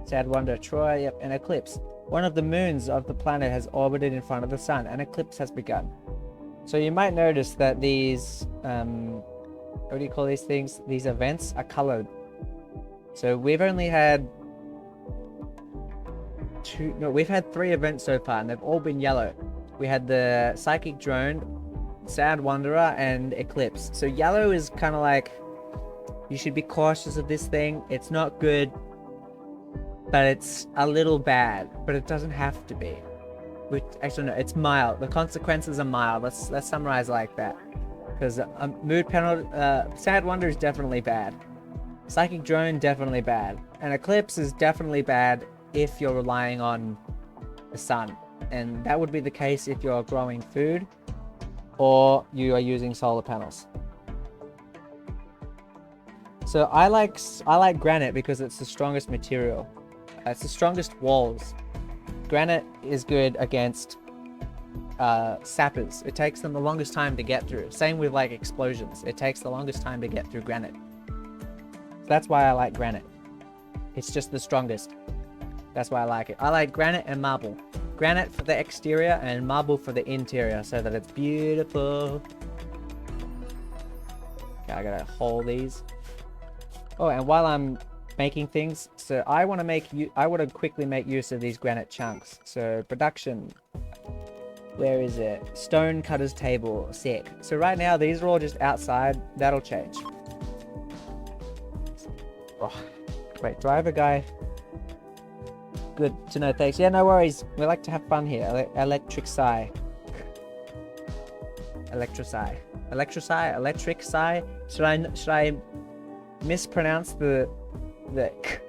Sad Wonder, Troy, yep, an eclipse. One of the moons of the planet has orbited in front of the sun. An eclipse has begun. So you might notice that these, what do you call these things? These events are colored. So we've only had we've had 3 events so far, and they've all been yellow. We had the Psychic Drone, Sad Wanderer, and Eclipse. So yellow is kind of like, you should be cautious of this thing. It's not good, but it's a little bad, but it doesn't have to be. Which, actually no, it's mild. The consequences are mild. Let's summarize like that. Because mood penalty, Sad Wonder is definitely bad. Psychic Drone, definitely bad. And Eclipse is definitely bad if you're relying on the sun. And that would be the case if you're growing food or you are using solar panels. So I like granite because it's the strongest material. It's the strongest walls. Granite is good against sappers. It takes them the longest time to get through. Same with like explosions. It takes the longest time to get through granite. So that's why I like granite. It's just the strongest. That's why I like it. I like granite and marble. Granite for the exterior and marble for the interior so that it's beautiful. Okay, I gotta hold these. Oh, and while I'm making things, so I want to quickly make use of these granite chunks. So production, where is it? Stone cutter's table, sick. So right now these are all just outside. That'll change. Oh, wait, do I have a guy? Good to know, thanks. Yeah, no worries. We like to have fun here. Electricify. electric psi. Should I mispronounce the k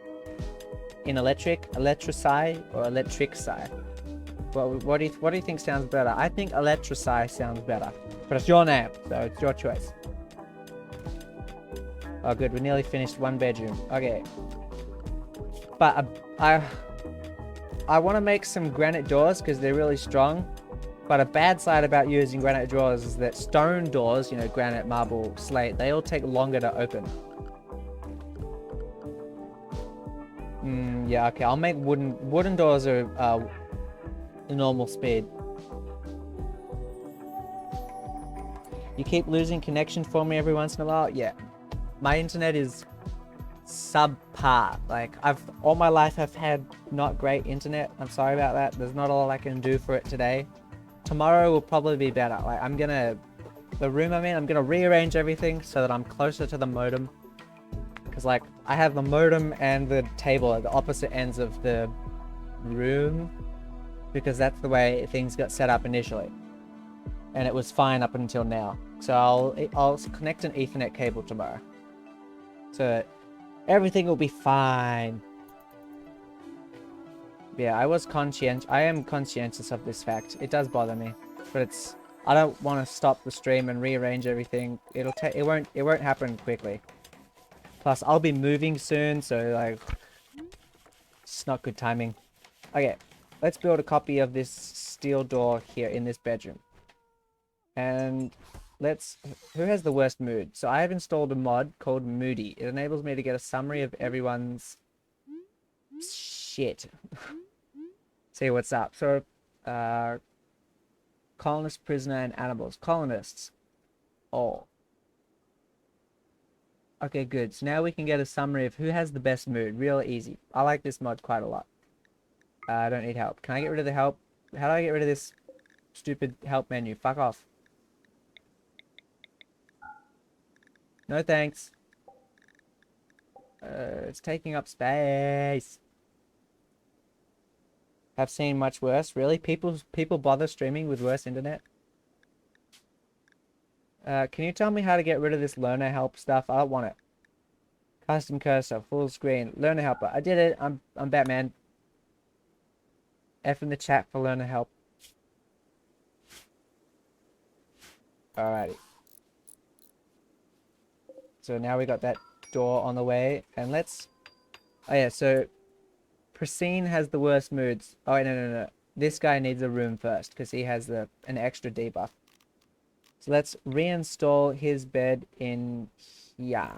in electric psi or electric psi? What do you think sounds better? I think electric psi sounds better, but it's your name, so it's your choice. Oh, good. We nearly finished one bedroom. Okay, but I want to make some granite doors because they're really strong. But a bad side about using granite doors is that stone doors, you know, granite, marble, slate, they all take longer to open. Yeah, okay, I'll make wooden doors are the normal speed. You keep losing connection for me every once in a while? Yeah. My internet is subpar. Like, all my life I've had not great internet. I'm sorry about that. There's not a lot I can do for it today. Tomorrow will probably be better. Like, the room I'm in, I'm gonna rearrange everything so that I'm closer to the modem. Because, like, I have the modem and the table at the opposite ends of the room. Because that's the way things got set up initially. And it was fine up until now. So I'll connect an Ethernet cable tomorrow. So everything will be fine. Yeah, I am conscientious of this fact. It does bother me, but I don't want to stop the stream and rearrange everything. It won't happen quickly. Plus, I'll be moving soon, so like, it's not good timing. Okay, let's build a copy of this steel door here in this bedroom. And who has the worst mood? So I have installed a mod called Moody. It enables me to get a summary of everyone's shit. See what's up. So, colonist, prisoner, and animals. Colonists. Oh. Okay, good. So now we can get a summary of who has the best mood. Real easy. I like this mod quite a lot. I don't need help. Can I get rid of the help? How do I get rid of this stupid help menu? Fuck off. No thanks. It's taking up space. Have seen much worse. Really? People bother streaming with worse internet? Can you tell me how to get rid of this learner help stuff? I don't want it. Custom cursor, full screen, learner helper. I did it. I'm Batman. F in the chat for learner help. Alrighty. So now we got that door on the way, and let's. Oh yeah, so Pristine has the worst moods. Oh wait, no. This guy needs a room first because he has an extra debuff. So let's reinstall his bed in here.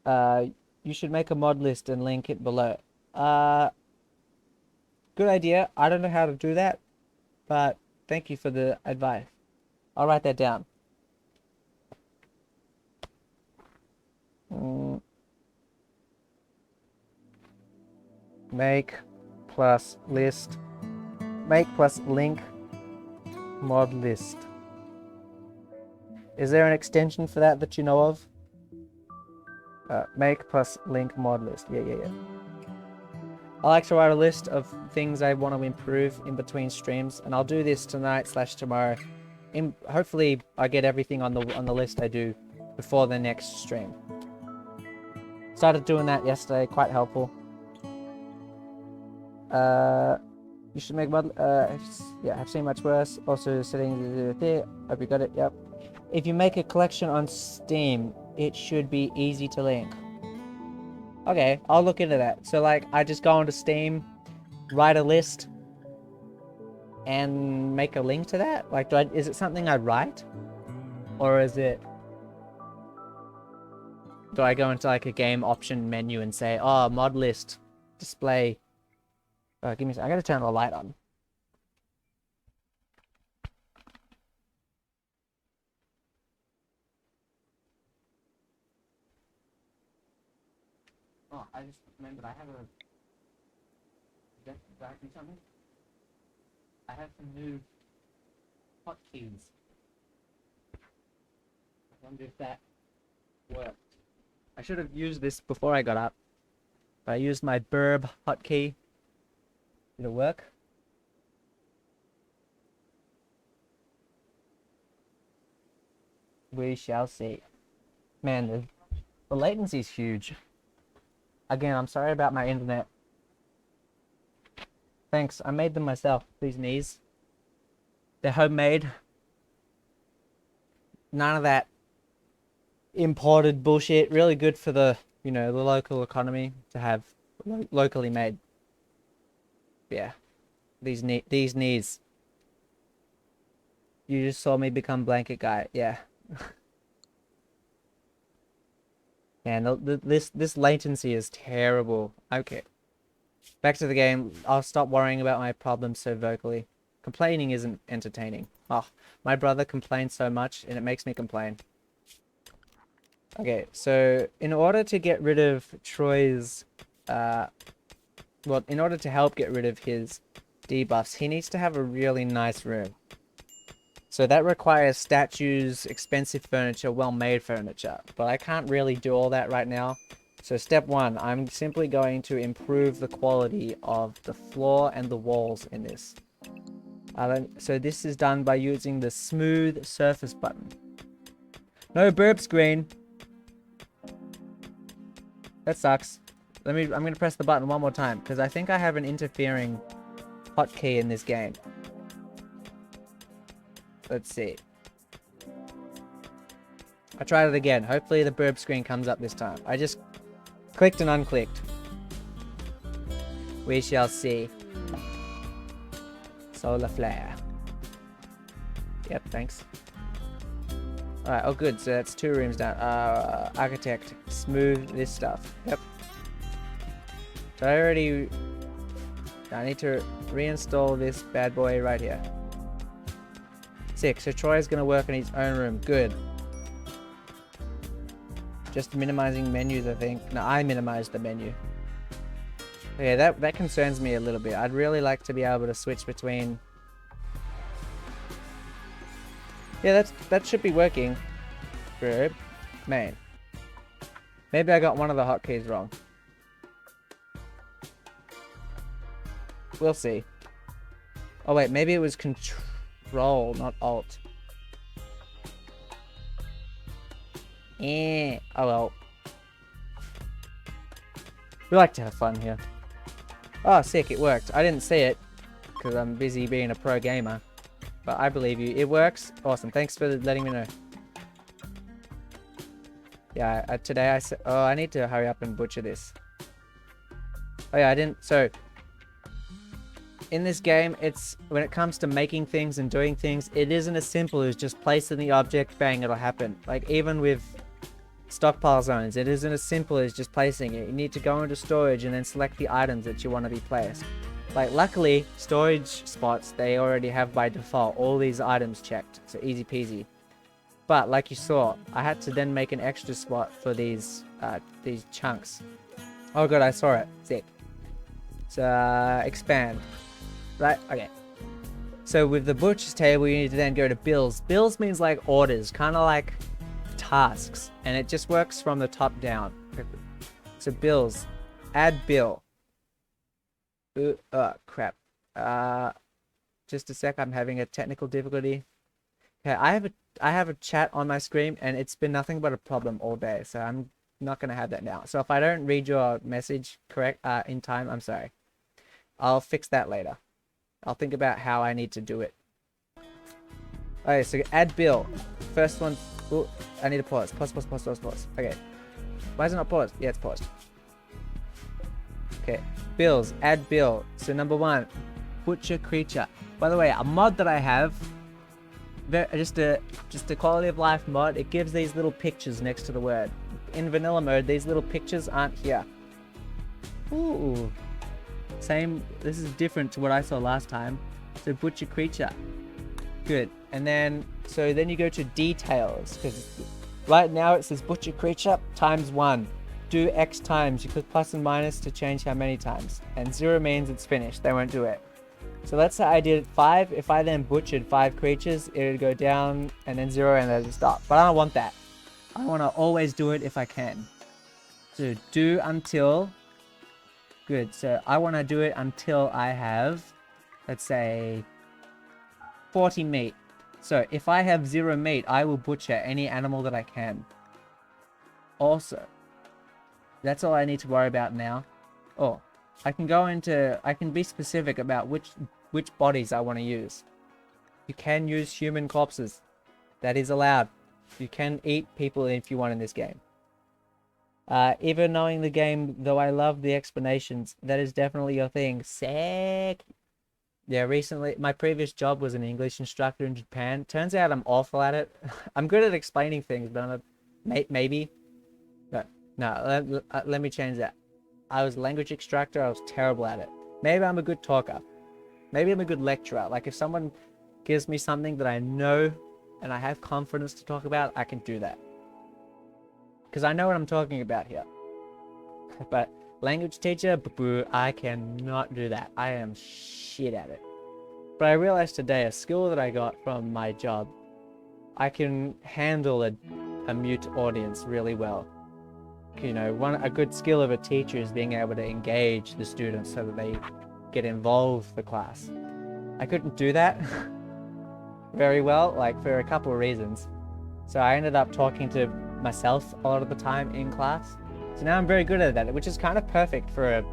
You should make a mod list and link it below. Good idea. I don't know how to do that, but thank you for the advice. I'll write that down. Make plus list. Make plus link mod list. Is there an extension for that you know of? Make plus link mod list. Yeah. I like to write a list of things I want to improve in between streams, and I'll do this tonight/tomorrow. Hopefully, I get everything on the list I do before the next stream. Started doing that yesterday. Quite helpful. You should make mod. Yeah, I've seen much worse. Also, setting there. Hope you got it. Yep. If you make a collection on Steam, it should be easy to link. Okay, I'll look into that. So, like, I just go onto Steam, write a list, and make a link to that? Like, is it something I write? Or is it... Do I go into, like, a game option menu and say, oh, mod list, display... give me a second. I gotta turn the light on. Oh, I just remembered I have a... Did I do something? I have some new hotkeys. I wonder if that worked. I should have used this before I got up. But I used my Burb hotkey. Did it work? We shall see. Man, the latency is huge. Again, I'm sorry about my internet. Thanks, I made them myself, these knees. They're homemade. None of that imported bullshit. Really good for the, you know, the local economy to have locally made. Yeah, these knees. You just saw me become blanket guy. Yeah. Man, this latency is terrible. Okay. Back to the game. I'll stop worrying about my problems so vocally. Complaining isn't entertaining. Oh, my brother complains so much and it makes me complain. Okay, so in order to get rid of Troy's, well, in order to help get rid of his debuffs, he needs to have a really nice room. So that requires statues, expensive furniture, well-made furniture. But I can't really do all that right now. So step one, I'm simply going to improve the quality of the floor and the walls in this. So this is done by using the smooth surface button. No burp screen. That sucks. I'm gonna press the button one more time because I think I have an interfering hotkey in this game. Let's see. I tried it again. Hopefully the burp screen comes up this time. I just clicked and unclicked. We shall see. Solar flare. Yep, thanks. Alright, oh good, so that's 2 rooms down. Architect, smooth this stuff. Yep. So I need to reinstall this bad boy right here. Sick, so Troy's gonna work in his own room. Good. Just minimizing menus, I think. No, I minimized the menu. Yeah, that concerns me a little bit. I'd really like to be able to switch between... Yeah, that should be working. Verb. Main. Maybe I got one of the hotkeys wrong. We'll see. Oh wait, maybe it was Control, not Alt. Oh well. We like to have fun here. Oh, sick, it worked. I didn't see it, because I'm busy being a pro gamer. But I believe you. It works. Awesome. Thanks for letting me know. Yeah, today I said... Oh, I need to hurry up and butcher this. Oh yeah, I didn't... So... In this game, when it comes to making things and doing things, it isn't as simple as just placing the object, bang, it'll happen. Like, even with stockpile zones, it isn't as simple as just placing it. You need to go into storage and then select the items that you want to be placed. Like, luckily, storage spots, they already have by default all these items checked. So easy peasy. But, like you saw, I had to then make an extra spot for these chunks. Oh god, I saw it. Sick. So, expand. Right, okay. So with the butcher's table, you need to then go to bills. Bills means like orders, kind of like tasks. And it just works from the top down. So bills. Add bill. Crap. Just a sec, I'm having a technical difficulty. Okay, I have a chat on my screen and it's been nothing but a problem all day. So I'm not going to have that now. So if I don't read your message in time, I'm sorry. I'll fix that later. I'll think about how I need to do it. Okay, so add bill. First one. Ooh, I need to pause. Pause. Okay. Why is it not paused? Yeah, it's paused. Okay. Bills. Add bill. So number 1, butcher creature. By the way, a mod that I have, just a quality of life mod. It gives these little pictures next to the word. In vanilla mode, these little pictures aren't here. Ooh. Same, this is different to what I saw last time. So butcher creature. Good. And then, so then you go to details, because right now it says butcher creature ×1. Do X times. You click plus and minus to change how many times. And 0 means it's finished. They won't do it. So let's say I did 5. If I then butchered 5 creatures, it would go down and then 0 and then it would stop. But I don't want that. I want to always do it if I can. So do until... Good, so I want to do it until I have, let's say, 40 meat. So if I have 0 meat, I will butcher any animal that I can. Also, that's all I need to worry about now. Oh, I can be specific about which bodies I want to use. You can use human corpses. That is allowed. You can eat people if you want in this game. Even knowing the game, though I love the explanations, that is definitely your thing. Sick. Yeah, recently, my previous job was an English instructor in Japan. Turns out I'm awful at it. I'm good at explaining things, but maybe. No, let me change that. I was a language instructor. I was terrible at it. Maybe I'm a good talker. Maybe I'm a good lecturer. Like if someone gives me something that I know and I have confidence to talk about, I can do that. Because I know what I'm talking about here. But language teacher, I cannot do that. I am shit at it. But I realized today a skill that I got from my job. I can handle a mute audience really well. You know, a good skill of a teacher is being able to engage the students so that they get involved with the class. I couldn't do that very well, like for a couple of reasons. So I ended up talking to myself a lot of the time in class. So now I'm very good at that, which is kind of perfect for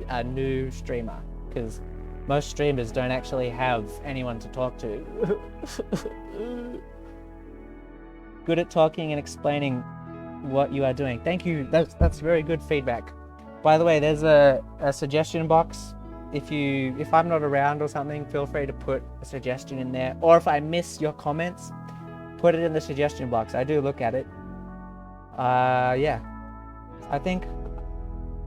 a new streamer, because most streamers don't actually have anyone to talk to. Good at talking and explaining what you are doing. Thank you. That's very good feedback. By the way, there's a suggestion box. If I'm not around or something, feel free to put a suggestion in there. Or if I miss your comments, put it in the suggestion box. I do look at it. Yeah. I think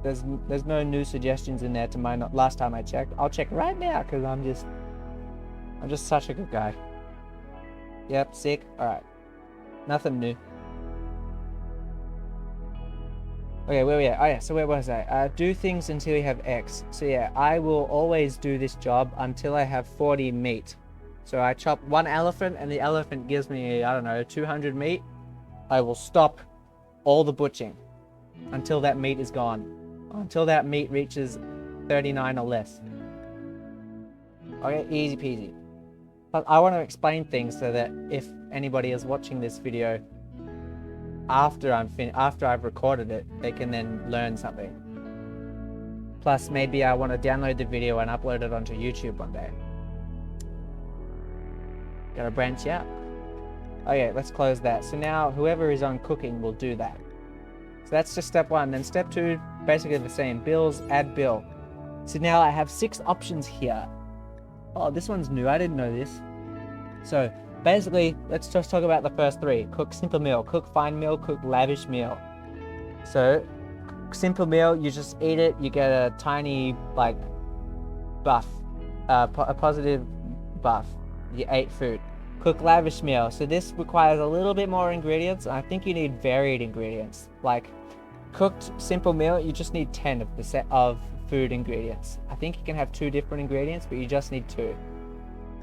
there's no new suggestions in there to my last time I checked. I'll check right now because I'm just such a good guy. Yep, sick. Alright. Nothing new. Okay, where we at? Oh yeah, so where was I? Do things until you have X. So yeah, I will always do this job until I have 40 meat. So I chop one elephant and the elephant gives me, I don't know, 200 meat. I will stop all the butchering until that meat is gone. Until that meat reaches 39 or less. Okay, easy peasy. But I want to explain things so that if anybody is watching this video after I've recorded it, they can then learn something. Plus, maybe I want to download the video and upload it onto YouTube one day. Gotta branch out. Okay, let's close that. So now, whoever is on cooking will do that. So that's just step 1. Then step 2, basically the same. Bills, add bill. So now I have 6 options here. Oh, this one's new. I didn't know this. So basically, let's just talk about the first 3. Cook simple meal, cook fine meal, cook lavish meal. So simple meal, you just eat it, you get a tiny like buff, a positive buff. You ate food. Cook lavish meal. So this requires a little bit more ingredients. I think you need varied ingredients. Like cooked simple meal, you just need 10 of the set of food ingredients. I think you can have 2 different ingredients, but you just need 2.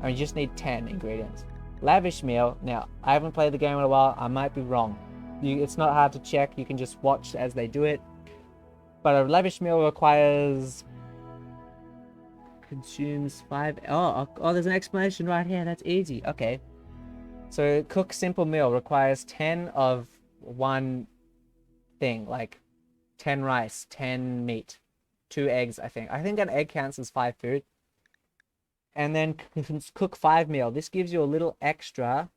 I mean, you just need 10 ingredients. Lavish meal. Now, I haven't played the game in a while. I might be wrong. It's not hard to check. You can just watch as they do it. But a lavish meal requires... Consumes 5... Oh, there's an explanation right here. That's easy. Okay. So, cook simple meal requires 10 of one thing. Like 10 rice, 10 meat, 2 eggs, I think. I think an egg counts as 5 food. And then cook 5 meal. This gives you a little extra.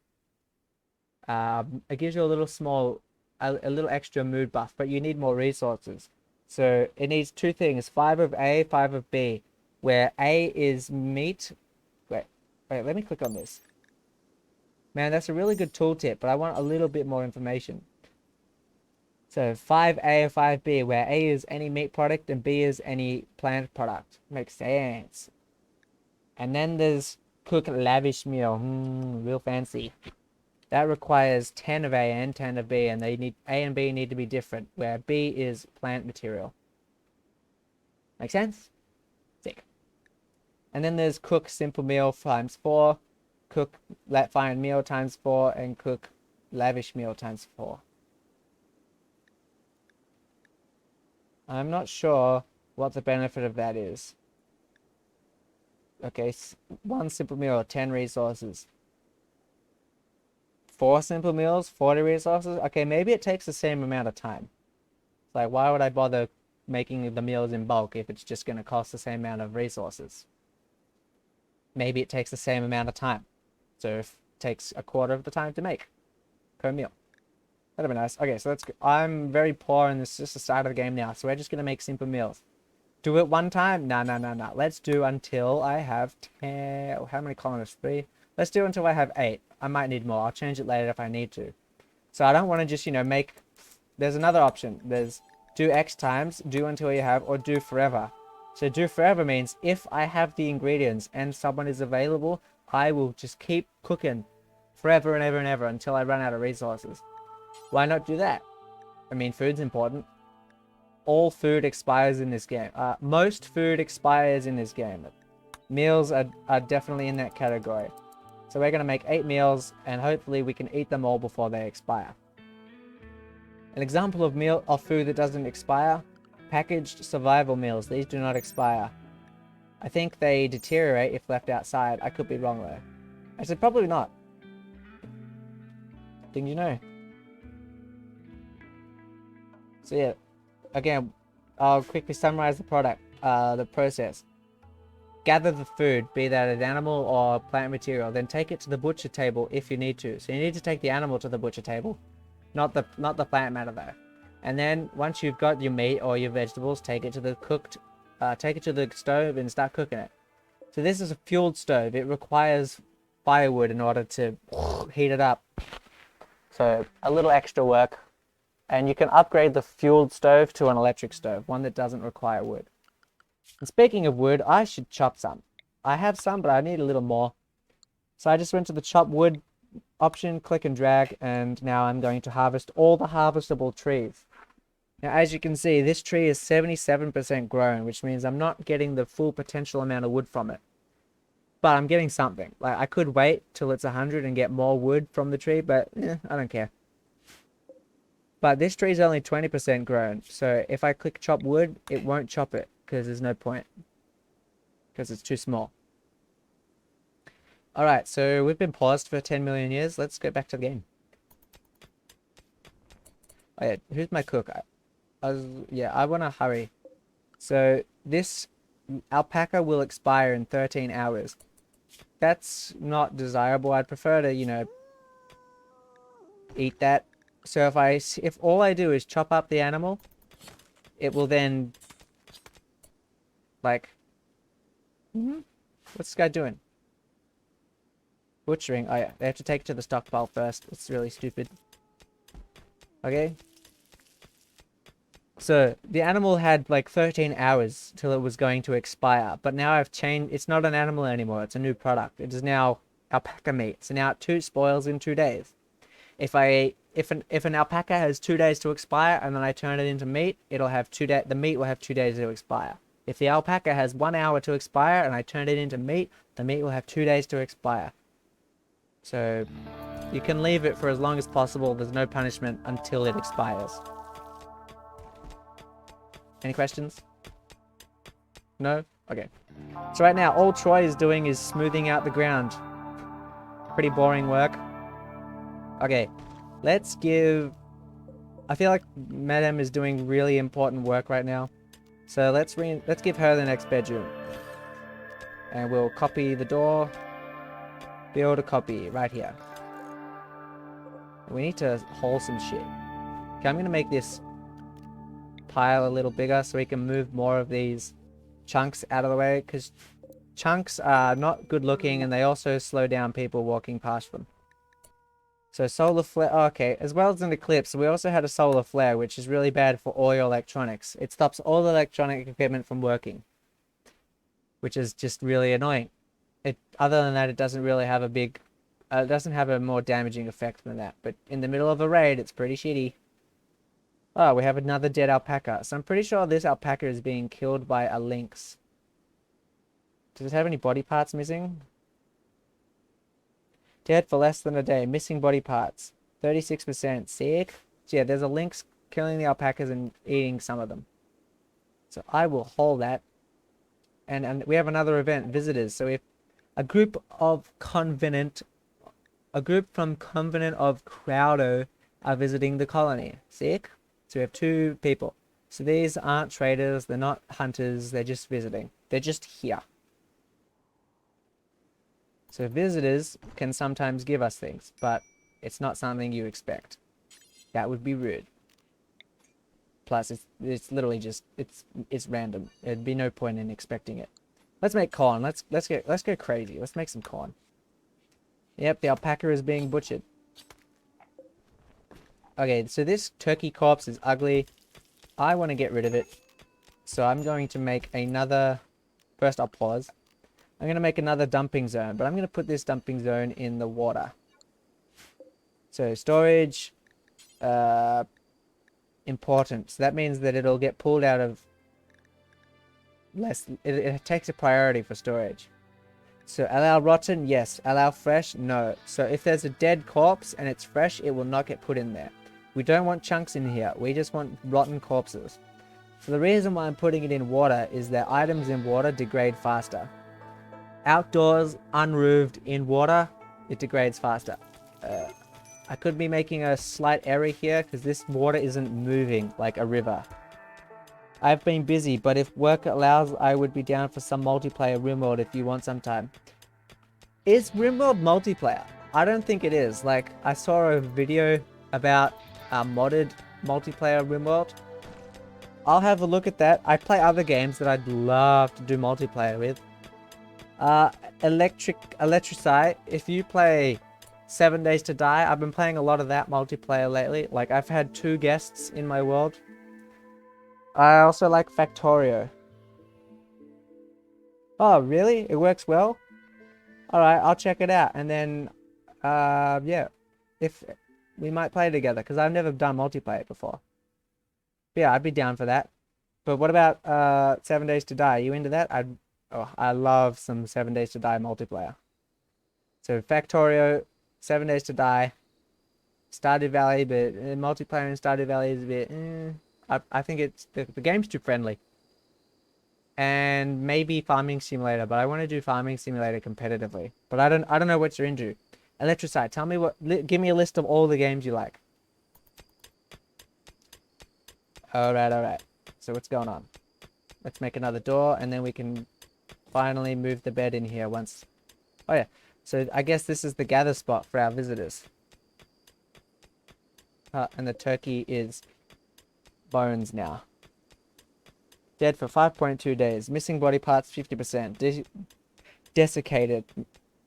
It gives you a little extra mood buff, but you need more resources. So it needs 2 things: 5 of A, 5 of B. Where A is meat. Wait, let me click on this. Man, that's a really good tooltip, but I want a little bit more information. So 5A or 5B, where A is any meat product and B is any plant product. Makes sense. And then there's cook lavish meal. Real fancy. That requires 10 of A and 10 of B, and A and B need to be different, where B is plant material. Make sense? Sick. And then there's cook simple meal times 4, cook fine meal times 4, and cook lavish meal times 4. I'm not sure what the benefit of that is. Okay, 1 simple meal, 10 resources. 4 simple meals, 40 resources. Okay, maybe it takes the same amount of time. Like, why would I bother making the meals in bulk if it's just going to cost the same amount of resources? Maybe it takes the same amount of time. So if it takes a quarter of the time to make per meal. That'd be nice. Okay, so let's go. I'm very poor and this is just the start of the game now. So we're just going to make simple meals. Do it one time? No. Let's do until I have 10. How many colonists? 3. Let's do until I have 8. I might need more. I'll change it later if I need to. So I don't want to just, make... There's another option. There's do X times, do until you have, or do forever. So do forever means if I have the ingredients and someone is available, I will just keep cooking forever and ever and ever until I run out of resources. Why not do that? I mean, food's important. All food expires in this game. Most food expires in this game. Meals are definitely in that category. So we're going to make 8 meals and hopefully we can eat them all before they expire. An example of food that doesn't expire, packaged survival meals. These do not expire. I think they deteriorate if left outside. I could be wrong though. I said probably not. Didn't you know? So yeah, again, I'll quickly summarize the process. Gather the food, be that an animal or plant material, then take it to the butcher table if you need to. So you need to take the animal to the butcher table, not the plant matter though. And then once you've got your meat or your vegetables, take it to the stove and start cooking it. So this is a fueled stove. It requires firewood in order to heat it up. So a little extra work. And you can upgrade the fueled stove to an electric stove, one that doesn't require wood. And speaking of wood, I should chop some. I have some, but I need a little more. So I just went to the chop wood option, click and drag, and now I'm going to harvest all the harvestable trees. Now, as you can see, this tree is 77% grown, which means I'm not getting the full potential amount of wood from it. But I'm getting something. Like, I could wait till it's 100 and get more wood from the tree, but I don't care. But this tree is only 20% grown, so if I click chop wood, it won't chop it, because there's no point. Because it's too small. Alright, so we've been paused for 10 million years. Let's go back to the game. Oh yeah, who's my cook? I want to hurry. So this alpaca will expire in 13 hours. That's not desirable. I'd prefer to, eat that. So if all I do is chop up the animal, it will then, what's this guy doing? Butchering. Oh yeah, they have to take it to the stockpile first. It's really stupid. Okay. So the animal had like 13 hours till it was going to expire, but now I've changed. It's not an animal anymore. It's a new product. It is now alpaca meat. So now it spoils in 2 days. If an alpaca has 2 days to expire and then I turn it into meat, it'll have 2 days. The meat will have 2 days to expire. If the alpaca has 1 hour to expire and I turn it into meat, the meat will have 2 days to expire. So you can leave it for as long as possible. There's no punishment until it expires. Any questions? No? Okay. So right now, all Troy is doing is smoothing out the ground. Pretty boring work. Okay. Let's give... I feel like Madame is doing really important work right now. So let's give her the next bedroom. And we'll copy the door. Build a copy right here. We need to haul some shit. Okay, I'm going to make this pile a little bigger so we can move more of these chunks out of the way, because chunks are not good looking and they also slow down people walking past them. So solar flare, oh, okay, as well as an eclipse, we also had a solar flare, which is really bad for all your electronics. It stops all the electronic equipment from working, which is just really annoying. Other than that, it doesn't really have a big, it doesn't have a more damaging effect than that. But in the middle of a raid, it's pretty shitty. Oh, we have another dead alpaca. So I'm pretty sure this alpaca is being killed by a lynx. Does it have any body parts missing? Dead for less than a day. Missing body parts. 36%. Sick. So yeah, there's a lynx killing the alpacas and eating some of them. So I will haul that. And we have another event, visitors. So if a group of convenant A group from Covenant of Crowdo are visiting the colony. Sick? So we have 2 people. So these aren't traders, they're not hunters, they're just visiting. They're just here. So visitors can sometimes give us things, but it's not something you expect. That would be rude. Plus, it's literally just it's random. There'd be no point in expecting it. Let's make corn. Let's go crazy. Let's make some corn. Yep, the alpaca is being butchered. Okay, so this turkey corpse is ugly. I want to get rid of it. So I'm going to make another... First, I'll pause. I'm going to make another dumping zone, but I'm going to put this dumping zone in the water. So storage, important. So that means that it'll get pulled out of less. It takes a priority for storage. So allow rotten, yes. Allow fresh, no. So if there's a dead corpse and it's fresh, it will not get put in there. We don't want chunks in here. We just want rotten corpses. So the reason why I'm putting it in water is that items in water degrade faster. Outdoors, unroofed, in water, it degrades faster. I could be making a slight error here because this water isn't moving like a river. I've been busy, but if work allows, I would be down for some multiplayer Rimworld if you want some time. Is Rimworld multiplayer? I don't think it is. Like, I saw a video about a modded multiplayer Rimworld. I'll have a look at that. I play other games that I'd love to do multiplayer with. Electricite, if you play 7 Days to Die, I've been playing a lot of that multiplayer lately. Like, I've had 2 guests in my world. I also like Factorio. Oh, really? It works well? Alright, I'll check it out. And then, yeah. If we might play together, because I've never done multiplayer before. But yeah, I'd be down for that. But what about 7 Days to Die? Are you into that? I love some 7 Days to Die multiplayer. So Factorio, 7 Days to Die, Stardew Valley, but multiplayer in Stardew Valley is a bit... I think it's the game's too friendly. And maybe Farming Simulator, but I want to do Farming Simulator competitively. But I don't know what you're into. Electricite, tell me give me a list of all the games you like. Alright. So what's going on? Let's make another door, and then we can finally move the bed in here once. Oh yeah, so I guess this is the gather spot for our visitors. And the turkey is bones now. Dead for 5.2 days. Missing body parts 50%. Desiccated.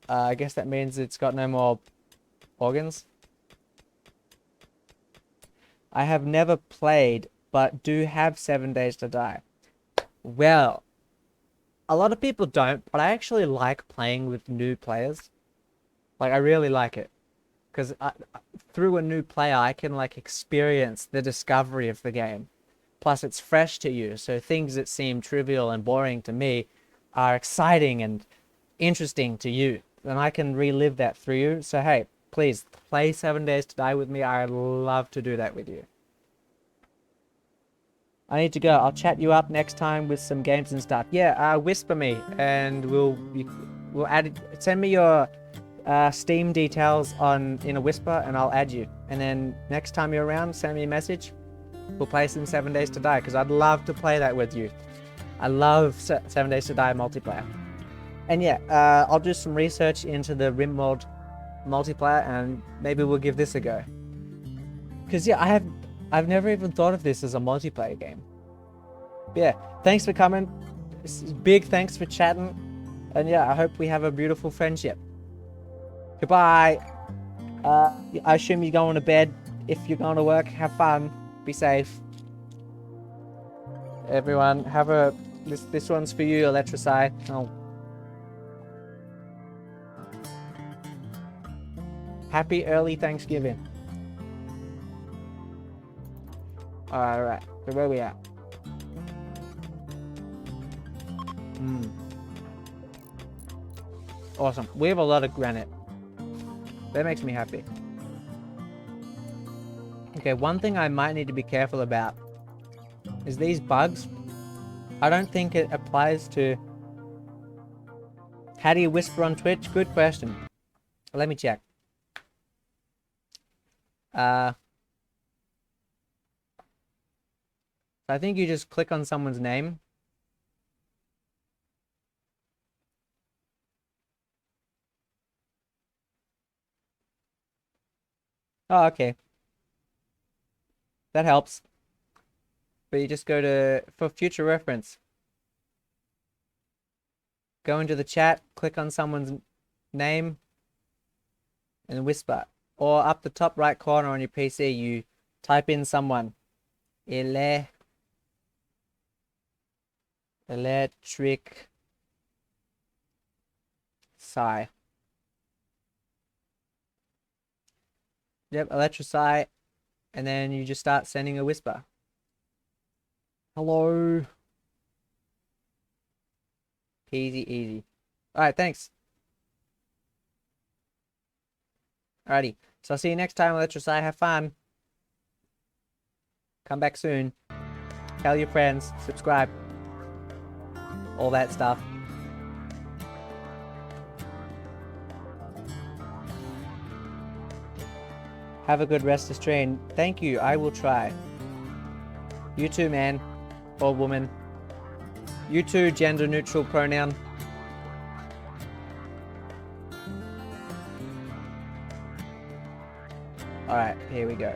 I guess that means it's got no more organs. I have never played, but do have 7 Days to Die. Well, a lot of people don't, but I actually like playing with new players. Like, I really like it. Because through a new player, I can, like, experience the discovery of the game. Plus, it's fresh to you, so things that seem trivial and boring to me are exciting and interesting to you. And I can relive that through you. So, hey, please, play 7 Days to Die with me. I'd love to do that with you. I need to go. I'll chat you up next time with some games and stuff. Yeah, whisper me, and we'll add it. Send me your Steam details in a whisper, and I'll add you. And then next time you're around, send me a message. We'll play some 7 Days to Die, because I'd love to play that with you. I love 7 Days to Die multiplayer. And yeah, I'll do some research into the Rimworld multiplayer, and maybe we'll give this a go. Because yeah, I've never even thought of this as a multiplayer game. But yeah, thanks for coming. Big thanks for chatting. And yeah, I hope we have a beautiful friendship. Goodbye. I assume you're going to bed. If you're going to work, have fun. Be safe. Everyone, this one's for you, Electricite. Oh. Happy early Thanksgiving. Alright. So where we at? Awesome. We have a lot of granite. That makes me happy. Okay, one thing I might need to be careful about is these bugs. I don't think it applies to... How do you whisper on Twitch? Good question. Let me check. So I think you just click on someone's name. Oh, okay. That helps. But you just go to, for future reference, go into the chat, click on someone's name, and whisper. Or up the top right corner on your PC, you type in someone. Electric Sigh. Yep, Electricite. And then you just start sending a whisper. Hello. Easy, easy. Alright, thanks. Alrighty. So I'll see you next time, Electricite. Have fun. Come back soon. Tell your friends. Subscribe. All that stuff. Have a good rest of stream. Thank you. I will try. You too, man. Or woman. You too, gender neutral pronoun. Alright, here we go.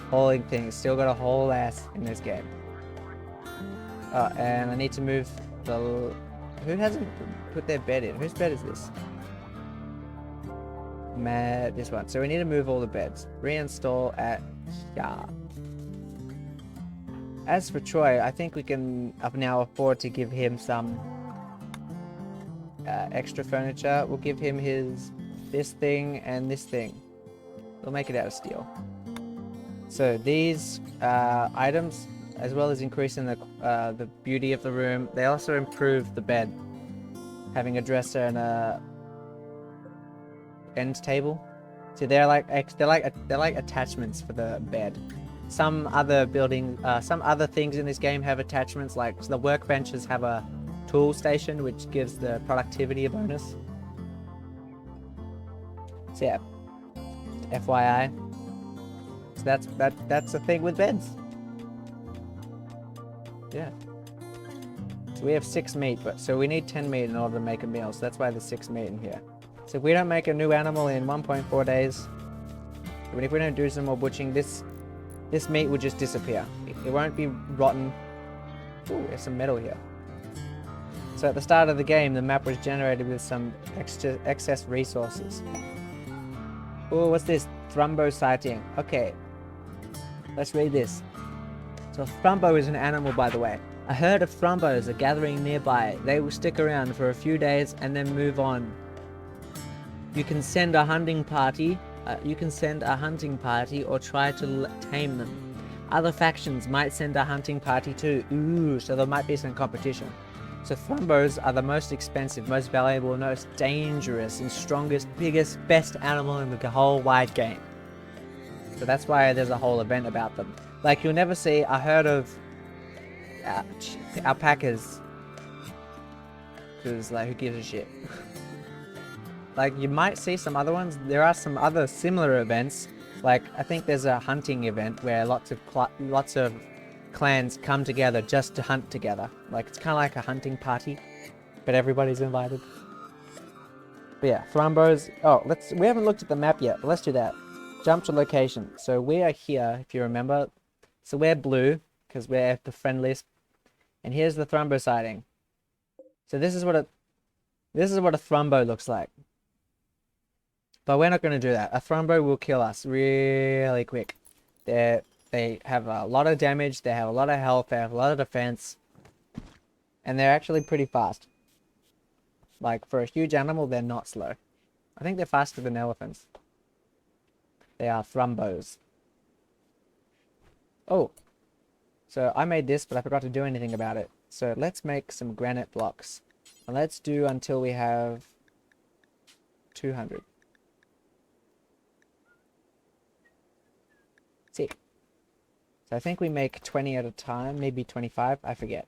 Holding things. Still got a whole ass in this game. Oh, and I need to move the... Who hasn't put their bed in? Whose bed is this? This one. So we need to move all the beds. Reinstall at here. As for Troy, I think we can now afford to give him some extra furniture. We'll give him this thing and this thing. We'll make it out of steel. So these items, as well as increasing the beauty of the room, they also improve the bed. Having a dresser and a end table. So they're like attachments for the bed. Some other things in this game have attachments, like the workbenches have a tool station, which gives the productivity a bonus. So yeah, FYI. So that's the thing with beds. Yeah. So we have 6 meat, so we need 10 meat in order to make a meal. So that's why there's 6 meat in here. So if we don't make a new animal in 1.4 days, but if we don't do some more butchering, this meat will just disappear. It won't be rotten. Ooh, there's some metal here. So at the start of the game, the map was generated with some excess resources. Oh, what's this? Thrumbo sighting. Okay, let's read this. So Thrumbo is an animal, by the way. A herd of Thrumbos are gathering nearby. They will stick around for a few days and then move on. You can send a hunting party. Or try to tame them. Other factions might send a hunting party too. Ooh, so there might be some competition. So Thrumbos are the most expensive, most valuable, most dangerous, and strongest, biggest, best animal in the whole wide game. So that's why there's a whole event about them. Like, you'll never see a herd of alpacas. Because, like, who gives a shit? Like, you might see some other ones. There are some other similar events. Like, I think there's a hunting event where lots of clans come together just to hunt together. Like, it's kind of like a hunting party, but everybody's invited. But yeah, Thrumbos. Oh, we haven't looked at the map yet, but let's do that. Jump to location. So we are here, if you remember. So we're blue, because we're at the friendliest. And here's the Thrumbo sighting. So this is what a Thrumbo looks like. But we're not going to do that. A Thrumbo will kill us really quick. They have a lot of damage, they have a lot of health, they have a lot of defense. And they're actually pretty fast. Like, for a huge animal, they're not slow. I think they're faster than elephants. They are Thrumbos. Oh. So I made this, but I forgot to do anything about it. So let's make some granite blocks. And let's do until we have 200. See. So I think we make 20 at a time, maybe 25, I forget.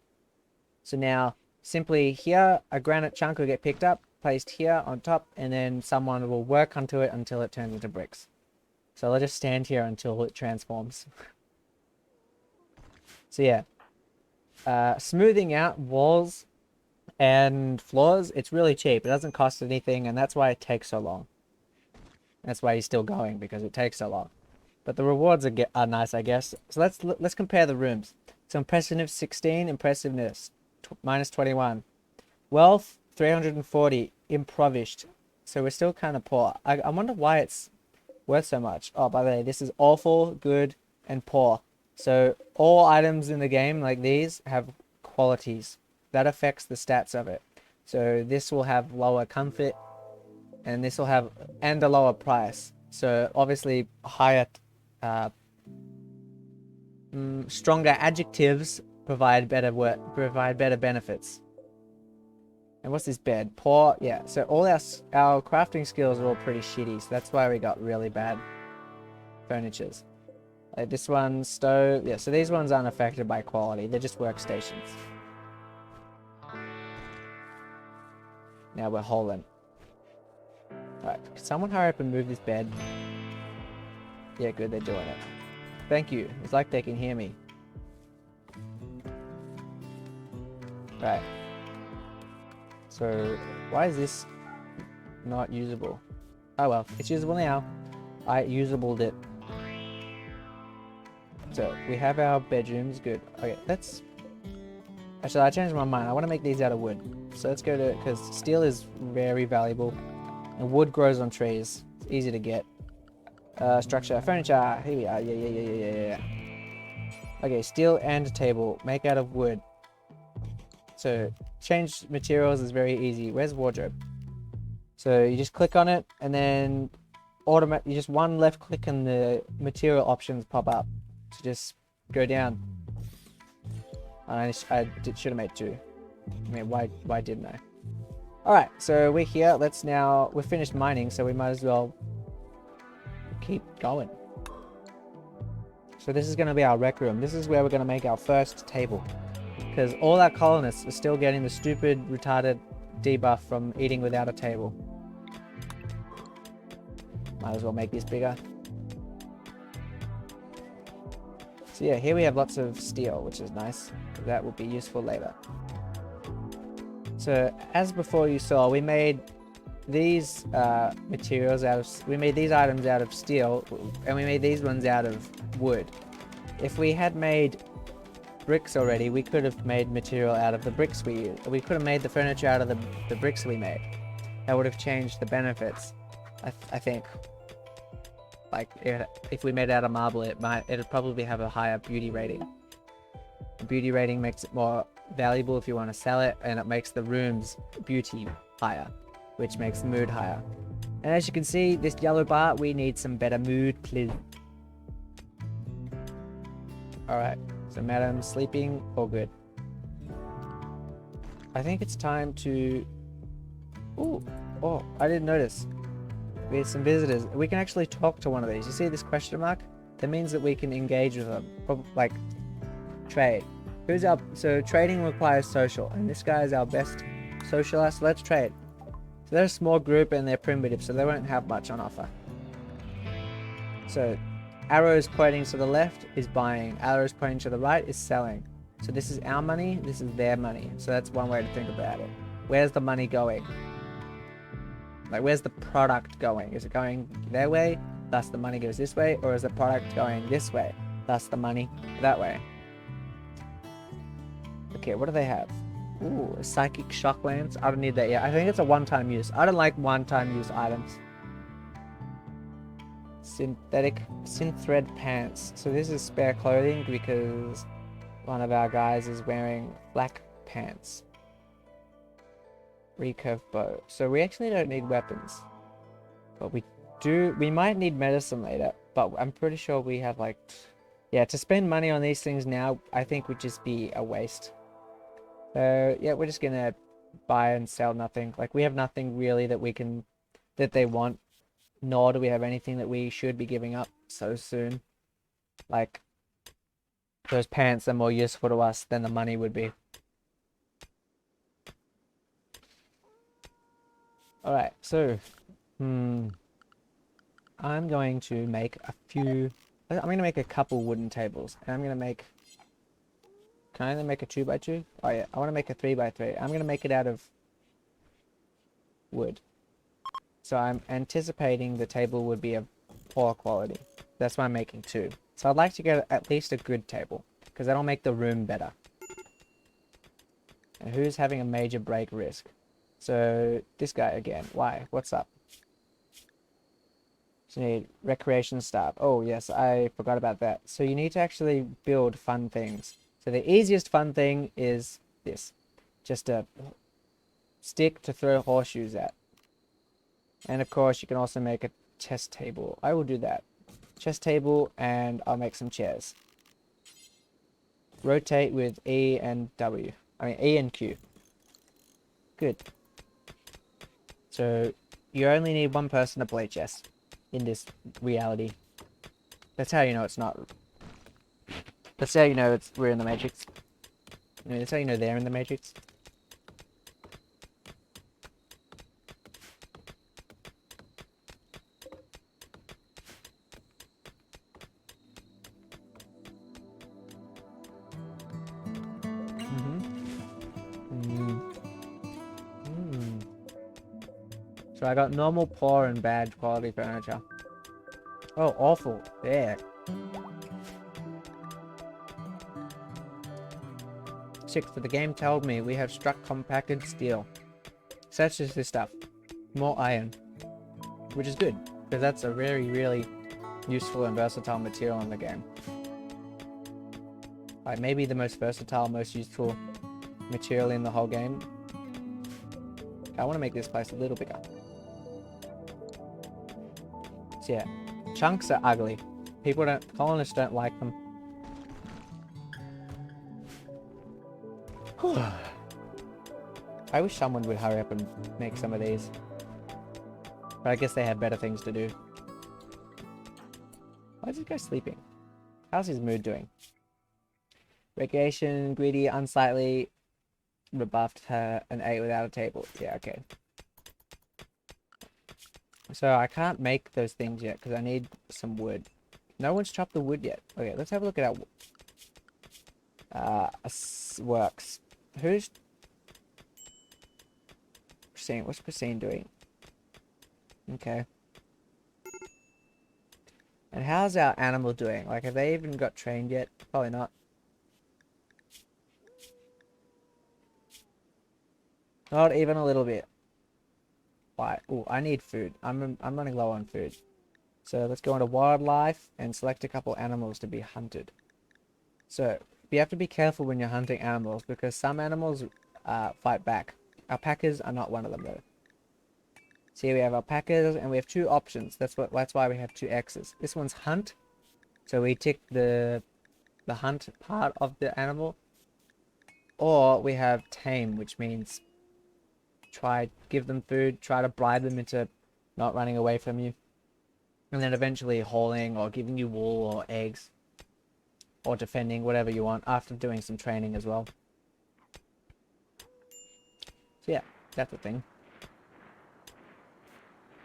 So now, simply here, a granite chunk will get picked up, placed here on top, and then someone will work onto it until it turns into bricks. So I'll just stand here until it transforms. So yeah, smoothing out walls and floors, it's really cheap. It doesn't cost anything, and that's why it takes so long. That's why he's still going, because it takes so long. But the rewards are nice, I guess. So let's compare the rooms. So impressiveness 16, impressiveness minus 21. Wealth 340, impoverished. So we're still kind of poor. I wonder why it's worth so much. Oh, by the way, this is awful, good, and poor. So all items in the game like these have qualities. That affects the stats of it. So this will have lower comfort, and this will have, and a lower price. So obviously higher, stronger adjectives provide better benefits. And what's this bed? Poor, yeah. So all our crafting skills are all pretty shitty. So that's why we got really bad furnitures. Like this one, stove. Yeah, so these ones aren't affected by quality. They're just workstations. Now we're holding. Alright, can someone hurry up and move this bed? Yeah, good, they're doing it. Thank you. It's like they can hear me. Right. So, why is this not usable? Oh well, it's usable now. I usabled it. So, we have our bedrooms. Good. Okay, let's... Actually, I changed my mind. I want to make these out of wood. So let's go to... Because steel is very valuable. And wood grows on trees. It's easy to get. Structure. Furniture. Here we are. Yeah. Okay, steel and table. Make out of wood. So, change materials is very easy. Where's wardrobe? So, you just click on it, and then you just one left click and the material options pop up. So, just go down. I should have made 2. I mean, why didn't I? Alright, so we're here. We're finished mining, so we might as well keep going. So this is going to be our rec room. This is where we're going to make our first table. Because all our colonists are still getting the stupid, retarded debuff from eating without a table. Might as well make this bigger. So yeah, here we have lots of steel, which is nice. That would be useful later. So as before you saw, we made these we made these items out of steel, and we made these ones out of wood. If we had made bricks already, we could have made material out of the bricks we used. We could have made the furniture out of the bricks we made. That would have changed the benefits, I think. Like, if we made it out of marble, it'd probably have a higher beauty rating. The beauty rating makes it more valuable if you want to sell it, and it makes the room's beauty higher, which makes the mood higher. And as you can see, this yellow bar, we need some better mood, please. Alright, so madam sleeping, all good. I think it's time to... Ooh, oh, I didn't notice. We have some visitors. We can actually talk to one of these. You see this question mark? That means that we can engage with them. Like, trade. So trading requires social, and this guy is our best socialist. Let's trade. So they're a small group and they're primitive, so they won't have much on offer. So arrows pointing to the left is buying. Arrows pointing to the right is selling. So this is our money, this is their money. So that's one way to think about it. Where's the money going? Like, where's the product going? Is it going their way, thus the money goes this way? Or is the product going this way, thus the money that way? Okay, what do they have? Ooh, a psychic shock lance. I don't need that yet. I think it's a one-time use. I don't like one-time use items. Synth thread pants. So this is spare clothing because one of our guys is wearing black pants. Recurve bow. So we actually don't need weapons. But we might need medicine later. But I'm pretty sure we have like... Yeah, to spend money on these things now, I think would just be a waste. So yeah, we're just gonna buy and sell nothing. Like, we have nothing really that they want. Nor do we have anything that we should be giving up so soon. Like, those pants are more useful to us than the money would be. Alright, so... I'm going to make a few... I'm going to make a couple wooden tables. And I'm going to make... Can I only make a 2x2? Oh yeah, I want to make a 3x3. I'm going to make it out of wood. So I'm anticipating the table would be of poor quality. That's why I'm making 2. So I'd like to get at least a good table, because that'll make the room better. And who's having a major break risk? So this guy again. Why? What's up? So you need recreation staff. Oh yes, I forgot about that. So you need to actually build fun things. So the easiest fun thing is this. Just a stick to throw horseshoes at. And of course you can also make a chess table. I will do that. Chess table, and I'll make some chairs. Rotate with E and W. I mean E and Q. Good. So you only need one person to play chess in this reality. That's how you know it's not. That's how you know we're in the Matrix. I mean, that's how you know they're in the Matrix. So I got normal, poor, and bad quality furniture. Oh, awful. There. 6. The game told me we have struck compacted steel. Such as this stuff. More iron. Which is good, because that's a very, really useful and versatile material in the game. Like, maybe the most versatile, most useful material in the whole game. I want to make this place a little bigger. So yeah, chunks are ugly. Colonists don't like them. I wish someone would hurry up and make some of these. But I guess they have better things to do. Why is this guy sleeping? How's his mood doing? Recreation, greedy, unsightly, rebuffed her, an 8 without a table. Yeah, okay. So I can't make those things yet because I need some wood. No one's chopped the wood yet. Okay, let's have a look at our works. Who's Christine? What's Christine doing? Okay. And how's our animal doing? Like, have they even got trained yet? Probably not. Not even a little bit. Why? Oh, I need food. I'm running low on food. So let's go into wildlife and select a couple animals to be hunted. So you have to be careful when you're hunting animals because some animals fight back. Alpacas are not one of them though. So here we have alpacas and we have 2 options. That's why we have 2 X's. This one's hunt. So we tick the hunt part of the animal. Or we have tame, which means give them food, try to bribe them into not running away from you. And then eventually hauling or giving you wool or eggs. Or defending, whatever you want, after doing some training as well. So yeah, that's the thing.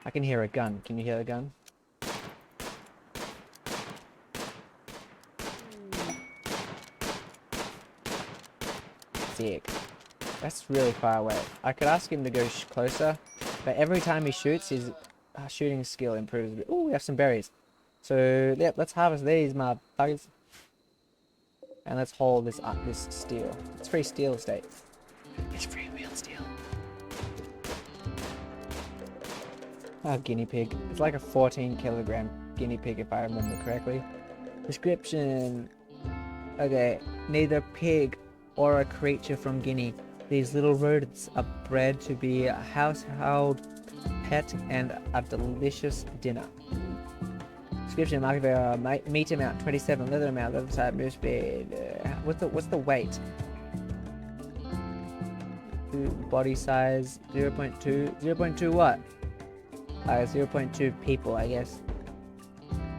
I can hear a gun. Can you hear the gun? Sick. That's really far away. I could ask him to go closer, but every time he shoots, his shooting skill improves a bit. Oh, we have some berries. So, yeah, let's harvest these, motherfuckers. And let's haul this steel. It's free steel estate. It's free real steel. Oh, guinea pig. It's like a 14-kilogram guinea pig, if I remember correctly. Description. Okay, neither pig or a creature from Guinea. These little rodents are bred to be a household pet and a delicious dinner. Description: market meat amount 27, leather amount, leather type, move speed. What's the weight? Body size 0.2. 0.2 what? 0.2 people, I guess.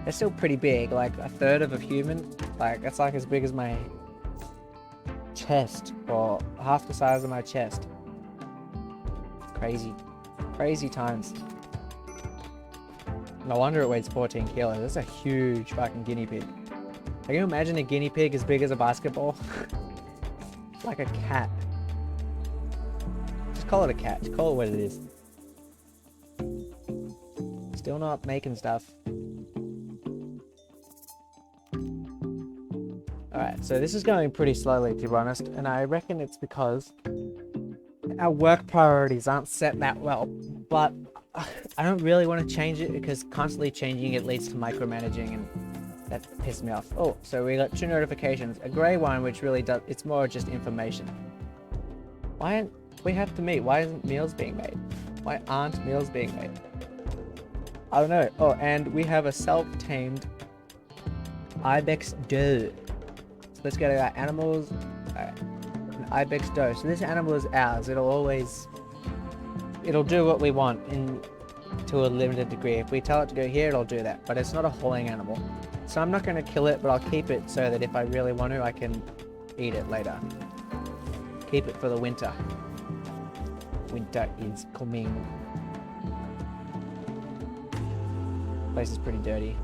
They're still pretty big, like a third of a human. Like that's like as big as my chest, or half the size of my chest. Crazy times. No wonder it weighs 14 kilos. That's a huge fucking guinea pig. Can you imagine a guinea pig as big as a basketball? Like a cat. Just call it a cat. Just call it what it is. Still not making stuff. Alright, so this is going pretty slowly, to be honest, and I reckon it's because our work priorities aren't set that well, but I don't really want to change it because constantly changing it leads to micromanaging, and that pissed me off. Oh, so we got 2 notifications. A grey one, which really does, it's more just information. Why aren't we have to meet? Why isn't meals being made? Why aren't meals being made? I don't know. Oh, and we have a self-tamed ibex doe. So let's go to our animals. Alright. An ibex doe. So this animal is ours. It'll do what we want to a limited degree. If we tell it to go here, it'll do that. But it's not a hauling animal. So I'm not going to kill it, but I'll keep it so that if I really want to, I can eat it later. Keep it for the winter. Winter is coming. Place is pretty dirty.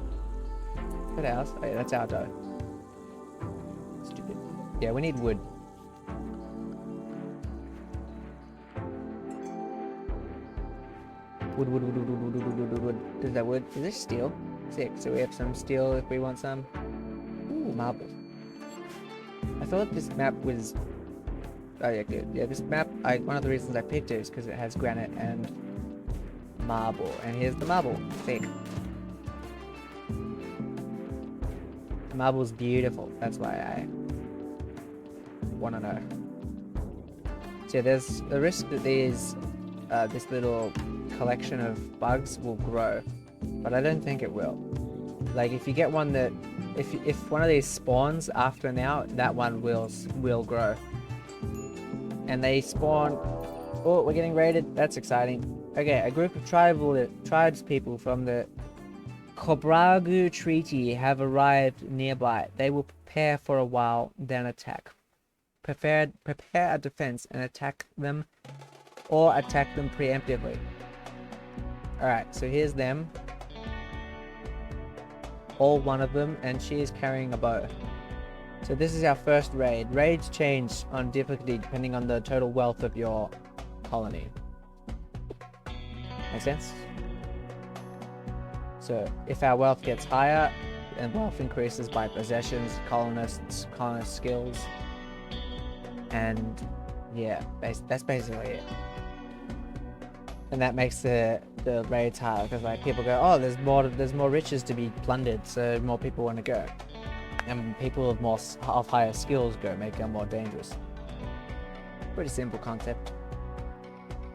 Is that ours? Oh yeah, that's our dough. Stupid. Yeah, we need wood. Wood. Is that wood? Is this steel? Sick. So we have some steel if we want some. Ooh, marble. I thought this map was... Oh yeah, good. Yeah, this map, one of the reasons I picked it is because it has granite and marble. And here's the marble. Sick. The marble's beautiful. That's why I want to know. So yeah, there's a risk that this little collection of bugs will grow, but I don't think it will. Like if you get one that, if one of these spawns after now, that one will grow. And they spawn. Oh, we're getting raided. That's exciting. Okay, a group of tribespeople from the Kobragu Treaty have arrived nearby. They will prepare for a while, then attack. Prepare a defense and attack them, or attack them preemptively. Alright, so here's them. All one of them, and she is carrying a bow. So this is our first raid. Raids change on difficulty depending on the total wealth of your colony. Make sense? So if our wealth gets higher, and wealth increases by possessions, colonist skills, and yeah, that's basically it. And that makes the raids hard because like people go, oh, there's more riches to be plundered, so more people want to go, and people of higher skills go, make them more dangerous. Pretty simple concept.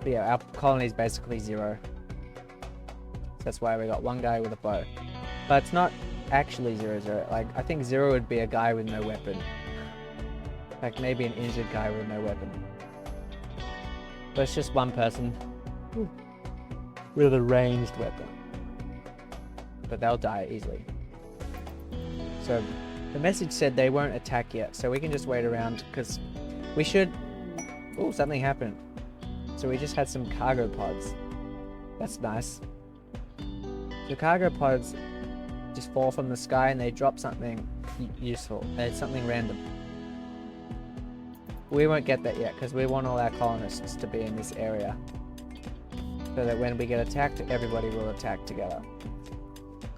But yeah, our colony is basically 0. So that's why we got one guy with a bow. But it's not actually 0-0. Like I think 0 would be a guy with no weapon. Like maybe an injured guy with no weapon. But it's just one person with a ranged weapon. But they'll die easily. So the message said they won't attack yet, so we can just wait around because we should... Oh, something happened. So we just had some cargo pods. That's nice. The cargo pods just fall from the sky and they drop something useful. It's something random. We won't get that yet because we want all our colonists to be in this area, so that when we get attacked, everybody will attack together.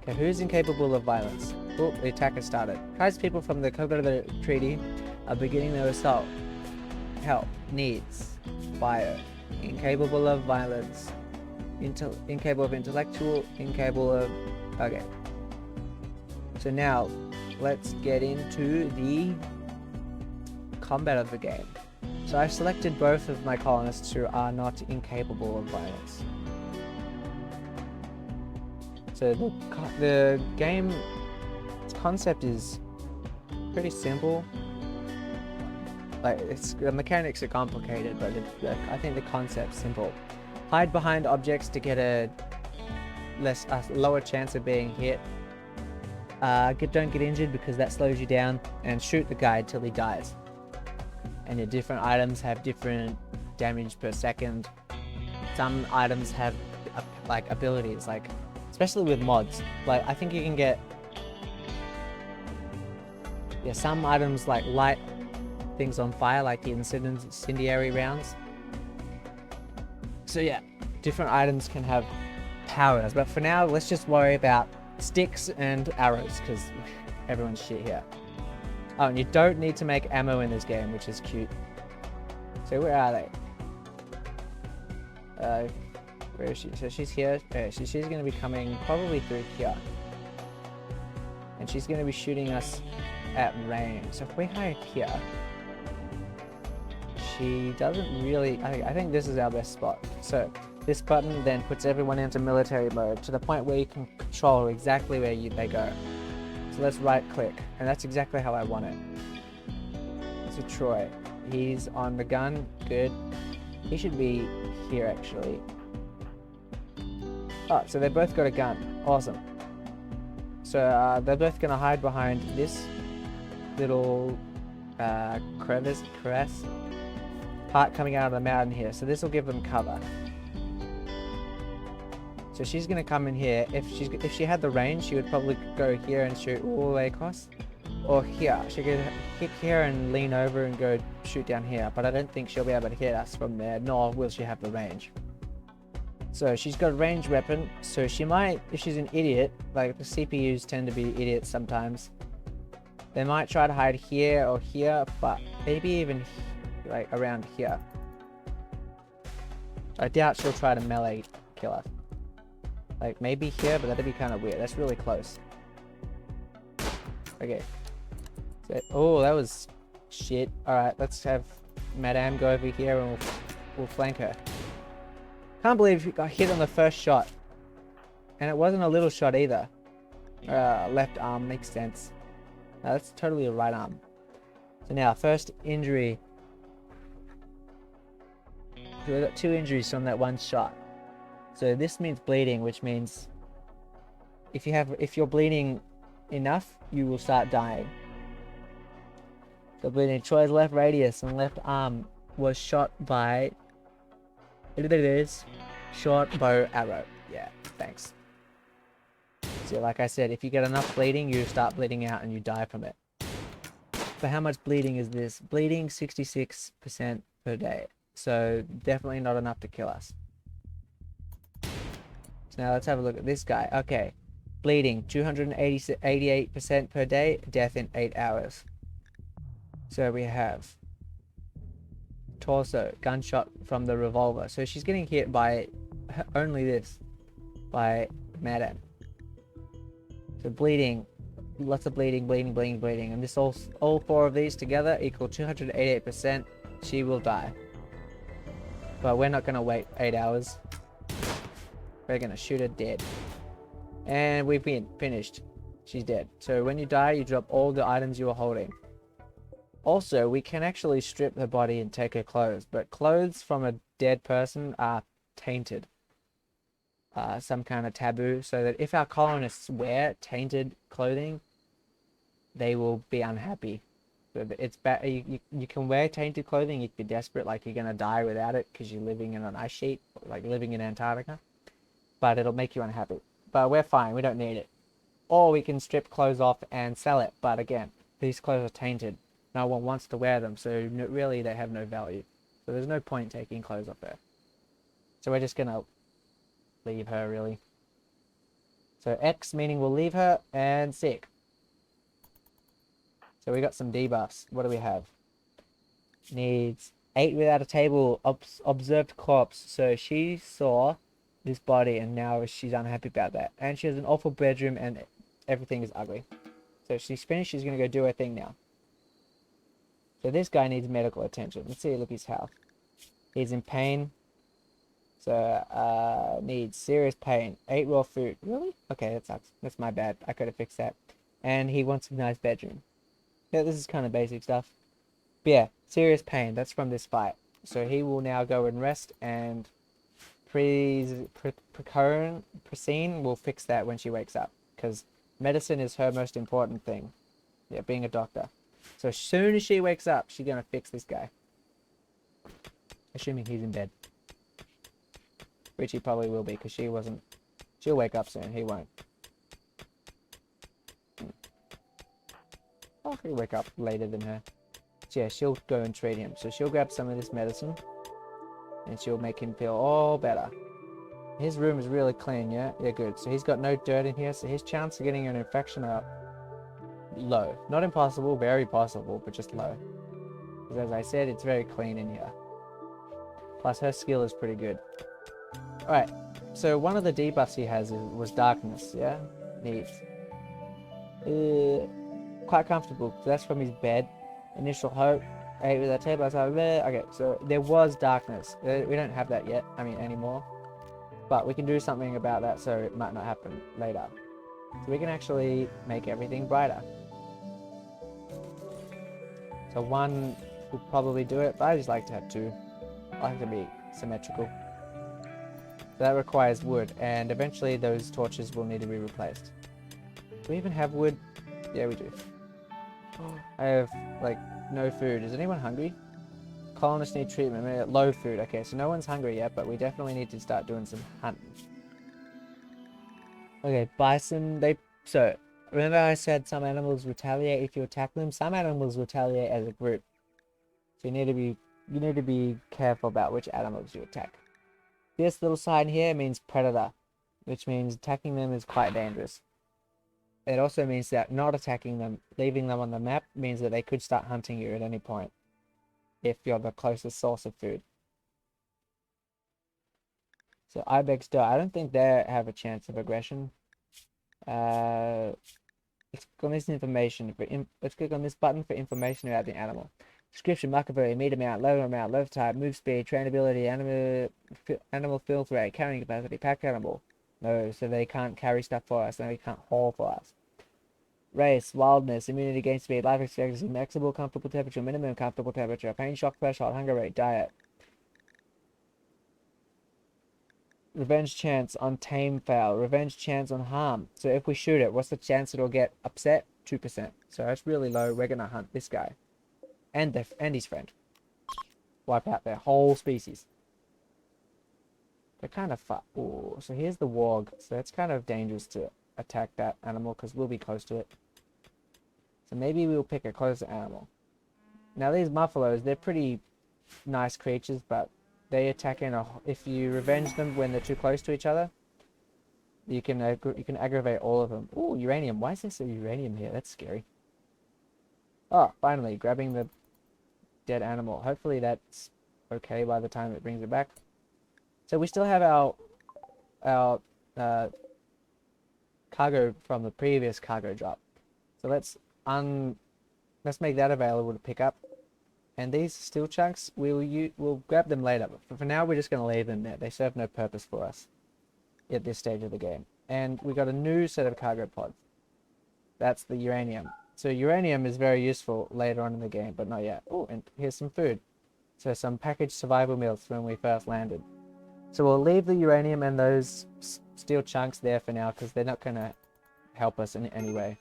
Okay, who's incapable of violence? Oh, the attack has started. Tribespeople from the Kobragu Treaty are beginning their assault. Help. Needs. Fire. Incapable of violence. Incapable of intellectual. Incapable of... Okay. So now, let's get into the combat of the game. So I've selected both of my colonists who are not incapable of violence. So the game concept is pretty simple. Like the mechanics are complicated, but I think the concept's simple. Hide behind objects to get a lower chance of being hit. Don't get injured because that slows you down, and shoot the guy till he dies. And your different items have different damage per second. Some items have like abilities, like especially with mods. Like, I think you can get, yeah, some items like light things on fire, like the incendiary rounds. So yeah, different items can have powers, but for now, let's just worry about sticks and arrows, because everyone's shit here. Oh, and you don't need to make ammo in this game, which is cute. So where are they? Where is she? So she's here. Okay, so she's going to be coming probably through here. And she's going to be shooting us at range. So if we hide here, she doesn't really... I think this is our best spot. So this button then puts everyone into military mode to the point where you can control exactly where they go. So let's right click. And that's exactly how I want it. So Troy, he's on the gun. Good. He should be here actually. Oh, so they both got a gun. Awesome. So they're both going to hide behind this little crevice part coming out of the mountain here. So this will give them cover. So she's going to come in here. If she had the range, she would probably go here and shoot all the way across. Or here. She could kick here and lean over and go shoot down here. But I don't think she'll be able to hit us from there, nor will she have the range. So she's got a ranged weapon. So she might, if she's an idiot, like the CPUs tend to be idiots sometimes, they might try to hide here or here, but maybe even like around here. I doubt she'll try to melee kill us. Like maybe here, but that'd be kind of weird. That's really close. Okay. So, oh, that was shit. Alright, let's have Madame go over here and we'll flank her. Can't believe you got hit on the first shot. And it wasn't a little shot either. Left arm makes sense. No, that's totally a right arm. So now, first injury. So we got 2 injuries from that one shot. So this means bleeding, which means if you're bleeding enough, you will start dying. So bleeding. Troy's left radius and left arm was shot by... It is short bow arrow. Yeah, thanks. So like I said, if you get enough bleeding, you start bleeding out and you die from it. But how much bleeding is this? Bleeding 66% per day. So definitely not enough to kill us. So now let's have a look at this guy. Okay. Bleeding 288% per day. Death in 8 hours. So we have torso, gunshot from the revolver. So she's getting hit by only this. By Madame. So bleeding, lots of bleeding. And this all 4 of these together equal 288%. She will die. But we're not going to wait 8 hours. We're going to shoot her dead. And we've been finished. She's dead. So when you die, you drop all the items you were holding. Also, we can actually strip her body and take her clothes. But clothes from a dead person are tainted. Some kind of taboo, so that if our colonists wear tainted clothing, they will be unhappy. So it's bad. You can wear tainted clothing if you're desperate, like you're gonna die without it because you're living in an ice sheet, like living in Antarctica. But it'll make you unhappy. But we're fine. We don't need it. Or we can strip clothes off and sell it. But again, these clothes are tainted. No one wants to wear them, so really they have no value. So there's no point taking clothes off her. So we're just gonna leave her, really. So X meaning we'll leave her, and sick. So we got some debuffs. What do we have? Needs 8 without a table, observed corpse. So she saw this body and now she's unhappy about that. And she has an awful bedroom and everything is ugly. So she's finished. She's going to go do her thing now. So this guy needs medical attention. Let's see, look his health. He's in pain. So, needs serious pain. 8 raw food. Really? Okay, that sucks. That's my bad. I could have fixed that. And he wants a nice bedroom. Yeah, this is kind of basic stuff. But yeah, serious pain. That's from this fight. So he will now go and rest, and Presine will fix that when she wakes up. Because medicine is her most important thing. Yeah, being a doctor. So as soon as she wakes up, she's going to fix this guy. Assuming he's in bed. Which he probably will be, because she She'll wake up soon. He won't. Oh, he'll wake up later than her. So yeah, she'll go and treat him. So she'll grab some of this medicine. And she'll make him feel all better. His room is really clean, yeah? Yeah, good. So he's got no dirt in here. So his chance of getting an infection are low. Not impossible, very possible, but just low. Because as I said, it's very clean in here. Plus her skill is pretty good. Alright, so one of the debuffs he has was darkness, yeah? Neat. Quite comfortable, so that's from his bed. Initial hope. Hey, with that table outside there. Okay, so there was darkness. We don't have that yet, anymore. But we can do something about that so it might not happen later. So we can actually make everything brighter. So one will probably do it, but I just like to have two. I like to be symmetrical. So that requires wood, and eventually those torches will need to be replaced. Do we even have wood? Yeah, we do. I have, like, no food. Is anyone hungry? Colonists need treatment. Low food. Okay, so no one's hungry yet, but we definitely need to start doing some hunting. Okay, bison, So, remember I said some animals retaliate if you attack them? Some animals retaliate as a group. So you need to be careful about which animals you attack. This little sign here means predator, which means attacking them is quite dangerous. It also means that not attacking them, leaving them on the map, means that they could start hunting you at any point, if you're the closest source of food. So ibex doe, I don't think they have a chance of aggression. Let's click on this information. Let's click on this button for information about the animal. Description: market value, meat amount, love type, move speed, trainability, animal filth rate, carrying capacity, pack animal. No, so they can't carry stuff for us, and they can't haul for us. Race, wildness, immunity against speed, life expectancy, maximum comfortable temperature, minimum comfortable temperature, pain shock threshold, hunger rate, diet. Revenge chance on tame fowl, revenge chance on harm. So if we shoot it, what's the chance it'll get upset? 2%. So that's really low. We're gonna hunt this guy. And his friend. Wipe out their whole species. They're kind of far. Ooh, so here's the warg. So it's kind of dangerous to attack that animal because we'll be close to it. So maybe we'll pick a closer animal. Now these buffaloes, they're pretty nice creatures, but they attack if you revenge them when they're too close to each other, you can aggravate all of them. Ooh, uranium. Why is there some uranium here? That's scary. Oh, finally, grabbing the dead animal. Hopefully that's okay by the time it brings it back. So we still have our cargo from the previous cargo drop. So let's make that available to pick up. And these steel chunks, we'll grab them later. But for now, we're just going to leave them there. They serve no purpose for us at this stage of the game. And we got a new set of cargo pods. That's the uranium. So uranium is very useful later on in the game, but not yet. Oh, and here's some food. So some packaged survival meals when we first landed. So we'll leave the uranium and those steel chunks there for now because they're not going to help us in any way.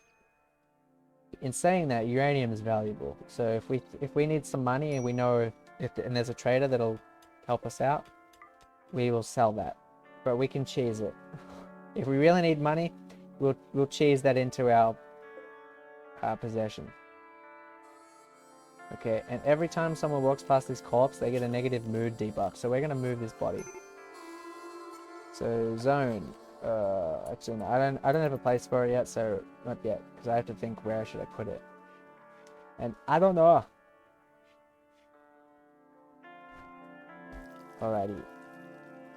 In saying that, uranium is valuable. So if we need some money and we know and there's a trader that'll help us out, we will sell that. But we can cheese it. If we really need money, we'll cheese that into our possession. Okay, and every time someone walks past this corpse, they get a negative mood debuff. So we're gonna move this body. So zone. Actually, no, I don't have a place for it yet, so not yet, because I have to think where should I put it. And I don't know. Alrighty.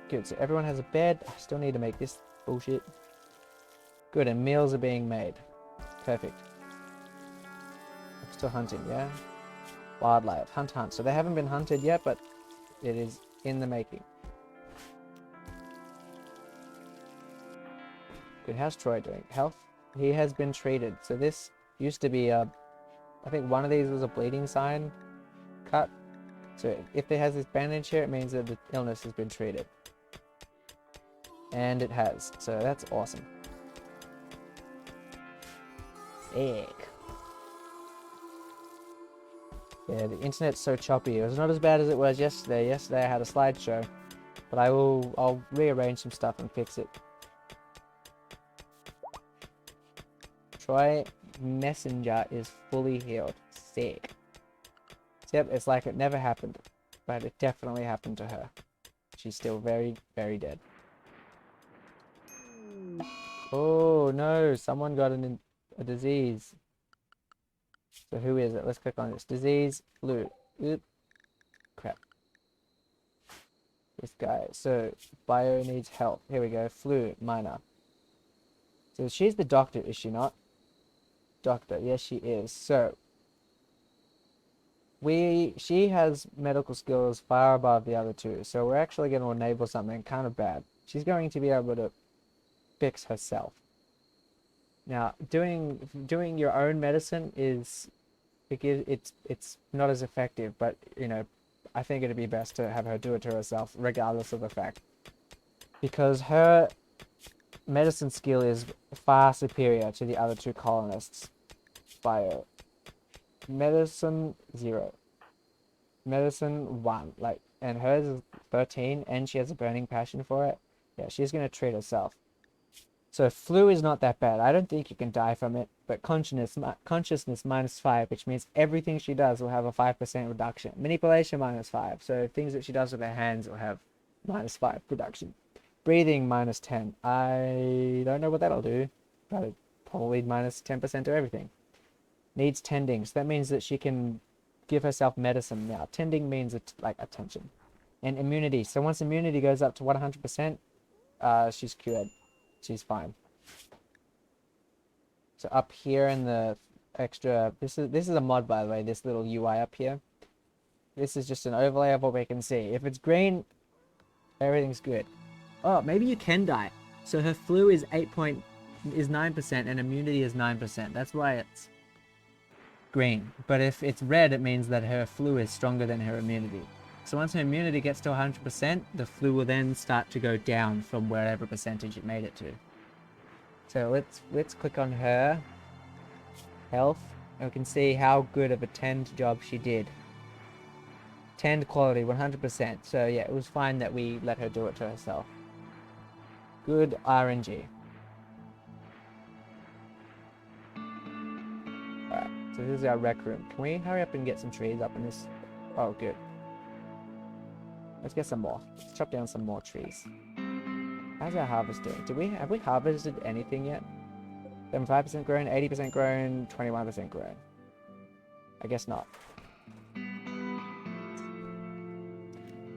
Good, so everyone has a bed. I still need to make this bullshit. Good, and meals are being made. Perfect. I'm still hunting, yeah? Wildlife. Hunt. So they haven't been hunted yet, but it is in the making. Good, how's Troy doing? Health? He has been treated. So this used to be I think one of these was a bleeding sign cut. So if it has this bandage here, it means that the illness has been treated. And it has. So that's awesome. Egg. Yeah, the internet's so choppy. It was not as bad as it was yesterday. Yesterday I had a slideshow. But I'll rearrange some stuff and fix it. Troy Messenger is fully healed. Sick. Yep, it's like it never happened. But it definitely happened to her. She's still very, very dead. Oh no, someone got a disease. So who is it? Let's click on this. Disease, flu. Oop. Crap. This guy. So, bio needs help. Here we go. Flu, minor. So she's the doctor, is she not? Doctor, yes she is. So, she has medical skills far above the other two. So we're actually going to enable something kind of bad. She's going to be able to fix herself. Now, doing your own medicine is, it's not as effective, but you know, I think it'd be best to have her do it to herself, regardless of the fact, because her medicine skill is far superior to the other two colonists. Bio, medicine 0, medicine 1, like, and hers is 13, and she has a burning passion for it. Yeah, she's gonna treat herself. So flu is not that bad. I don't think you can die from it, but consciousness -5, which means everything she does will have a 5% reduction. Manipulation -5, so things that she does with her hands will have -5 reduction. Breathing -10. I don't know what that'll do, but probably -10% to everything. Needs tending, so that means that she can give herself medicine now. Tending means like attention. And immunity, so once immunity goes up to 100%, she's cured. She's fine. So up here in the extra, this is a mod, by the way, this little UI up here. This is just an overlay of what we can see. If it's green, everything's good. Oh, maybe you can die. So her flu is 9% and immunity is 9%. That's why it's green. But if it's red, it means that her flu is stronger than her immunity. So once her immunity gets to 100%, the flu will then start to go down from whatever percentage it made it to. So let's click on her health, and we can see how good of a tend job she did. Tend quality 100%. So yeah, it was fine that we let her do it to herself. Good RNG. Alright, so this is our rec room. Can we hurry up and get some trees up in this? Oh, good. Let's get some more. Let's chop down some more trees. How's our harvest doing? Have we harvested anything yet? 75% grown, 80% grown, 21% grown. I guess not.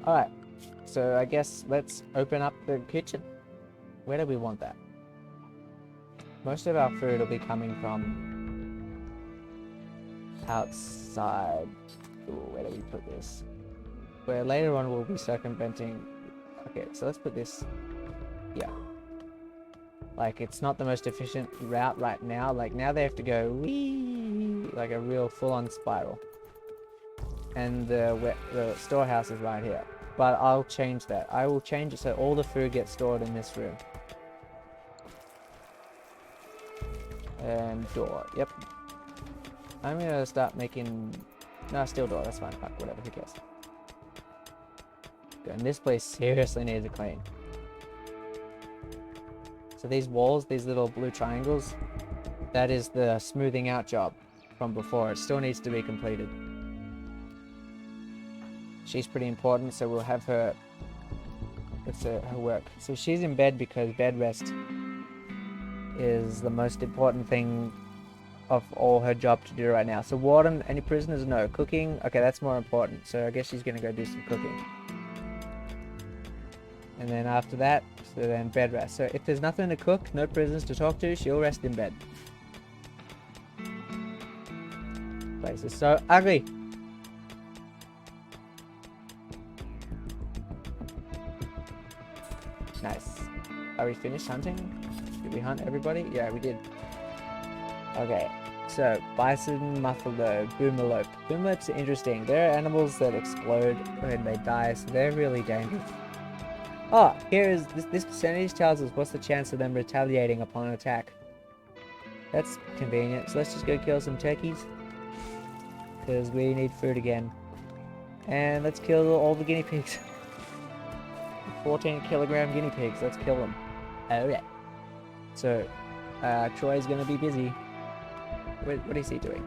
Alright, so I guess let's open up the kitchen. Where do we want that? Most of our food will be coming from outside. Ooh, where do we put this? Where later on we'll be circumventing. Okay, so let's put this here. Like, it's not the most efficient route right now. Like, now they have to go wee, like a real full-on spiral. And the storehouse is right here. But I'll change that. I will change it so all the food gets stored in this room. And door. Yep. I'm gonna start making... No, steel door. That's fine. Fuck, whatever. Who cares? And this place seriously needs a clean. So these walls, these little blue triangles, that is the smoothing out job from before. It still needs to be completed. She's pretty important, so we'll have her... It's her work. So she's in bed because bed rest is the most important thing of all her job to do right now. So warden, any prisoners? No. Cooking? Okay, that's more important. So I guess she's gonna go do some cooking. And then after that, so then bed rest. So if there's nothing to cook, no prisoners to talk to, she'll rest in bed. Place is so ugly. Nice. Are we finished hunting? Did we hunt everybody? Yeah, we did. Okay. So, bison, muffalo, boomalope. Boomalopes are interesting. They're animals that explode when they die, so they're really dangerous. Oh, here is this percentage tells us what's the chance of them retaliating upon an attack. That's convenient. So let's just go kill some turkeys, because we need food again. And let's kill all the guinea pigs. 14-kilogram guinea pigs. Let's kill them. Oh yeah. So, Troy's gonna be busy. What is he doing?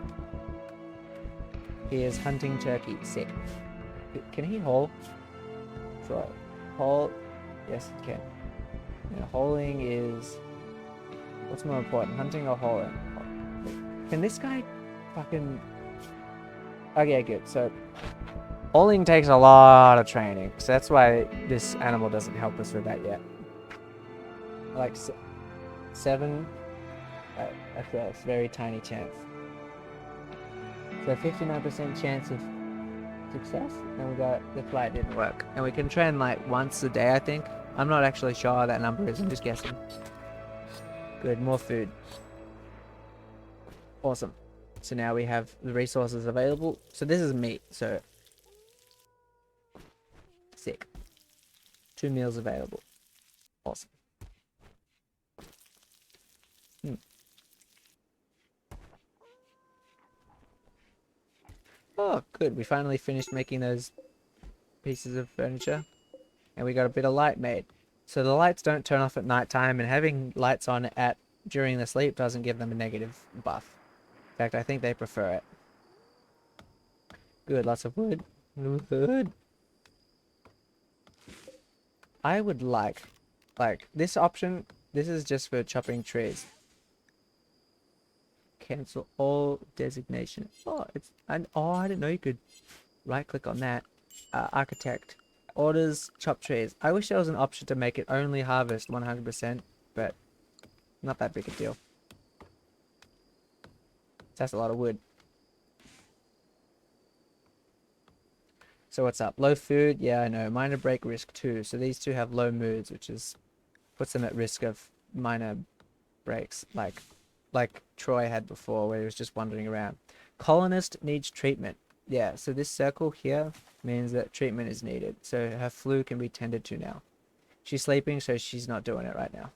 He is hunting turkey. Sick. Can he haul? Sure. Haul. Yes, he can. And hauling is... What's more important, hunting or hauling? Can this guy fucking... Okay, good. So, hauling takes a lot of training. So that's why this animal doesn't help us with that yet. Like 7... That's a very tiny chance. So 59% chance of success, and we got the flight didn't work. And we can train like once a day, I think. I'm not actually sure how that number is, I'm just guessing. Good, more food. Awesome. So now we have the resources available. So this is meat, so... Sick. 2 meals available. Awesome. Oh, good. We finally finished making those pieces of furniture. And we got a bit of light made. So the lights don't turn off at night time, and having lights on during the sleep doesn't give them a negative buff. In fact, I think they prefer it. Good, lots of wood. Wood. I would like this option, this is just for chopping trees. Cancel all designation. Oh, I didn't know you could right click on that. Architect. Orders, chop trees. I wish there was an option to make it only harvest 100%, but not that big a deal. That's a lot of wood. So what's up? Low food? Yeah, I know. Minor break risk 2. So these two have low moods, which puts them at risk of minor breaks, like Troy had before, where he was just wandering around. Colonist needs treatment. Yeah, so this circle here means that treatment is needed. So her flu can be tended to now. She's sleeping, so she's not doing it right now.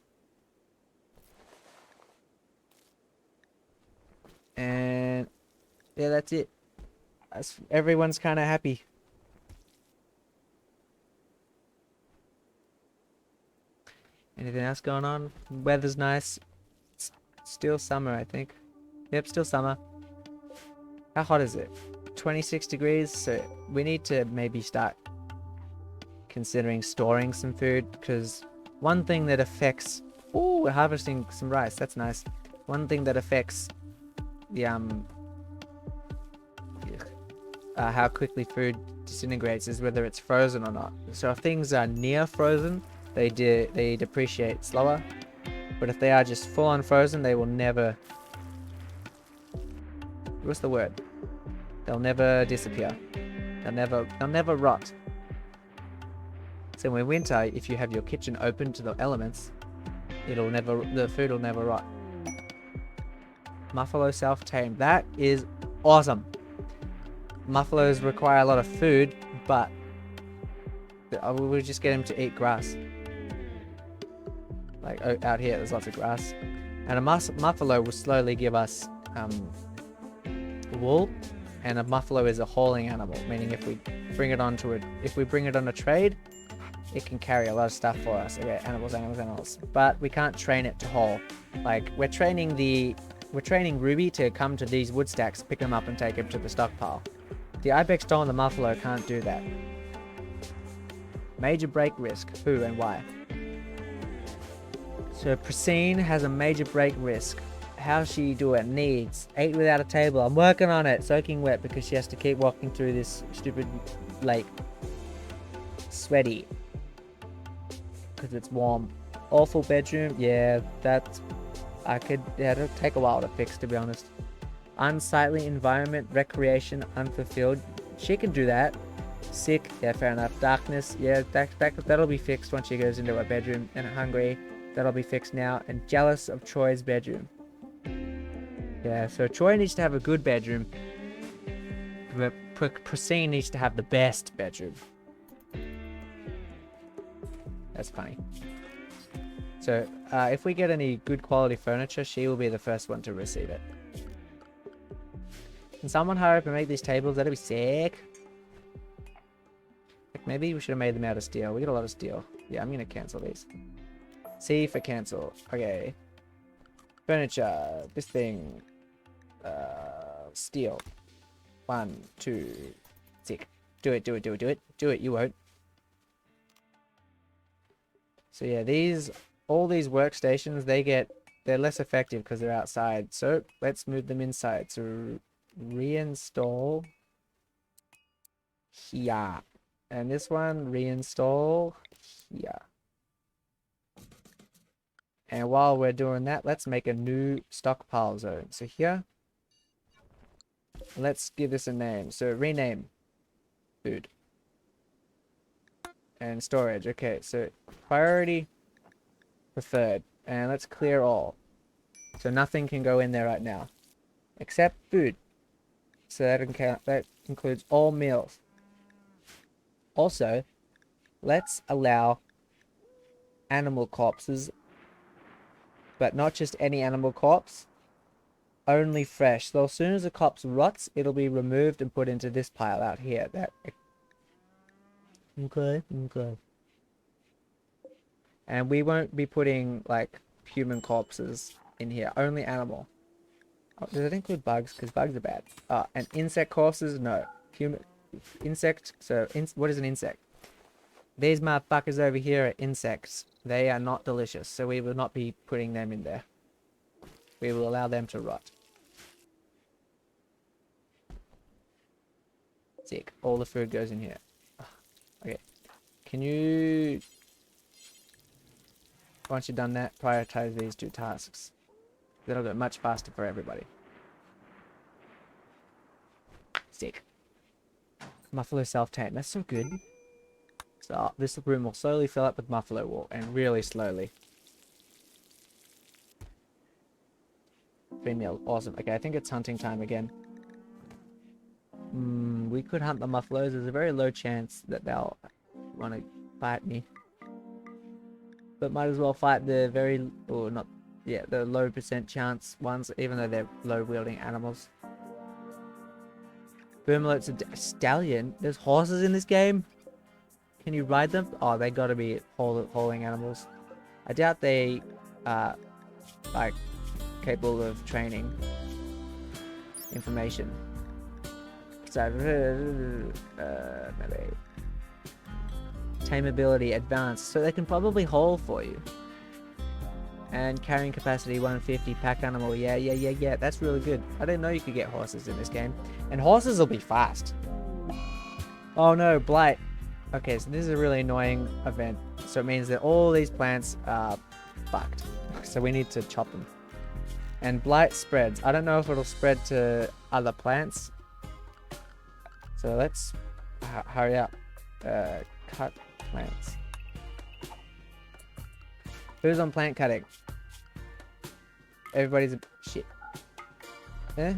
And yeah, that's it. Everyone's kind of happy. Anything else going on? Weather's nice. It's still summer, I think. Yep, still summer. How hot is it? 26 degrees, so we need to maybe start considering storing some food, because one thing that affects... Ooh, we're harvesting some rice, that's nice. One thing that affects the how quickly food disintegrates is whether it's frozen or not. So if things are near frozen, they depreciate slower, but if they are just full on frozen, they will never... What's the word? They'll never disappear. They'll never rot. So in winter, if you have your kitchen open to the elements, the food will never rot. Muffalo self-tamed. That is awesome. Muffalos require a lot of food, but we'll just get him to eat grass. Like out here, there's lots of grass, and a muffalo will slowly give us wool. And a muffalo is a hauling animal, meaning if we bring it on a trade, it can carry a lot of stuff for us. Okay, animals. But we can't train it to haul. Like we're training Ruby to come to these wood stacks, pick them up, and take them to the stockpile. The ibex doll and the muffalo can't do that. Major break risk. Who and why? So Priscine has a major break risk. How she do it? Needs 8 without a table. I'm working on it. Soaking wet because she has to keep walking through this stupid lake. Sweaty because it's warm. Awful bedroom. Yeah, it'll take a while to fix, to be honest. Unsightly environment, recreation, unfulfilled. She can do that. Sick. Yeah, fair enough. Darkness. Yeah, that'll be fixed once she goes into her bedroom. And hungry. That'll be fixed now. And jealous of Troy's bedroom. Yeah, so Troy needs to have a good bedroom, but Priscine needs to have the best bedroom. That's funny. So, if we get any good quality furniture, she will be the first one to receive it. Can someone hurry up and make these tables? That'd be sick. Like maybe we should have made them out of steel. We got a lot of steel. Yeah, I'm gonna cancel these. C for cancel. Okay. Furniture. This thing. Steel. 1, 2, 6. Do it, do it, do it, do it. Do it, you won't. So yeah, all these workstations, they're less effective because they're outside. So let's move them inside. So reinstall here. And this one, reinstall here. And while we're doing that, let's make a new stockpile zone. So here, let's give this a name. So rename food and storage. Okay, so priority preferred. And let's clear all. So nothing can go in there right now. Except food. So that includes all meals. Also, let's allow animal corpses, but not just any animal corpse, only fresh. So as soon as the corpse rots, it'll be removed and put into this pile out here. Okay. And we won't be putting like human corpses in here, only animal. Oh, does it include bugs? Because bugs are bad. And insect corpses? No. Human insect. So what is an insect? These motherfuckers over here are insects. They are not delicious, so we will not be putting them in there. We will allow them to rot. Sick. All the food goes in here. Okay. Can you... Once you've done that, prioritize these 2 tasks. That'll go much faster for everybody. Sick. Muffalo self-tame. That's so good. So this room will slowly fill up with muffalo wool, and really slowly. Female, awesome. Okay, I think it's hunting time again. We could hunt the muffalos. There's a very low chance that they'll want to fight me. But might as well fight the the low % chance ones, even though they're low wielding animals. Vermalote's a stallion. There's horses in this game. Can you ride them? Oh, they gotta be hauling animals. I doubt they are like capable of training information. So maybe tame ability advanced, so they can probably haul for you. And carrying capacity 150, pack animal. Yeah. That's really good. I didn't know you could get horses in this game, and horses will be fast. Oh no, blight. Okay, so this is a really annoying event. So it means that all these plants are fucked. So we need to chop them. And blight spreads. I don't know if it'll spread to other plants. So let's hurry up. Cut plants. Who's on plant cutting? Everybody's a shit. Eh?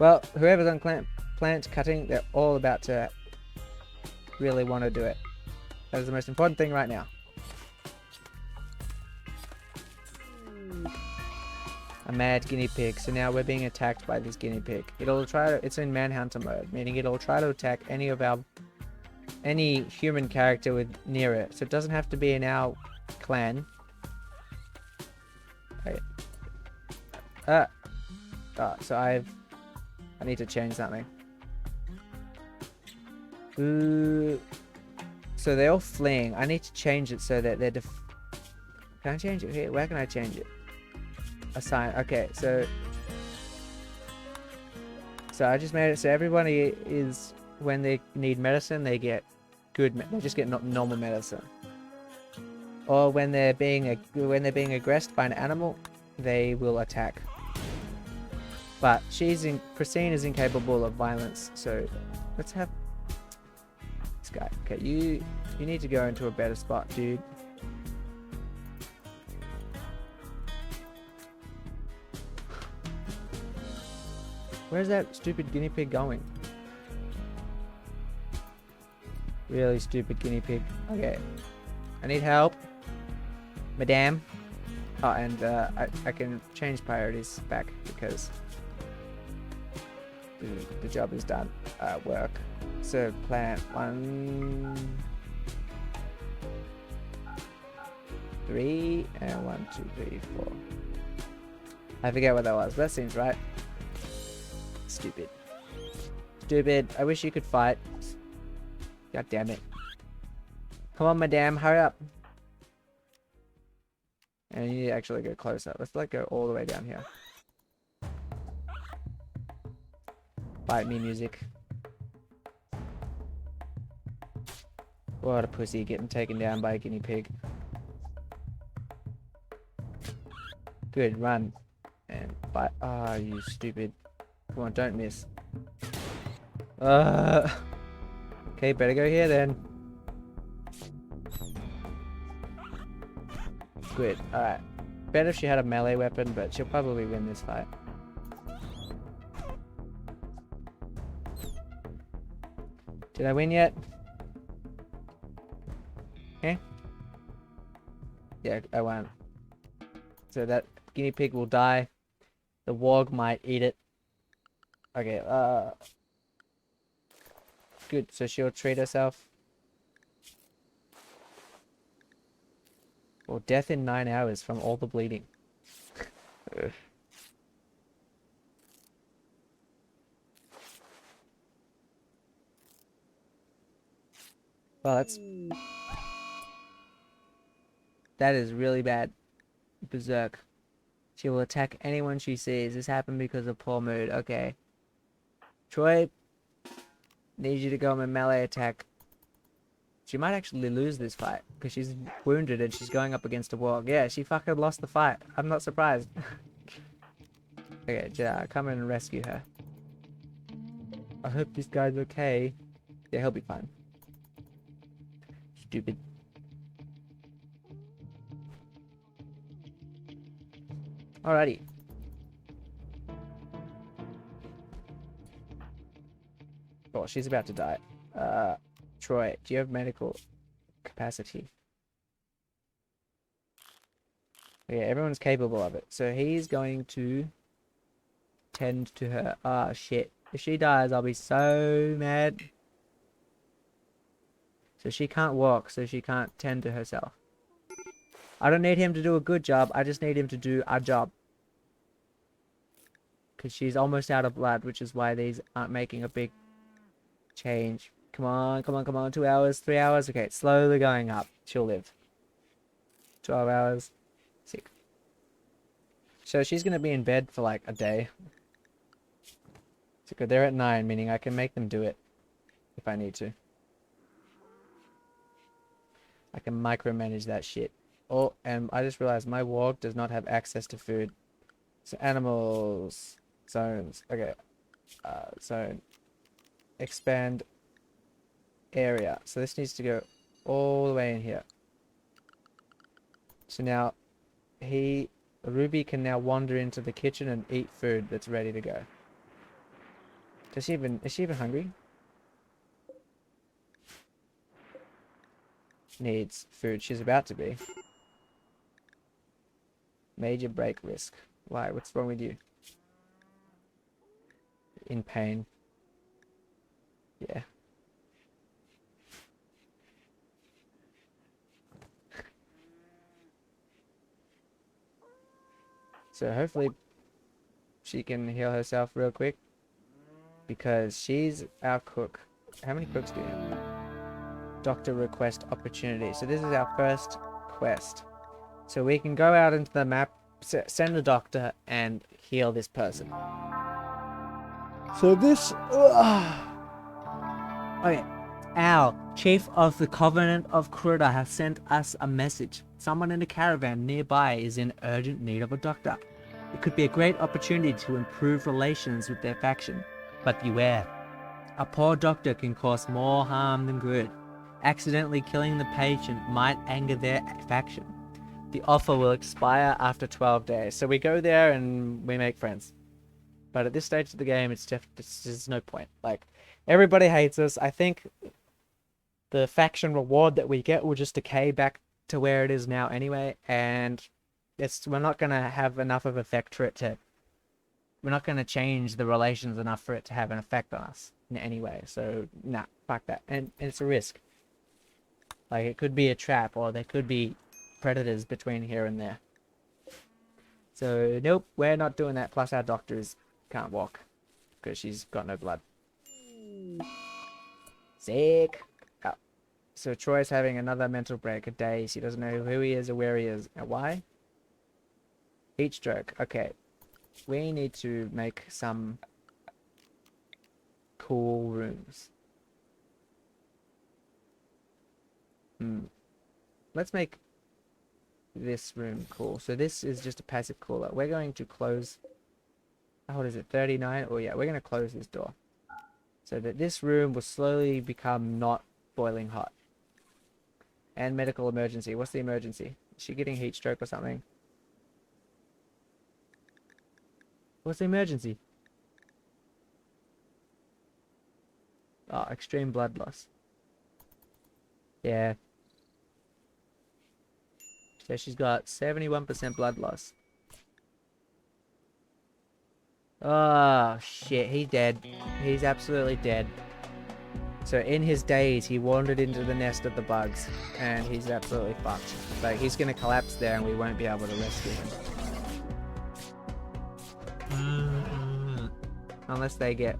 Well, whoever's on plant cutting, they're all about to really want to do it. That is the most important thing right now. A mad guinea pig. So now we're being attacked by this guinea pig. It's in manhunter mode, meaning it'll try to attack any human character near it. So it doesn't have to be in our clan. Right. So I need to change something. So they're all fleeing. I need to change it so that they're Can I change it here? Where can I change it? Assign. Okay, so I just made it so everybody is, when they need medicine, they get they just get normal medicine. Or when they're being aggressed by an animal, they will attack. But Christine is incapable of violence, so let's have this guy. Okay, you need to go into a better spot, dude. Where's that stupid guinea pig going? Really stupid guinea pig. Okay. I need help. Madame. Oh, and I can change priorities back because the job is done. Work. So plant 1, 3, and 1, 2, 3, 4. I forget what that was. That seems right. Stupid. Stupid. I wish you could fight. God damn it. Come on, madame, hurry up. And you need to actually go closer. Let's like go all the way down here. Bite me, music. What a pussy getting taken down by a guinea pig. Good, run. And bite. Ah, oh, you stupid. Come on, don't miss. Okay, better go here then. Good, alright. Better if she had a melee weapon, but she'll probably win this fight. Did I win yet? Eh? Yeah, I won. So that guinea pig will die. The warg might eat it. Okay, good, so she'll treat herself. Or death in 9 hours from all the bleeding. Well, that is really bad. Berserk. She will attack anyone she sees. This happened because of poor mood. Okay. Troy, need you to go on a melee attack. She might actually lose this fight because she's wounded and she's going up against a warg. Yeah, she fucking lost the fight. I'm not surprised. Okay, come in and rescue her. I hope this guy's okay. Yeah, he'll be fine. Stupid. Alrighty. Oh, she's about to die. Troy, do you have medical capacity? Yeah, everyone's capable of it. So he's going to tend to her. Ah, shit. If she dies, I'll be so mad. So she can't walk, so she can't tend to herself. I don't need him to do a good job. I just need him to do a job. Because she's almost out of blood, which is why these aren't making a big change. Come on, come on, come on. 2 hours, 3 hours. Okay, it's slowly going up. She'll live. 12 hours. 6. So she's going to be in bed for like a day. So good, they're at 9, meaning I can make them do it if I need to. I can micromanage that shit. Oh, and I just realized my warg does not have access to food. So animals, zones. Okay, zone. Expand area. So this needs to go all the way in here. So now Ruby can now wander into the kitchen and eat food that's ready to go. Is she even hungry? Needs food. She's about to be. Major break risk. Why? What's wrong with you? In pain. Yeah. So hopefully she can heal herself real quick. Because she's our cook. How many cooks do we have? Doctor request opportunity. So this is our first quest. So we can go out into the map, send a doctor, and heal this person. So this... Okay. Al, Chief of the Covenant of Kruda, has sent us a message. Someone in a caravan nearby is in urgent need of a doctor. It could be a great opportunity to improve relations with their faction. But beware. A poor doctor can cause more harm than good. Accidentally killing the patient might anger their faction. The offer will expire after 12 days. So we go there and we make friends. But at this stage of the game, there's no point. Like, everybody hates us. I think the faction reward that we get will just decay back to where it is now anyway. And we're not going to have enough of an effect for it to... We're not going to change the relations enough for it to have an effect on us in any way. So, nah, fuck that. And it's a risk. Like, it could be a trap, or there could be predators between here and there. So, nope, we're not doing that. Plus, our doctors can't walk because she's got no blood. Sick. Oh. So, Troy's having another mental break, a daze. He doesn't know who he is or where he is. And why? Heat stroke. Okay. We need to make some cool rooms. Let's make this room cool. So this is just a passive cooler. We're going to close, what is it, 39? Oh yeah, we're going to close this door so that this room will slowly become not boiling hot. And medical emergency. What's the emergency? Is she getting heat stroke or something? What's the emergency? Oh, extreme blood loss. Yeah. So she's got 71% blood loss. Oh, shit. He's dead. He's absolutely dead. So in his daze, he wandered into the nest of the bugs. And he's absolutely fucked. Like, he's going to collapse there and we won't be able to rescue him. Unless they get...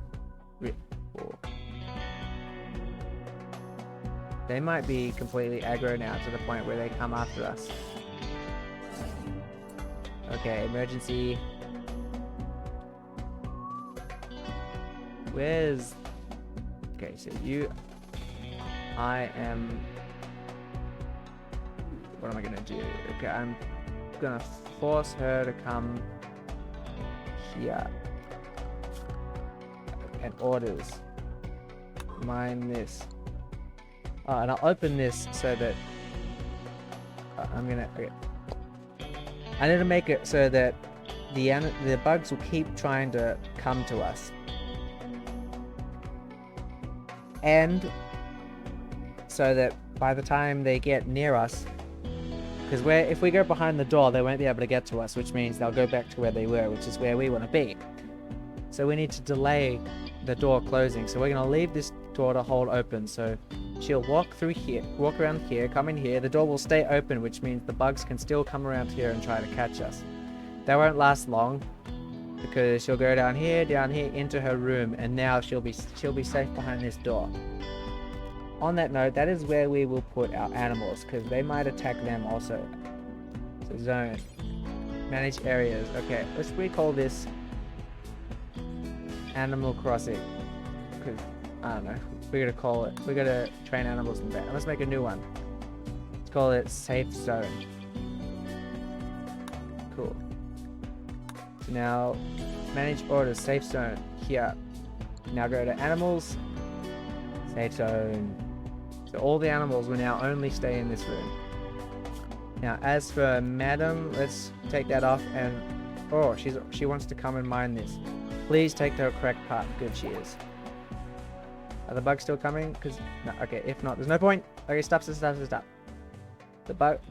They might be completely aggro now to the point where they come after us. Okay, emergency. Where's... Okay, so you... I am... What am I gonna do? Okay, I'm gonna force her to come here. And orders. Mine this. Oh, and I'll open this so that... I'm gonna... Okay. I need to make it so that the bugs will keep trying to come to us. And so that by the time they get near us, because if we go behind the door, they won't be able to get to us, which means they'll go back to where they were, which is where we want to be. So we need to delay the door closing. So we're going to leave this door to hold open. So she'll walk through here, walk around here, come in here. The door will stay open, which means the bugs can still come around here and try to catch us. That won't last long because she'll go down here, into her room, and now she'll be safe behind this door. On that note, that is where we will put our animals because they might attack them also. So zone, manage areas. Okay, let's recall this Animal Crossing because I don't know. We're gonna call it. We're gonna train animals in that. Let's make a new one. Let's call it Safe Zone. Cool. So now, manage orders. Safe Zone here. Now go to animals. Safe Zone. So all the animals will now only stay in this room. Now, as for Madam, let's take that off and... Oh, she wants to come and mine this. Please take the correct part. Good, she is. Are the bugs still coming? Because no, okay, if not, there's no point. Okay, stop.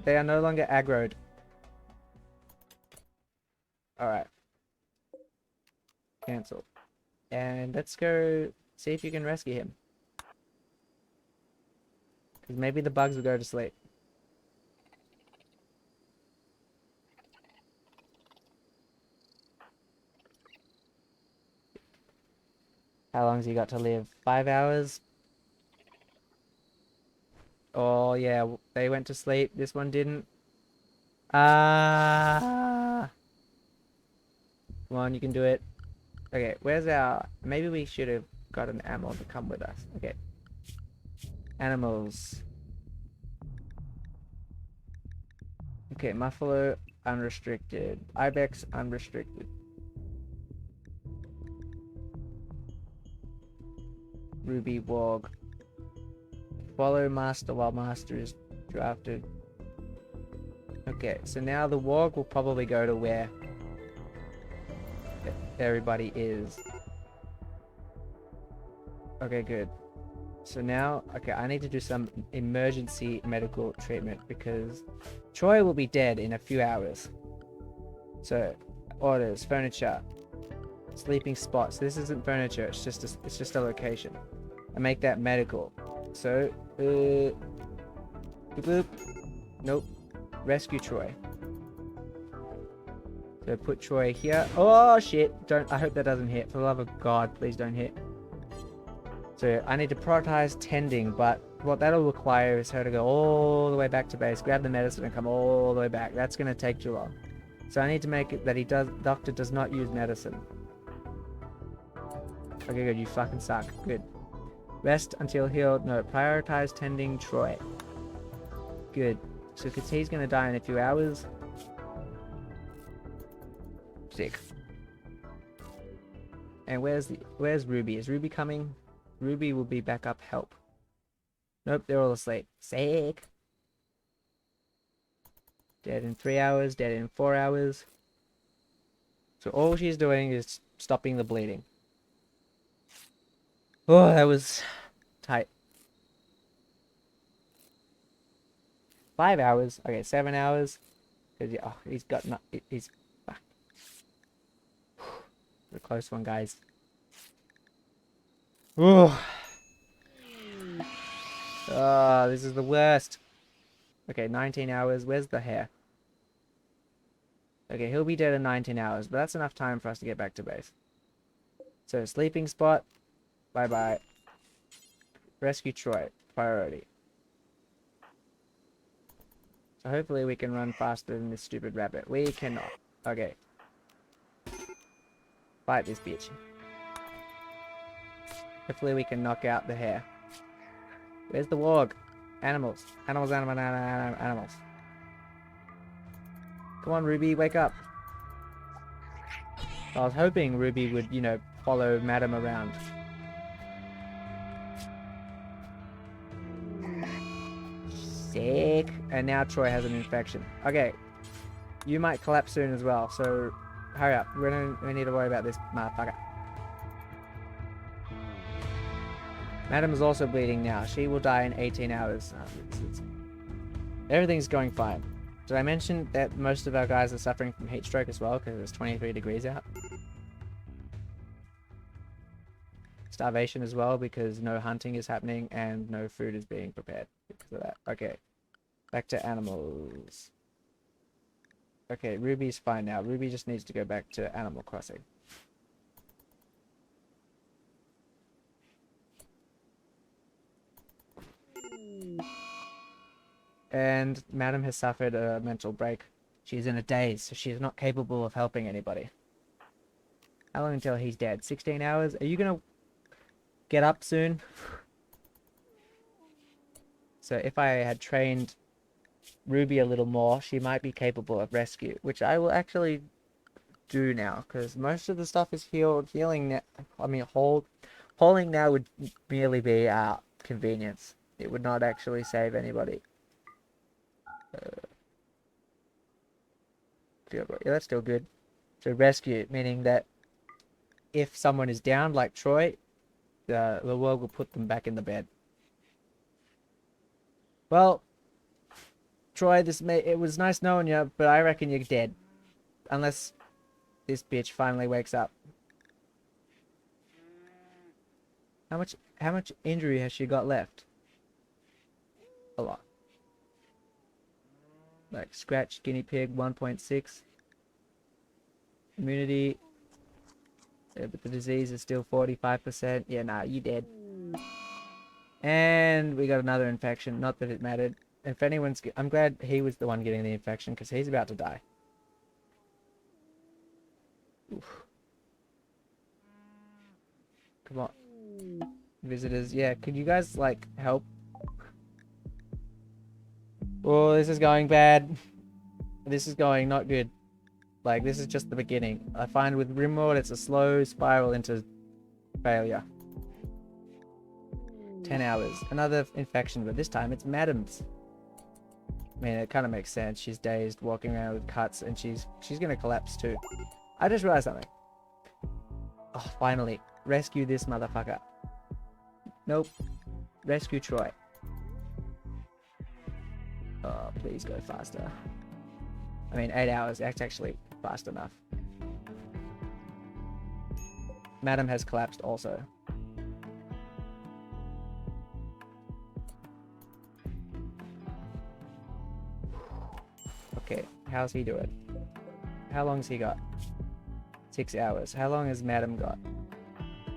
They are no longer aggroed. Alright. Cancel. And let's go see if you can rescue him. Because maybe the bugs will go to sleep. How long's he got to live? 5 hours? Oh, yeah, they went to sleep. This one didn't. Come on, you can do it. Okay, where's our... Maybe we should have got an animal to come with us. Okay. Animals. Okay, Muffalo, unrestricted. Ibex, unrestricted. Ruby Wog. Follow Master while Master is drafted. Okay, so now the Wog will probably go to where everybody is. Okay, good. So now, okay, I need to do some emergency medical treatment because Troy will be dead in a few hours. So, orders, furniture, sleeping spots. This isn't furniture, it's just a location. I make that medical. So, boop, boop. Nope. Rescue Troy. So put Troy here. Oh shit! Don't. I hope that doesn't hit. For the love of God, please don't hit. So I need to prioritize tending, but what that'll require is her to go all the way back to base, grab the medicine, and come all the way back. That's gonna take too long. So I need to make it that doctor does not use medicine. Okay, good. You fucking suck. Good. Rest until healed. No, prioritize tending Troy. Good. So, because he's gonna die in a few hours. Sick. And where's Ruby? Is Ruby coming? Ruby will be backup help. Nope, they're all asleep. Sick. Dead in 3 hours, dead in 4 hours. So all she's doing is stopping the bleeding. Oh, that was tight. 5 hours. Okay, 7 hours. Cause yeah, oh, he's got no, he's fuck. The close one, guys. Oh, this is the worst. Okay, 19 hours. Where's the hair? Okay, he'll be dead in 19 hours, but that's enough time for us to get back to base. So, sleeping spot. Bye-bye. Rescue Troy. Priority. So hopefully we can run faster than this stupid rabbit. We cannot. Okay. Fight this bitch. Hopefully we can knock out the hare. Where's the warg? Animals. Animals. Come on, Ruby, wake up. I was hoping Ruby would, you know, follow Madam around. Sick. And now Troy has an infection. Okay. You might collapse soon as well, so hurry up. We need to worry about this motherfucker. Madam is also bleeding now. She will die in 18 hours. Everything's going fine. Did I mention that most of our guys are suffering from heat stroke as well because it's 23 degrees out? Starvation as well because no hunting is happening and no food is being prepared because of that. Okay. Back to animals. Okay, Ruby's fine now. Ruby just needs to go back to Animal Crossing. And Madam has suffered a mental break. She's in a daze, so she's not capable of helping anybody. How long until he's dead? 16 hours? Are you gonna get up soon? So if I had trained Ruby a little more, she might be capable of rescue, which I will actually do now, because most of the stuff is healed. Healing now, I mean, hauling now would merely be convenience. It would not actually save anybody. Yeah, that's still good. So rescue, meaning that if someone is down, like Troy, the world will put them back in the bed. Well, Troy, it was nice knowing you, but I reckon you're dead. Unless this bitch finally wakes up. How much injury has she got left? A lot. Like scratch, guinea pig, 1.6. Immunity. Yeah, but the disease is still 45%. Yeah, nah, you dead. And we got another infection. Not that it mattered. If anyone's... I'm glad he was the one getting the infection, because he's about to die. Oof. Come on. Visitors. Yeah, could you guys, like, help? Oh, this is going bad. This is going not good. Like, this is just the beginning. I find with Rimworld, it's a slow spiral into failure. 10 hours. Another infection, but this time it's Madam's. I mean, it kind of makes sense. She's dazed, walking around with cuts, and she's gonna collapse too. I just realized something. Oh, finally. Rescue this motherfucker. Nope. Rescue Troy. Oh, please go faster. I mean, 8 hours. That's actually fast enough. Madam has collapsed also. Okay, how's he doing? How long's he got? 6 hours. How long has Madam got?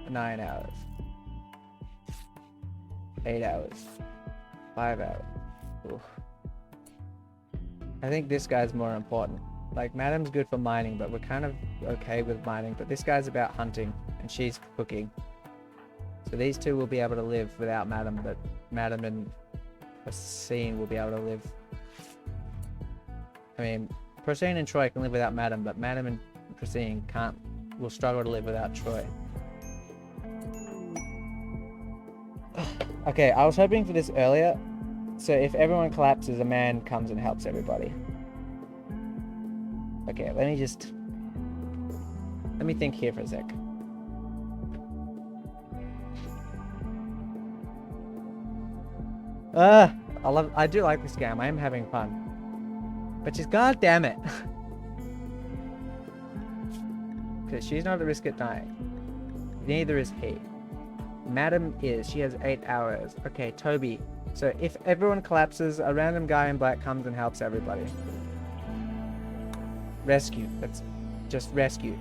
9 hours. 8 hours. 5 hours. Oof. I think this guy's more important. Like, Madam's good for mining, but we're kind of okay with mining. But this guy's about hunting, and she's cooking. So these two will be able to live without Madam, but Madam and Procene will be able to live. I mean, Procene and Troy can live without Madam, but Madam and Procene will struggle to live without Troy. Okay, I was hoping for this earlier. So if everyone collapses, a man comes and helps everybody. Okay, let me think here for a sec. I do like this game. I am having fun. But just god damn it. Because she's not at risk at dying. Neither is he. Madam is. She has 8 hours. Okay, Toby. So if everyone collapses, a random guy in black comes and helps everybody. Rescue. That's just rescue.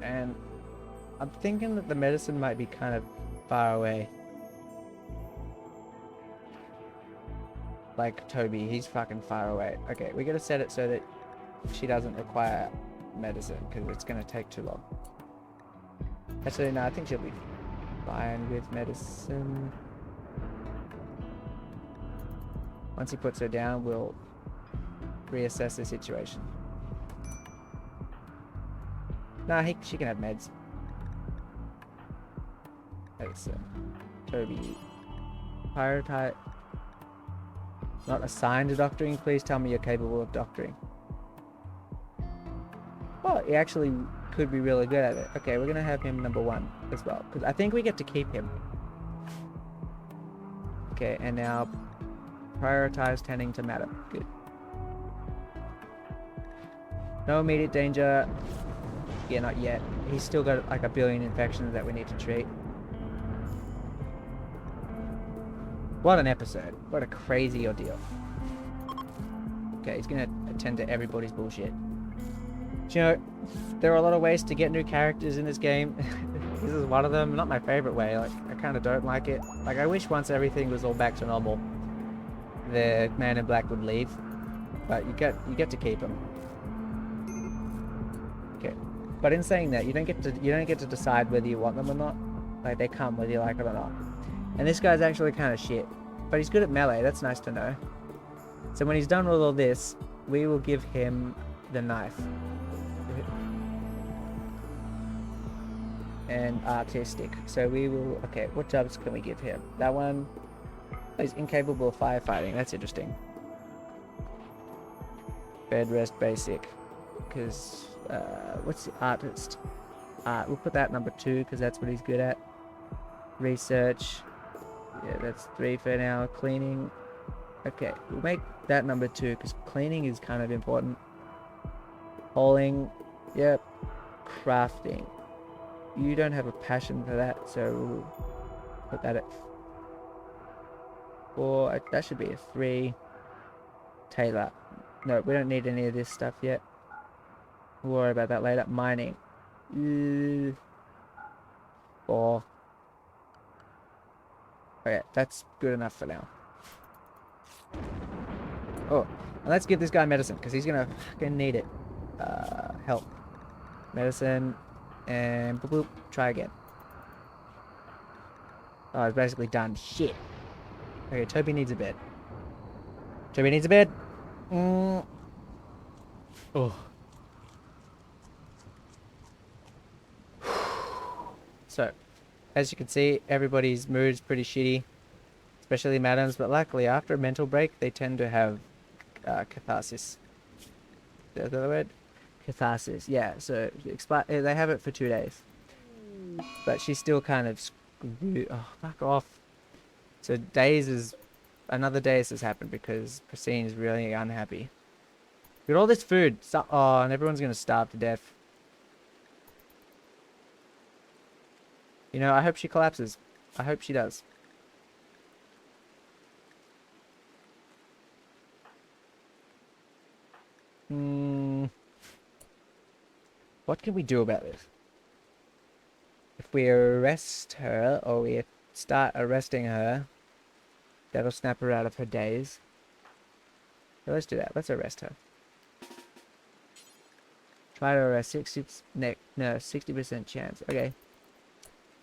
And I'm thinking that the medicine might be kind of far away. Like Toby, he's fucking far away. Okay, we gotta set it so that she doesn't require medicine, because it's gonna take too long. Actually, no, I think she'll be fine with medicine. Once he puts her down, we'll reassess the situation. Nah, she can have meds. Excellent. Toby. Prioritize. Not assigned to doctoring. Please tell me you're capable of doctoring. Well, he actually could be really good at it. Okay, we're gonna have him number 1 as well, because I think we get to keep him. Okay, and now prioritize tending to Madam. Good. No immediate danger. Yeah, not yet. He's still got like 1 billion infections that we need to treat. What an episode. What a crazy ordeal. Okay, he's gonna attend to everybody's bullshit. You know, there are a lot of ways to get new characters in this game. This is one of them. Not my favorite way. Like, I kind of don't like it. Like, I wish once everything was all back to normal, the man in black would leave. But you get to keep him. Okay. But in saying that, you don't get to decide whether you want them or not. Like, they come whether you like it or not. And this guy's actually kind of shit. But he's good at melee. That's nice to know. So when he's done with all this, we will give him the knife. And artistic. So we will... Okay, what jobs can we give him? That one is incapable of firefighting. That's interesting. Bed rest basic. Because... what's the artist? We'll put that number 2 because that's what he's good at. Research. Yeah, that's 3 for now. Cleaning. Okay, we'll make that number 2 because cleaning is kind of important. Hauling. Yep. Crafting. You don't have a passion for that, so we'll put that at 4. That should be a 3. Taylor. No, we don't need any of this stuff yet. We'll worry about that later. Mining. 4. Okay, that's good enough for now. Oh, and let's give this guy medicine, because he's gonna fucking need it. Help. Medicine. And boop, boop, try again. Oh, it's basically done. Shit. Okay, Toby needs a bed. Toby needs a bed. Oh. So, as you can see, everybody's mood's pretty shitty. Especially Madam's, but luckily after a mental break, they tend to have catharsis. Is that the word? Catharsis, yeah. So they have it for 2 days, but she's still kind of screwed. Oh, fuck off. So another days has happened because Procene is really unhappy. Got all this food. Oh, and everyone's gonna starve to death. You know, I hope she collapses. I hope she does. What can we do about this? If we arrest her, or we start arresting her, that'll snap her out of her daze. So let's do that. Let's arrest her. Try to arrest 60% chance. Okay.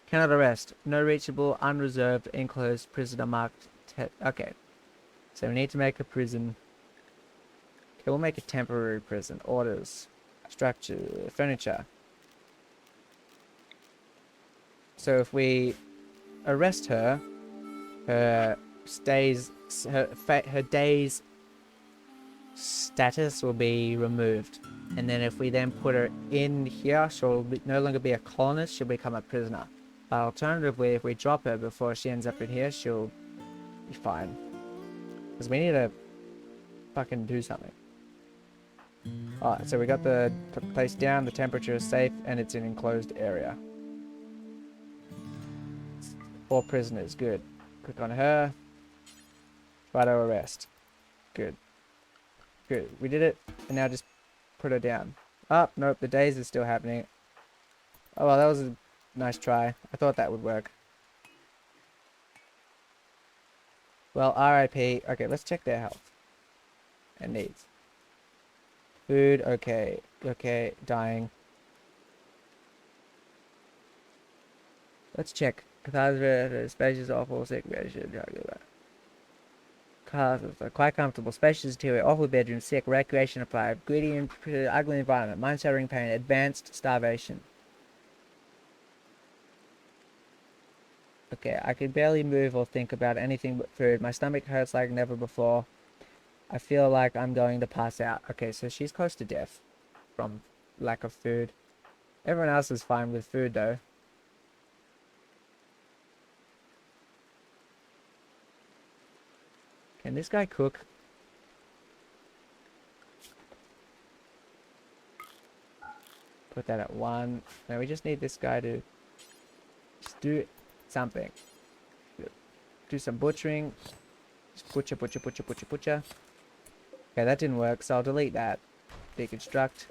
Cannot arrest. No reachable, unreserved, enclosed, prisoner marked. Okay. So we need to make a prison. Okay, we'll make a temporary prison. Orders. Structure. Furniture. So if we arrest her, her day's status will be removed. And then if we then put her in here, she'll no longer be a colonist, she'll become a prisoner. But alternatively, if we drop her before she ends up in here, she'll be fine. Because we need to fucking do something. Alright, so we got the place down, the temperature is safe, and it's an enclosed area. 4 prisoners, good. Click on her. Try to arrest. Good. Good. We did it, and now just put her down. Oh, nope, the daze is still happening. Oh well, that was a nice try. I thought that would work. Well, RIP. Okay, let's check their health. And needs. Food, okay. Okay, dying. Let's check. Catharsis, spacious, awful, sick, quite comfortable, spacious interior, awful bedroom, sick, recreation applied, greedy and ugly environment, mind-shattering pain, advanced starvation. Okay, I can barely move or think about anything but food. My stomach hurts like never before. I feel like I'm going to pass out. Okay, so she's close to death from lack of food. Everyone else is fine with food though. Can this guy cook? Put that at 1. Now we just need this guy to just do something. Do some butchering. Just butcher, butcher, butcher, butcher, butcher. Okay, that didn't work, so I'll delete that. Deconstruct.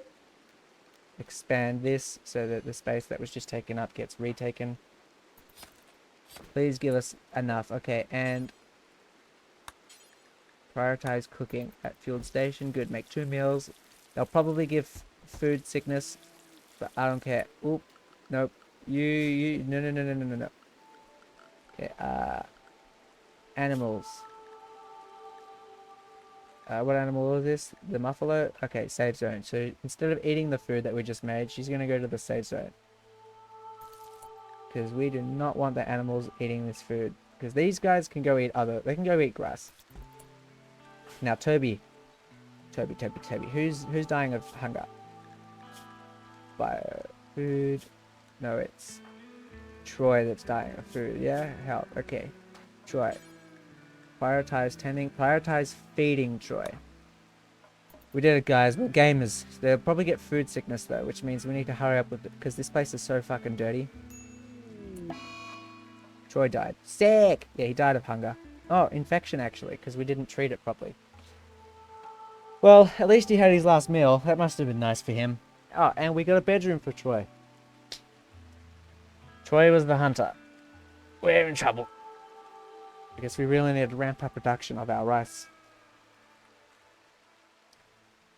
Expand this so that the space that was just taken up gets retaken. Please give us enough. Okay, and prioritize cooking at fueled station. Good, make 2 meals. They'll probably give food sickness, but I don't care. Oop, nope. No. Okay, animals. What animal is this? The muffalo? Okay, save zone. So instead of eating the food that we just made, she's gonna go to the save zone. Because we do not want the animals eating this food. Because these guys can go eat they can go eat grass. Now, Toby. Who's dying of hunger? Fire. Food. No, it's Troy that's dying of food. Yeah? Help. Okay. Troy. Prioritize tending. Prioritize feeding Troy. We did it, guys. We're gamers. They'll probably get food sickness, though, which means we need to hurry up with it, because this place is so fucking dirty. Troy died. Sick! Yeah, he died of hunger. Oh, infection, actually, because we didn't treat it properly. Well, at least he had his last meal. That must have been nice for him. Oh, and we got a bedroom for Troy. Troy was the hunter. We're in trouble. I guess we really need to ramp up production of our rice.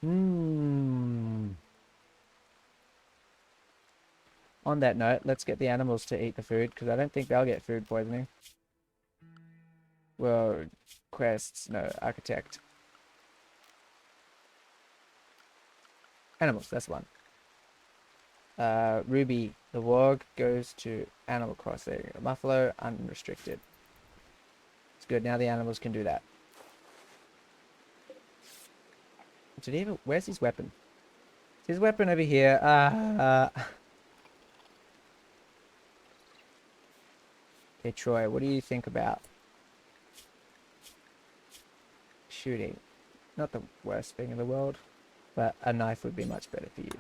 On that note, let's get the animals to eat the food, because I don't think they'll get food poisoning. Well, quests, no, architect. Animals, that's one. Ruby, the warg, goes to Animal Crossing. Buffalo, unrestricted. It's good, now the animals can do that. Did he ever, where's his weapon? Is his weapon over here? Okay, Troy, what do you think about shooting? Not the worst thing in the world, but a knife would be much better for you.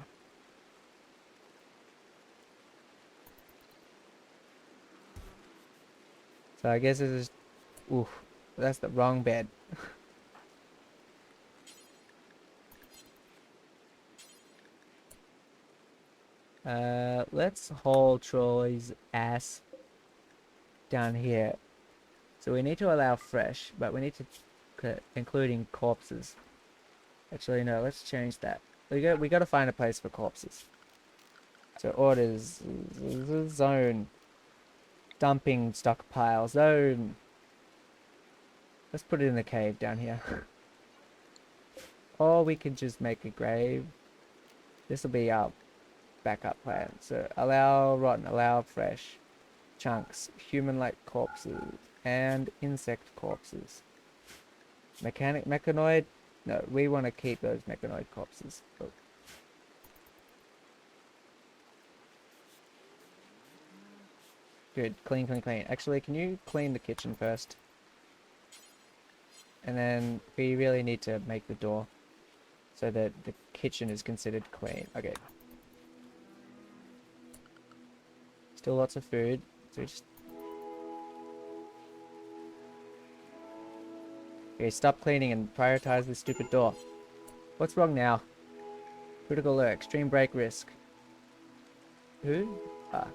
So I guess this is... Oof, that's the wrong bed. Let's haul Troy's ass down here. So we need to allow fresh, but we need to including corpses. Actually, no. Let's change that. We got to find a place for corpses. So orders zone dumping stockpile zone. Let's put it in the cave down here. Or we can just make a grave. This will be our backup plan. So allow rotten, allow fresh chunks, human-like corpses, and insect corpses. Mechanoid? No, we want to keep those mechanoid corpses. Oh. Good. Clean, clean, clean. Actually, can you clean the kitchen first? And then we really need to make the door so that the kitchen is considered clean. Okay. Still lots of food. So we just... Okay, stop cleaning and prioritize this stupid door. What's wrong now? Critical alert. Extreme break risk. Who? Ah.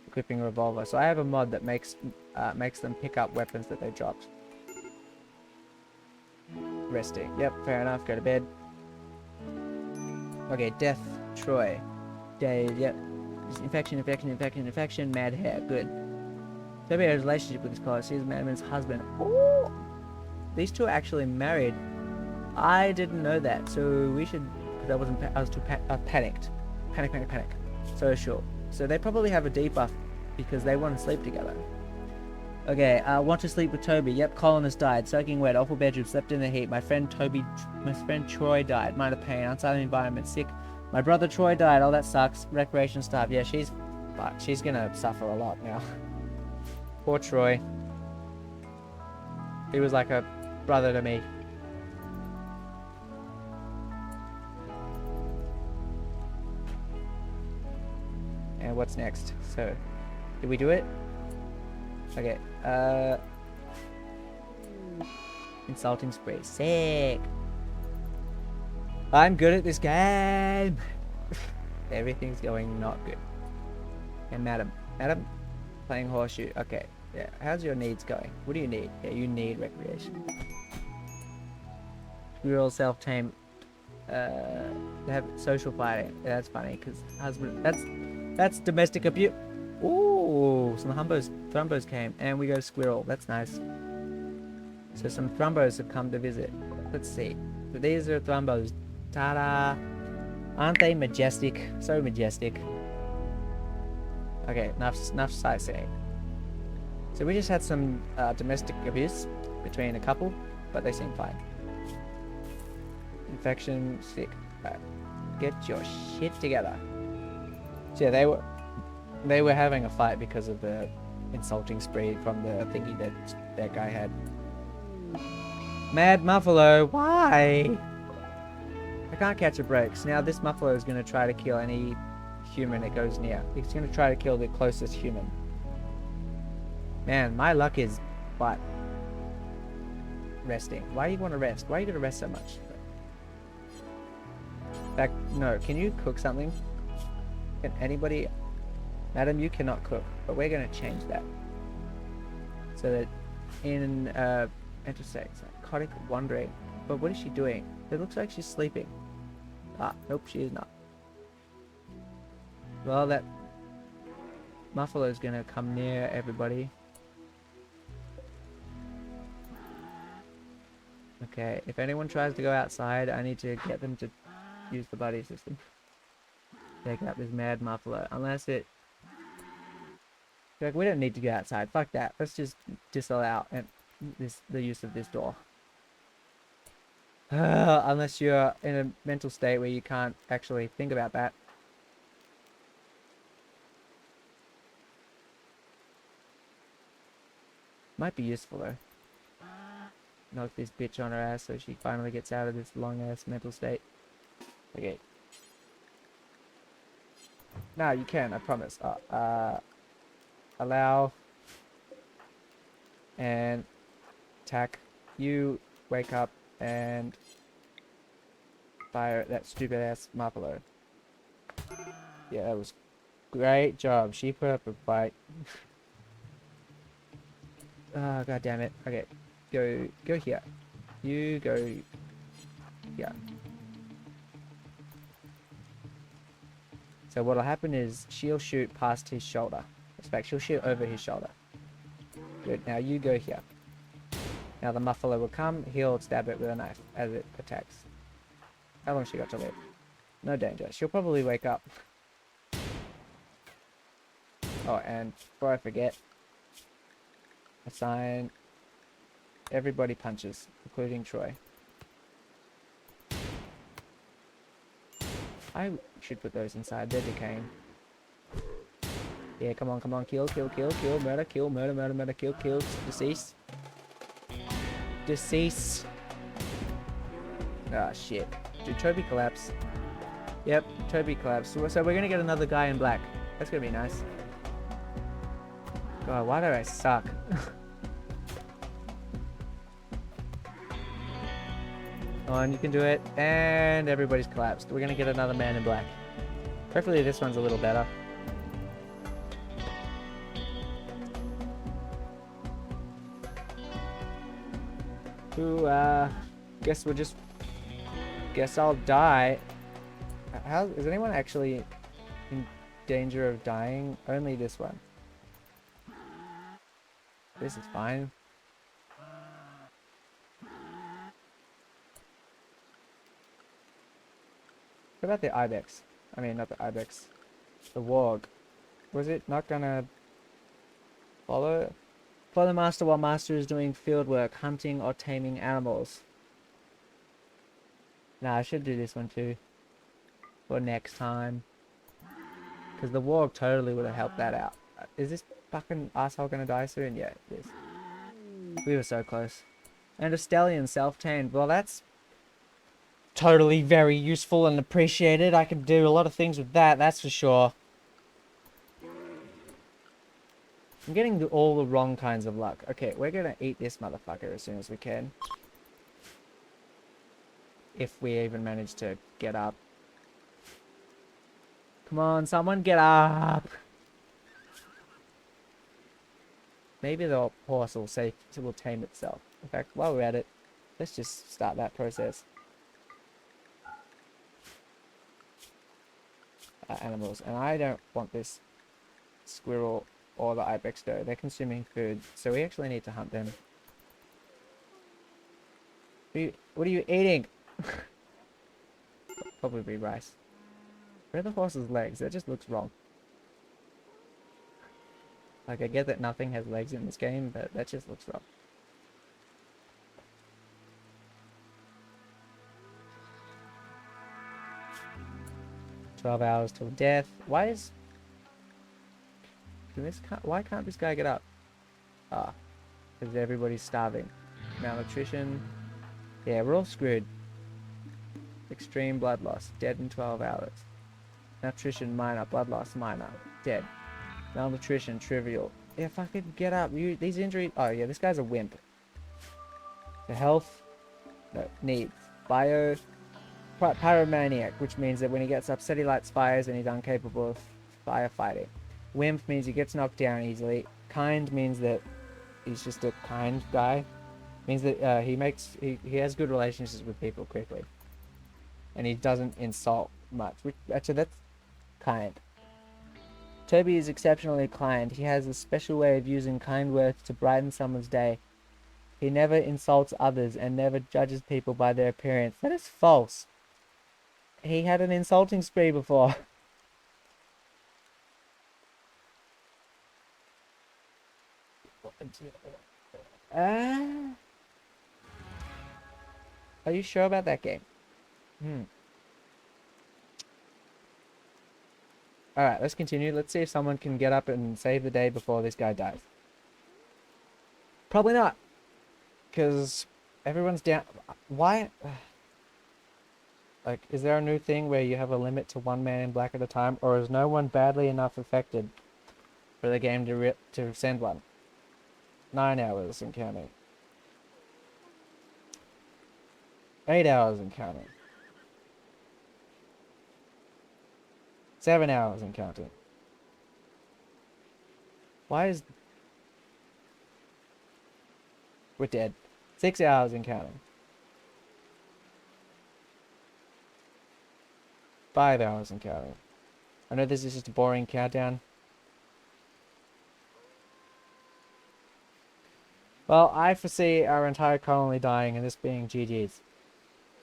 Equipping a revolver. So I have a mod that makes them pick up weapons that they dropped. Resting. Yep, fair enough. Go to bed. Okay, death. Troy. Day. Yep. Infection. Mad hair. Good. Toby has a relationship with his colleague. She's Madman's husband. Oh! These two are actually married. I didn't know that, so we should... Because I was too panicked. Panic. So sure. So they probably have a debuff because they want to sleep together. Okay, want to sleep with Toby. Yep, Colin has died. Soaking wet, awful bedroom, slept in the heat. My friend Troy died. Minor pain, unsightly environment, sick. My brother Troy died. Oh, that sucks. Recreation staff. Yeah, she's gonna suffer a lot now. Poor Troy. He was like a brother to me. And what's next? So, did we do it? Okay, insulting spree. Sick. I'm good at this game. Everything's going not good. And madam, playing horseshoe. Okay, yeah. How's your needs going? What do you need? Yeah, you need recreation. We're all self-tamed. They have social fighting. Yeah, that's funny because husband. That's domestic abuse. Ooh, some thrumbos came, and we go squirrel. That's nice. So some thrumbos have come to visit. Let's see. So these are thrumbos. Ta-da! Aren't they majestic? So majestic. Okay, enough sightseeing. So we just had some domestic abuse between a couple, but they seem fine. Infection, sick. Right. Get your shit together. So yeah, they were having a fight because of the insulting spree from the thingy that guy had. Mad Muffalo, why? I can't catch a break. So now this Muffalo is going to try to kill any human it goes near. He's going to try to kill the closest human. Man, my luck is but resting. Why do you want to rest? Why are you going to rest so much? In fact, no. Can you cook something? Can anybody... Madam, you cannot cook, but we're going to change that. So that in mental state, psychotic wandering. But what is she doing? It looks like she's sleeping. Ah, nope, she is not. Well, that Muffalo is going to come near everybody. Okay, if anyone tries to go outside, I need to get them to use the buddy system. Take out this mad Muffalo. Unless it... Like, we don't need to go outside. Fuck that. Let's just disallow the use of this door. Unless you're in a mental state where you can't actually think about that. Might be useful though. Knock this bitch on her ass so she finally gets out of this long ass mental state. Okay. No, you can, I promise. Allow. And attack. You wake up and fire that stupid ass Muffalo. Yeah, that was great job. She put up a fight. Oh, god damn it. Okay. Go here. You go here. So what'll happen is she'll shoot past his shoulder. In fact, she'll shoot over his shoulder. Good. Now you go here. Now the Muffalo will come. He'll stab it with a knife as it attacks. How long she got to live? No danger. She'll probably wake up. Oh, and before I forget, assign everybody punches, including Troy. I should put those inside. They're decaying. Yeah, come on, come on. Kill, kill, kill, kill, murder, kill, murder, murder, murder, kill, kill, decease. Decease. Ah, shit. Did Toby collapse? Yep, Toby collapsed. So we're gonna get another guy in black. That's gonna be nice. God, why do I suck? Come on, you can do it. And everybody's collapsed. We're gonna get another man in black. Hopefully this one's a little better. Ooh, guess we'll just... Guess I'll die. How is anyone actually in danger of dying? Only this one. This is fine. What about the ibex? I mean, not the ibex. The warg. Was it not gonna follow? Follow master while master is doing field work, hunting or taming animals. Nah, I should do this one too. For next time. Because the warg totally would have helped that out. Is this fucking asshole gonna die soon? Yeah, it is. We were so close. And a stallion self-tamed. Well, that's totally very useful and appreciated. I can do a lot of things with that, that's for sure. I'm getting all the wrong kinds of luck. Okay, we're gonna eat this motherfucker as soon as we can. If we even manage to get up. Come on, someone get up! Maybe the horse will tame itself. In fact, while we're at it, let's just start that process. Animals, and I don't want this squirrel or the ibex though. They're consuming food, so we actually need to hunt them. What are you eating? Probably rice. Where are the horse's legs? That just looks wrong. Like, I get that nothing has legs in this game, but that just looks wrong. "12 hours till death." Why can't this guy get up? Ah, because everybody's starving. Malnutrition. Yeah, we're all screwed. Extreme blood loss. Dead in 12 hours. Nutrition minor. Blood loss minor. Dead. Malnutrition trivial. Yeah, fucking get up. These injuries. Oh yeah, this guy's a wimp. The health. No, needs. Bio. Pyromaniac, which means that when he gets upset he lights fires and he's incapable of firefighting. Wimp means he gets knocked down easily. Kind means that he's just a kind guy. Means that he has good relationships with people quickly. And he doesn't insult much. Actually, that's kind. Toby is exceptionally kind. He has a special way of using kind words to brighten someone's day. He never insults others and never judges people by their appearance. That is false. He had an insulting spree before. Are you sure about that game? Alright, let's continue. Let's see if someone can get up and save the day before this guy dies. Probably not. Because everyone's down. Why? Like, is there a new thing where you have a limit to one man in black at a time, or is no one badly enough affected for the game to send one? 9 hours and counting. 8 hours and counting. 7 hours and counting. Why is... We're dead. 6 hours and counting. 5 hours and counting. I know this is just a boring countdown. Well, I foresee our entire colony dying and this being GG's.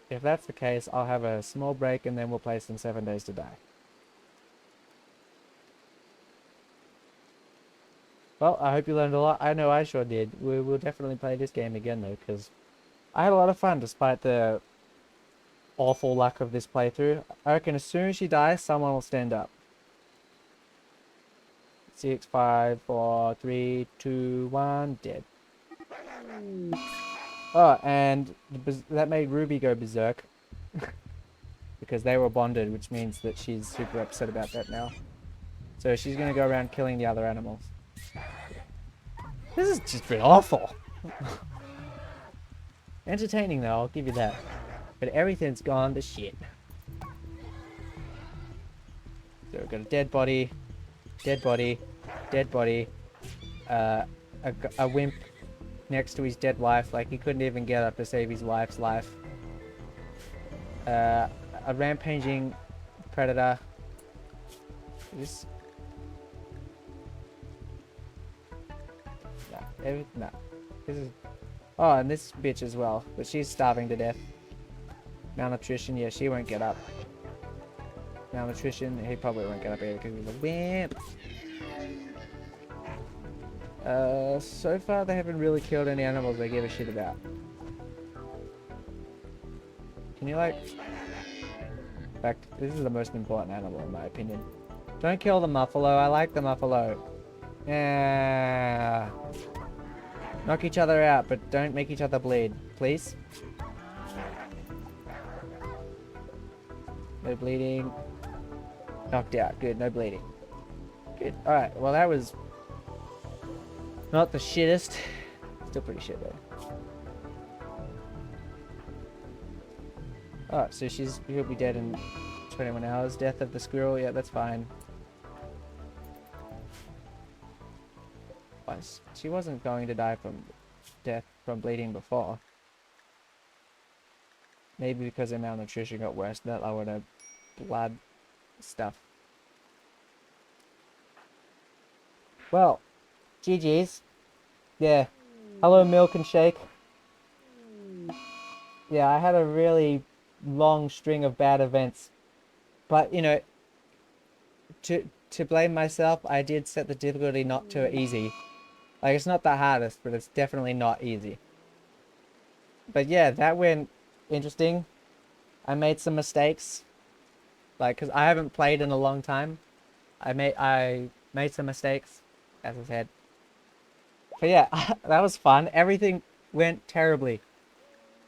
If that's the case, I'll have a small break and then we'll play some 7 Days to Die. Well, I hope you learned a lot. I know I sure did. We will definitely play this game again though, because I had a lot of fun despite the awful luck of this playthrough. I reckon as soon as she dies, someone will stand up. 6, 5, 4, 3, 2, 1, dead. Oh, and that made Ruby go berserk. Because they were bonded, which means that she's super upset about that now. So she's going to go around killing the other animals. This has just been awful. Entertaining though, I'll give you that. But everything's gone to shit. So we've got a dead body, dead body, dead body, a wimp next to his dead wife, like he couldn't even get up to save his wife's life. A rampaging predator. This... No. This is... Oh, and this bitch as well, but she's starving to death. Malnutrition, yeah, she won't get up. Malnutrition, he probably won't get up either because he's a wimp. So far they haven't really killed any animals they give a shit about. Can you like... In fact, this is the most important animal in my opinion. Don't kill the muffalo, I like the muffalo. Yeah. Knock each other out, but don't make each other bleed, please. No bleeding. Knocked out. Good, no bleeding. Good. Alright, well that was not the shittest. Still pretty shit though. Alright, so she'll be dead in 21 hours. Death of the squirrel, yeah, that's fine. She wasn't going to die from death from bleeding before. Maybe because her malnutrition got worse, that lowered her blood stuff. Well, GG's. Yeah. Hello, Milk and Shake. Yeah, I had a really long string of bad events. But, you know, to blame myself, I did set the difficulty not too easy. Like, it's not the hardest, but it's definitely not easy. But yeah, that went interesting. I made some mistakes. Like, because I haven't played in a long time. I made some mistakes, as I said. But yeah, that was fun. Everything went terribly.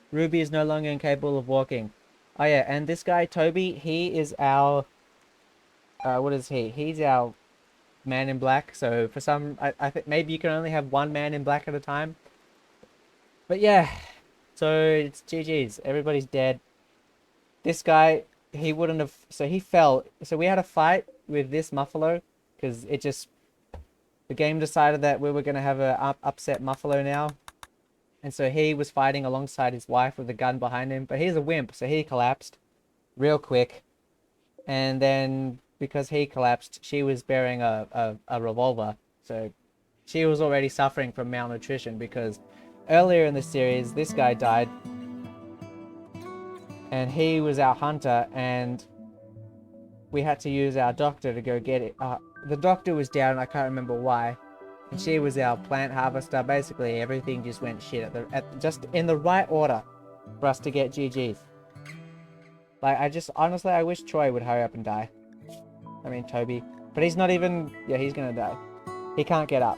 Ruby is no longer incapable of walking. Oh yeah, and this guy, Toby, he is our... what is he? He's our... Man in Black, so for some, I think maybe you can only have one Man in Black at a time. But yeah, so it's GG's. Everybody's dead. This guy, he wouldn't have, so he fell. So we had a fight with this Muffalo, because it just, the game decided that we were going to have a upset Muffalo now. And so he was fighting alongside his wife with a gun behind him, but he's a wimp, so he collapsed real quick. And then... because he collapsed, she was bearing a revolver. So she was already suffering from malnutrition because earlier in the series, this guy died. And he was our hunter and we had to use our doctor to go get it. The doctor was down, I can't remember why. And she was our plant harvester. Basically, everything just went shit just in the right order for us to get GG's. Like, honestly, I wish Troy would hurry up and die. I mean, Toby. But he's not even... Yeah, he's gonna die. He can't get up.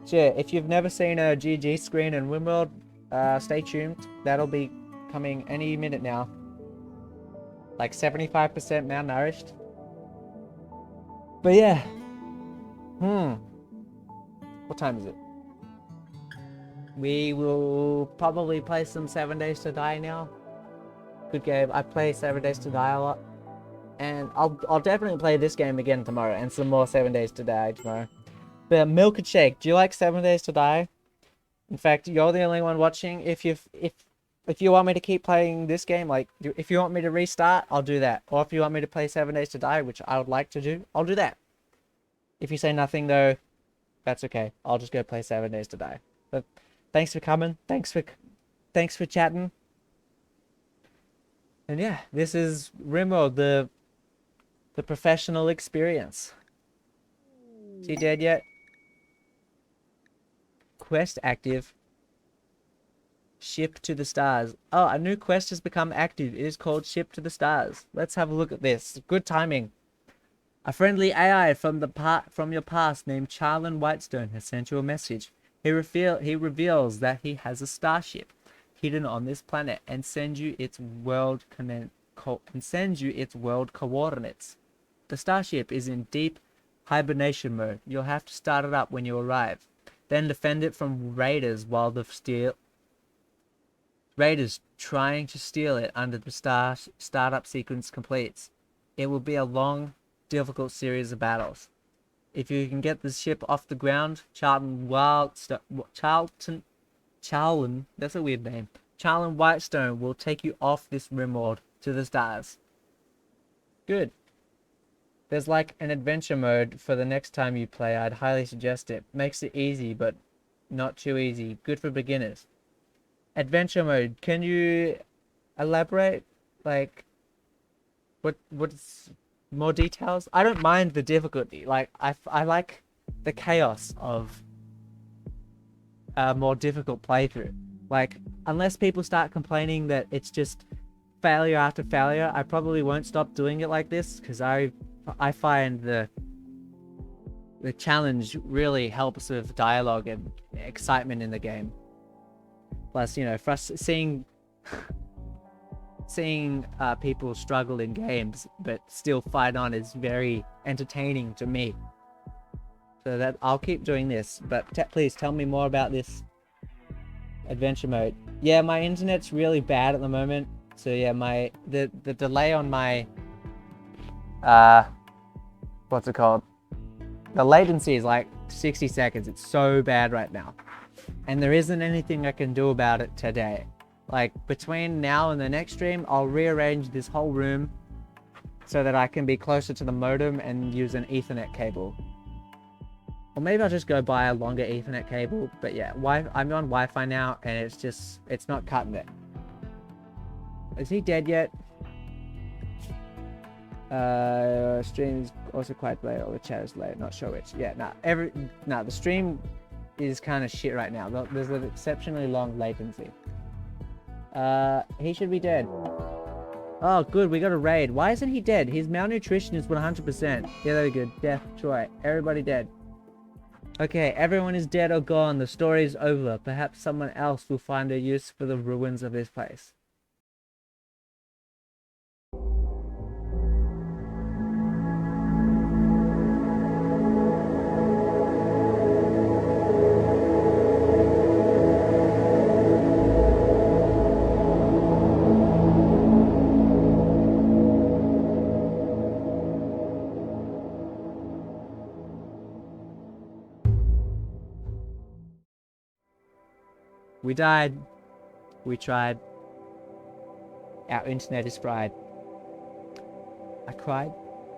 So yeah, if you've never seen a GG screen in Rimworld, stay tuned. That'll be coming any minute now. Like 75% malnourished. But yeah. What time is it? We will probably play some 7 Days to Die now. Good game. I play 7 Days to Die a lot. And I'll definitely play this game again tomorrow, and some more 7 Days to Die tomorrow. But Milk and Shake, do you like 7 Days to Die? In fact, you're the only one watching. If you want me to keep playing this game, like if you want me to restart, I'll do that. Or if you want me to play 7 Days to Die, which I would like to do, I'll do that. If you say nothing though, that's okay. I'll just go play 7 Days to Die. But thanks for coming. Thanks for chatting. And yeah, this is Rimworld, the professional experience. Is he dead yet? Quest active. Ship to the stars. Oh, a new quest has become active. It is called Ship to the Stars. Let's have a look at this. Good timing. A friendly AI from your past named Charlin Whitestone has sent you a message. He reveals that he has a starship hidden on this planet and sends you its world coordinates. The starship is in deep hibernation mode. You'll have to start it up when you arrive. Then defend it from raiders while the raiders trying to steal it under the startup sequence completes. It will be a long, difficult series of battles. If you can get the ship off the ground, Charlin, that's a weird name. Charlin Whitestone will take you off this rimworld to the stars. Good. There's like an adventure mode for the next time you play. I'd highly suggest it. Makes it easy, but not too easy. Good for beginners. Adventure mode. Can you elaborate? Like, what's more details? I don't mind the difficulty. Like, I like the chaos of a more difficult playthrough. Like, unless people start complaining that it's just failure after failure, I probably won't stop doing it like this, because I find the challenge really helps with dialogue and excitement in the game. Plus, you know, for us seeing people struggle in games but still fight on is very entertaining to me. So that I'll keep doing this, but please tell me more about this adventure mode. Yeah, my internet's really bad at the moment. So yeah, the delay on my what's it called? The latency is like 60 seconds. It's so bad right now. And there isn't anything I can do about it today. Like, between now and the next stream, I'll rearrange this whole room so that I can be closer to the modem and use an Ethernet cable. Or maybe I'll just go buy a longer Ethernet cable. But yeah, I'm on Wi-Fi now, and it's not cutting it. Is he dead yet? Stream is also quite late, or the chat is late. Not sure which. Yeah, the stream is kind of shit right now. There's an exceptionally long latency. He should be dead. Oh, good, we got a raid. Why isn't he dead? His malnutrition is 100%. Yeah, very good. Death, Troy. Everybody dead. Okay, everyone is dead or gone. The story is over. Perhaps someone else will find a use for the ruins of this place. We died. We tried. Our internet is fried. I cried.